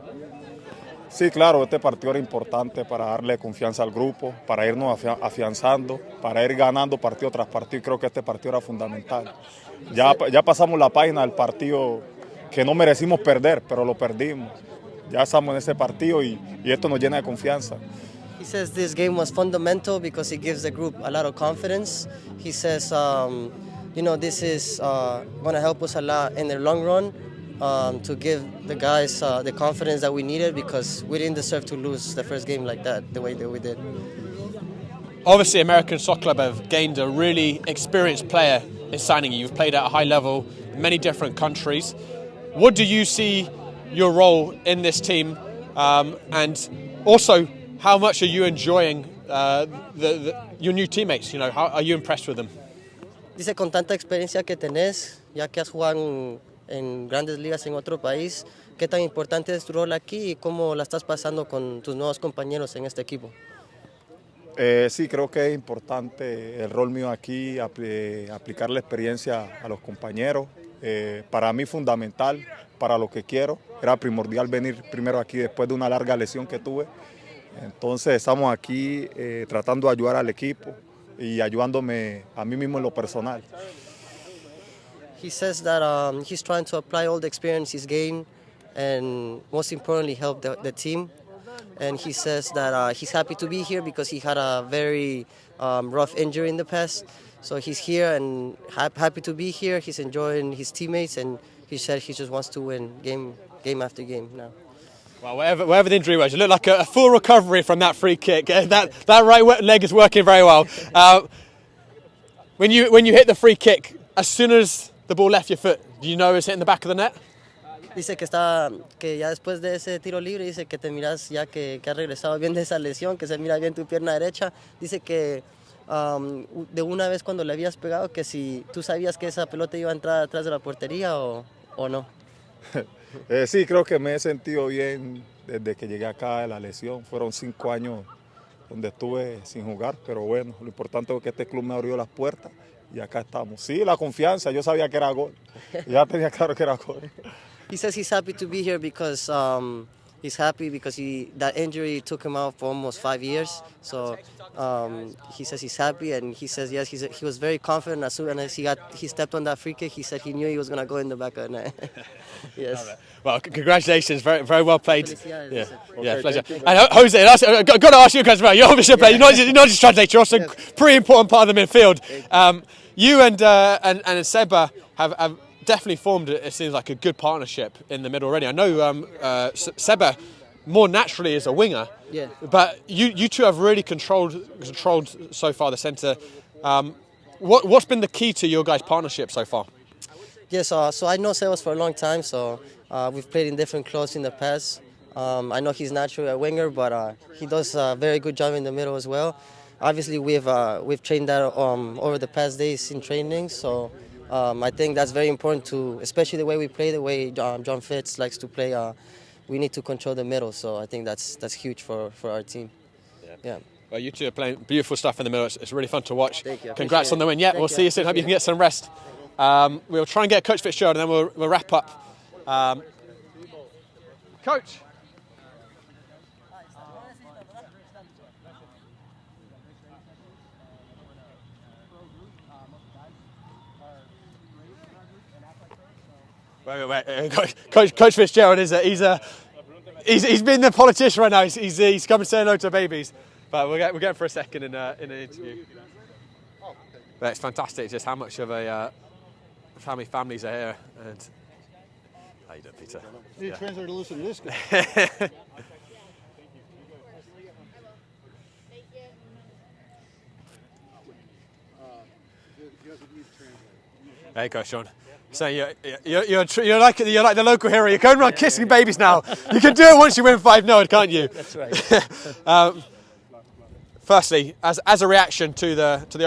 Sí, claro, este partido era importante para darle confianza al grupo, para irnos afianzando, para ir ganando partido tras partido. Creo que este partido era fundamental. Ya pasamos la página del partido que no merecimos perder, pero lo perdimos. Ya estamos en ese partido y esto nos llena de confianza. He says this game was fundamental because it gives the group a lot of confidence. He says, this is going to help us a lot in the long run to give the guys the confidence that we needed because we didn't deserve to lose the first game like that, the way that we did. Obviously, American Soccer Club have gained a really experienced player in signing you. You've played at a high level in many different countries. What do you see your role in this team? And also, how much are you enjoying your new teammates? How are you impressed with them? Dice, con tanta experiencia que tenés, ya que has jugado en grandes ligas en otro país, ¿qué tan importante es tu rol aquí y cómo la estás pasando con tus nuevos compañeros en este equipo? Sí, creo que es importante el rol mío aquí, aplicar la experiencia a los compañeros. Para mí fundamental, para lo que quiero. Era primordial venir primero aquí después de una larga lesión que tuve. Entonces estamos aquí tratando de ayudar al equipo y ayudándome a mí mismo en lo personal. He says that he's trying to apply all the experience he's gained and most importantly help the team. And he says that he's happy to be here because he had a very rough injury in the past. So he's here and happy to be here. He's enjoying his teammates and he said he just wants to win game after game now. Well, whatever the injury was, you look like a full recovery from that free kick. That right leg is working very well. When you hit the free kick, as soon as the ball left your foot, do you know it's hitting the back of the net? Dice que ya después de ese tiro libre, dice que te miras ya que has regresado bien de esa lesión, que se mira bien tu pierna derecha. Dice que de una vez cuando le habías pegado, que si tú sabías que esa pelota iba a entrar atrás de la portería o no. Sí, creo que me he sentido bien desde que llegué acá de la lesión. Fueron 5 años donde estuve sin jugar, pero bueno, lo importante es que este club me abrió las puertas y acá estamos. Sí, la confianza, yo sabía que era gol, ya tenía claro que era gol. He says he's happy to be here because he's happy because that injury took him out for almost 5 years. So he says he's happy and he says yes, he was very confident as soon as he stepped on that free kick. He said he knew he was going to go in the back of the net. Yes. Well, congratulations, very very well played. Yeah, Okay, pleasure. thank you. And Jose, I've got to ask you guys as well. You're obviously a player. You're not just translator. You're also a pretty important part of the midfield. You and Seba have definitely formed, it seems like, a good partnership in the middle already. I know Seba more naturally is a winger, but you two have really controlled so far the centre. What's been the key to your guys' partnership so far? Yes, so I know Sebas for a long time, so we've played in different clubs in the past. I know he's naturally a winger, but he does a very good job in the middle as well. Obviously, we've trained that over the past days in training, so I think that's very important too, especially the way we play, the way John Fitz likes to play. We need to control the middle, so I think that's huge for our team. Yeah. Well, you two are playing beautiful stuff in the middle. It's really fun to watch. Thank you. Congrats on the win. Yeah, we'll see you soon. Hope you can get some rest. We'll try and get Coach Fitzgerald and then we'll wrap up. Coach. Wait. Coach Fitzgerald he's been the politician right now. He's come and say hello to babies, but we'll get for a second in an interview. But it's fantastic just how much of how many families are here. And how you doing, Peter? You need a translator to listen to this guy. There you go, Sean. So you're like the local hero. You're going around kissing babies now. You can do it once you win 5-0, can't you? That's right. Firstly, as a reaction to the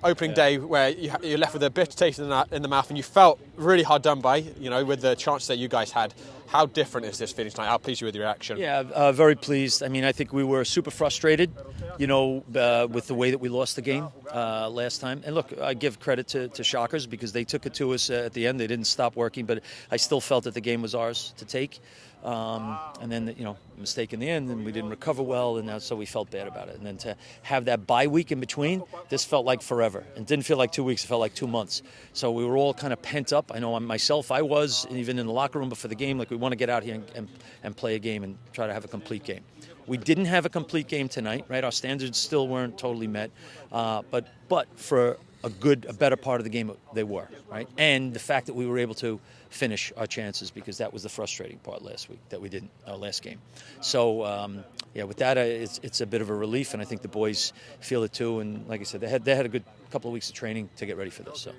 opening day, where you're left with a bitter taste in the mouth, and you felt really hard done by, with the chance that you guys had. How different is this feeling tonight? How pleased are you with your reaction? Yeah, very pleased. I mean, I think we were super frustrated, with the way that we lost the game last time. And look, I give credit to Shockers because they took it to us at the end. They didn't stop working, but I still felt that the game was ours to take. And then, mistake in the end, and we didn't recover well, and so we felt bad about it. And then to have that bye week in between, this felt like forever. It didn't feel like 2 weeks, it felt like 2 months. So we were all kind of pent up. I know myself, I was, even in the locker room before the game, like we want to get out here and play a game and try to have a complete game. We didn't have a complete game tonight, right? Our standards still weren't totally met, but for a better part of the game, they were, right? And the fact that we were able to finish our chances, because that was the frustrating part last week that we didn't, last game. So, with that, it's a bit of a relief, and I think the boys feel it too. And like I said, they had a good couple of weeks of training to get ready for this. So,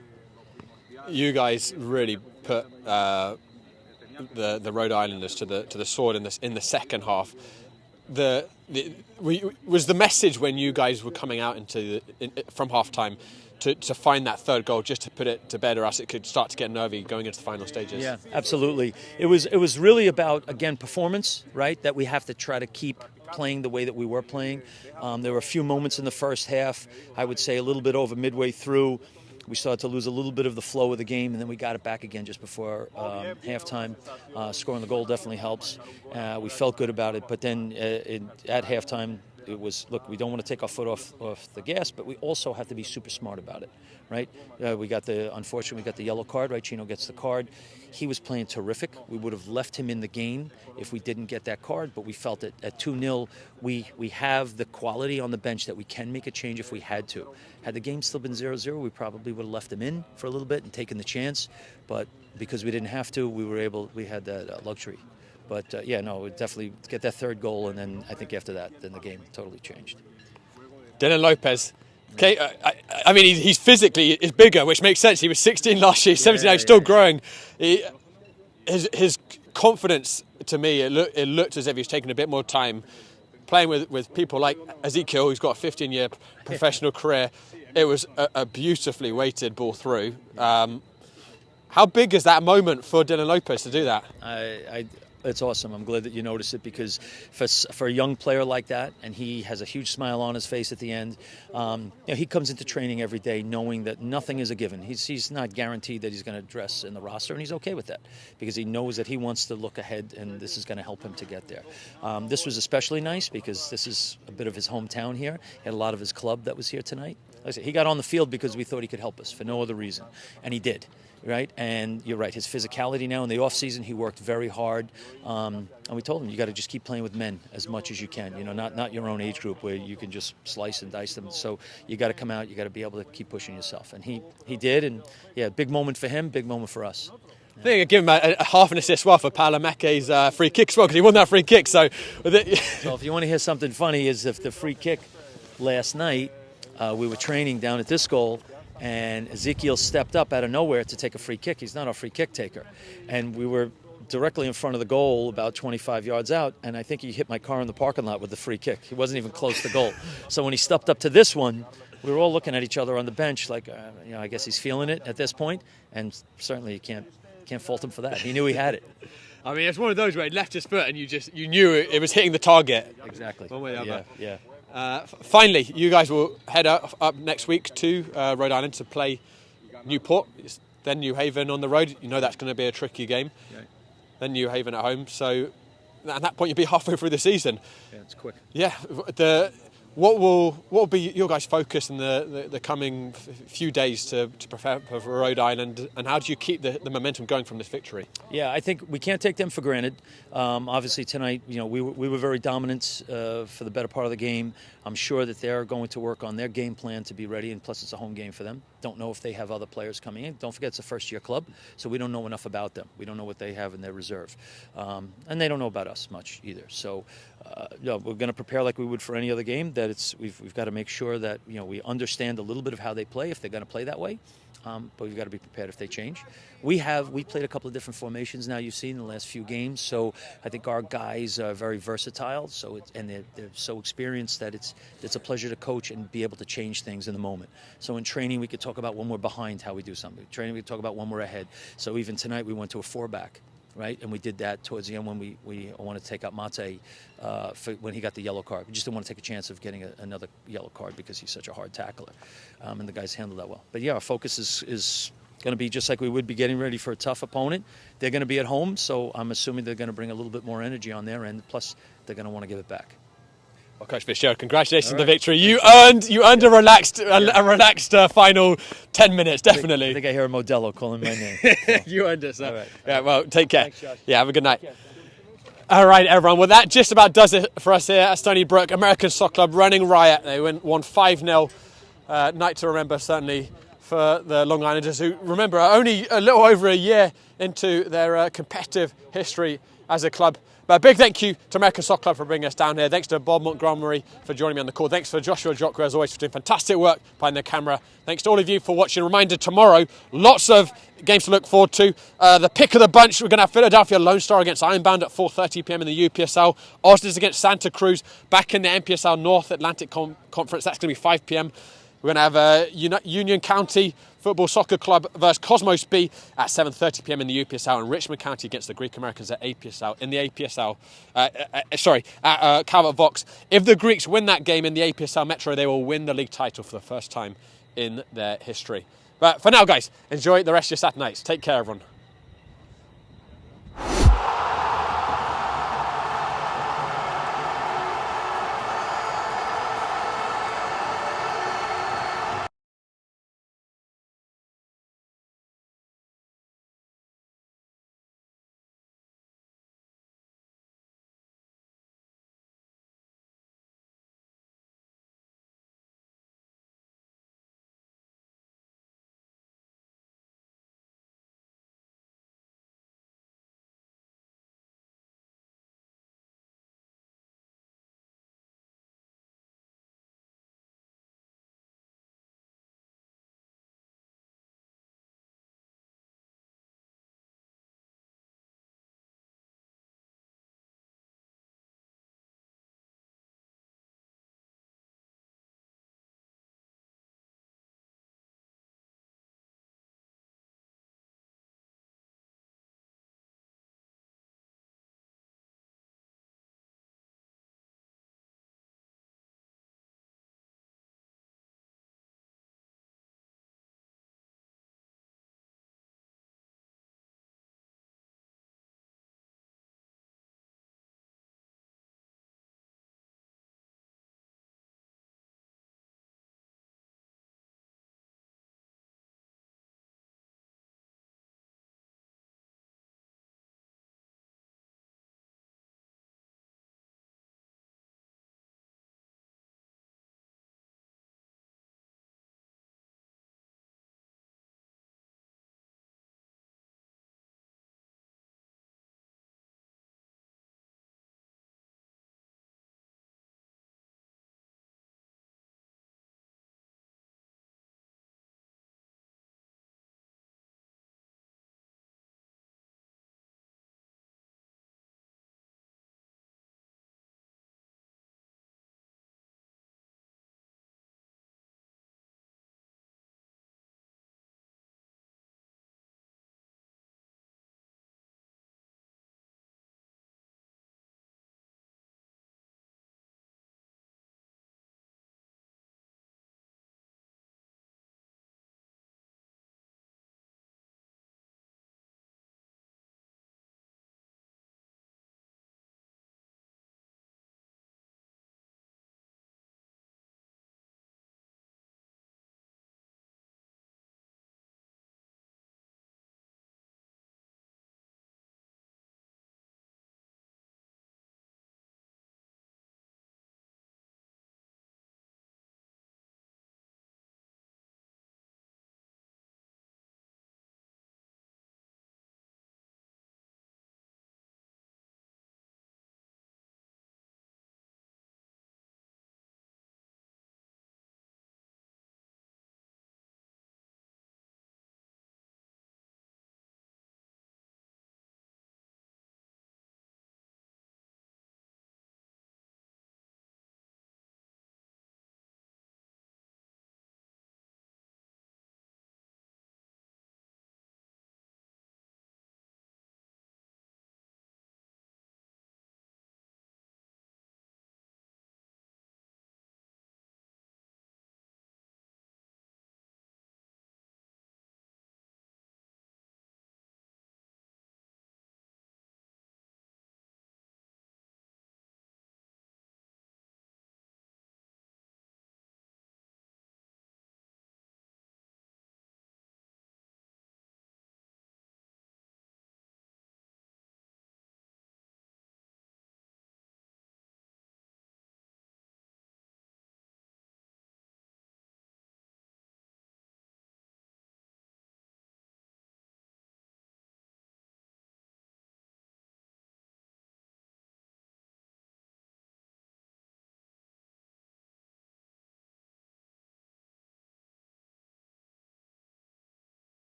you guys really put the Rhode Islanders to the sword in the second half. Was the message when you guys were coming out from halftime to find that third goal, just to put it to bed, or else it could start to get nervy going into the final stages? Yeah, absolutely. It was really about, again, performance, right? That we have to try to keep playing the way that we were playing. There were a few moments in the first half, I would say a little bit over midway through, we started to lose a little bit of the flow of the game, and then we got it back again just before halftime. Scoring the goal definitely helps. We felt good about it, but then at halftime, it was, look, we don't want to take our foot off the gas, but we also have to be super smart about it, right? Unfortunately, we got the yellow card, right? Chino gets the card. He was playing terrific. We would have left him in the game if we didn't get that card, but we felt that at 2-0, we have the quality on the bench that we can make a change if we had to. Had the game still been 0-0, we probably would have left him in for a little bit and taken the chance, but because we didn't have to, we had that luxury. But definitely get that third goal, and then I think after that, then the game totally changed. Dylan Lopez. Okay, I mean, he's physically is bigger, which makes sense. He was 16 last year, 17 now, he's still growing. His confidence, to me, it looked as if he's taken a bit more time playing with people like Ezekiel, who's got a 15-year professional career. It was a beautifully weighted ball through. How big is that moment for Dylan Lopez to do that? It's awesome. I'm glad that you noticed it, because for a young player like that, and he has a huge smile on his face at the end, he comes into training every day knowing that nothing is a given. He's not guaranteed that he's going to dress in the roster, and he's okay with that, because he knows that he wants to look ahead, and this is going to help him to get there. This was especially nice because this is a bit of his hometown here. He had a lot of his club that was here tonight. Like I said, he got on the field because we thought he could help us for no other reason, and he did. Right, and you're right. His physicality now in the off season, he worked very hard, and we told him you got to just keep playing with men as much as you can. Not your own age group where you can just slice and dice them. So you got to come out. You got to be able to keep pushing yourself, and he did. And big moment for him, big moment for us. I think I give him a half an assist for Palameke's free kick as well, because he won that free kick. So if you want to hear something funny, is if the free kick last night, we were training down at this goal. And Ezekiel stepped up out of nowhere to take a free kick. He's not a free kick taker. And we were directly in front of the goal, about 25 yards out, and I think he hit my car in the parking lot with the free kick. He wasn't even close to goal. So when he stepped up to this one, we were all looking at each other on the bench like, I guess he's feeling it at this point. And certainly you can't fault him for that. He knew he had it. I mean, it's one of those where he left his foot and you knew it was hitting the target. Exactly. One way or the other. Yeah. Finally, you guys will head up next week to Rhode Island to play Newport, then New Haven on the road. You know that's going to be a tricky game. Yeah. Then New Haven at home. So at that point, you'll be halfway through the season. Yeah, it's quick. Yeah. What will be your guys' focus in the coming few days to prepare for Rhode Island, and how do you keep the momentum going from this victory? Yeah, I think we can't take them for granted. Obviously tonight, we were very dominant for the better part of the game. I'm sure that they're going to work on their game plan to be ready, and plus it's a home game for them. Don't know if they have other players coming in. Don't forget it's a first-year club, so we don't know enough about them. We don't know what they have in their reserve, and they don't know about us much either. So we're going to prepare like we would for any other game. That we've got to make sure that we understand a little bit of how they play if they're going to play that way. But we've got to be prepared if they change. We played a couple of different formations now you've seen in the last few games, so I think our guys are very versatile. So they're so experienced that it's a pleasure to coach and be able to change things in the moment. So in training we could talk about when we're behind how we do something. In training we could talk about when we're ahead. So even tonight we went to a 4-back. Right, and we did that towards the end when we wanted to take out Mate when he got the yellow card. We just didn't want to take a chance of getting another yellow card because he's such a hard tackler, and the guys handled that well. But yeah, our focus is Going to be just like we would be getting ready for a tough opponent. They're going to be at home, so I'm assuming they're going to bring a little bit more energy on their end. Plus, they're going to want to give it back. Well, Coach Fitzgerald, congratulations on the victory. You earned a relaxed final 10 minutes, definitely. I think I hear a Modelo calling my name. So. You earned it, sir. All right. Yeah, well, take care. Thanks, Josh. Yeah, have a good night. All right, everyone. Well, that just about does it for us here at Stony Brook. American Soccer Club running riot. They won 5-0. Night to remember, certainly, for the Long Islanders, who, remember, are only a little over a year into their competitive history as a club. But a big thank you to American Soccer Club for bringing us down here. Thanks to Bob Montgomery for joining me on the call. Thanks for Joshua Jocko, as always, for doing fantastic work behind the camera. Thanks to all of you for watching. Reminder, tomorrow, lots of games to look forward to. The pick of the bunch, we're going to have Philadelphia Lone Star against Ironbound at 4:30 p.m. in the UPSL. Osna's against Santa Cruz, back in the NPSL North Atlantic Conference. That's going to be 5 p.m. We're going to have Union County Football Soccer Club versus Cosmos B at 7:30 p.m. in the UPSL, and Richmond County against the Greek Americans at APSL in the APSL. At Calvert Vaux. If the Greeks win that game in the APSL Metro, they will win the league title for the first time in their history. But for now, guys, enjoy the rest of your Saturday nights. Take care, everyone.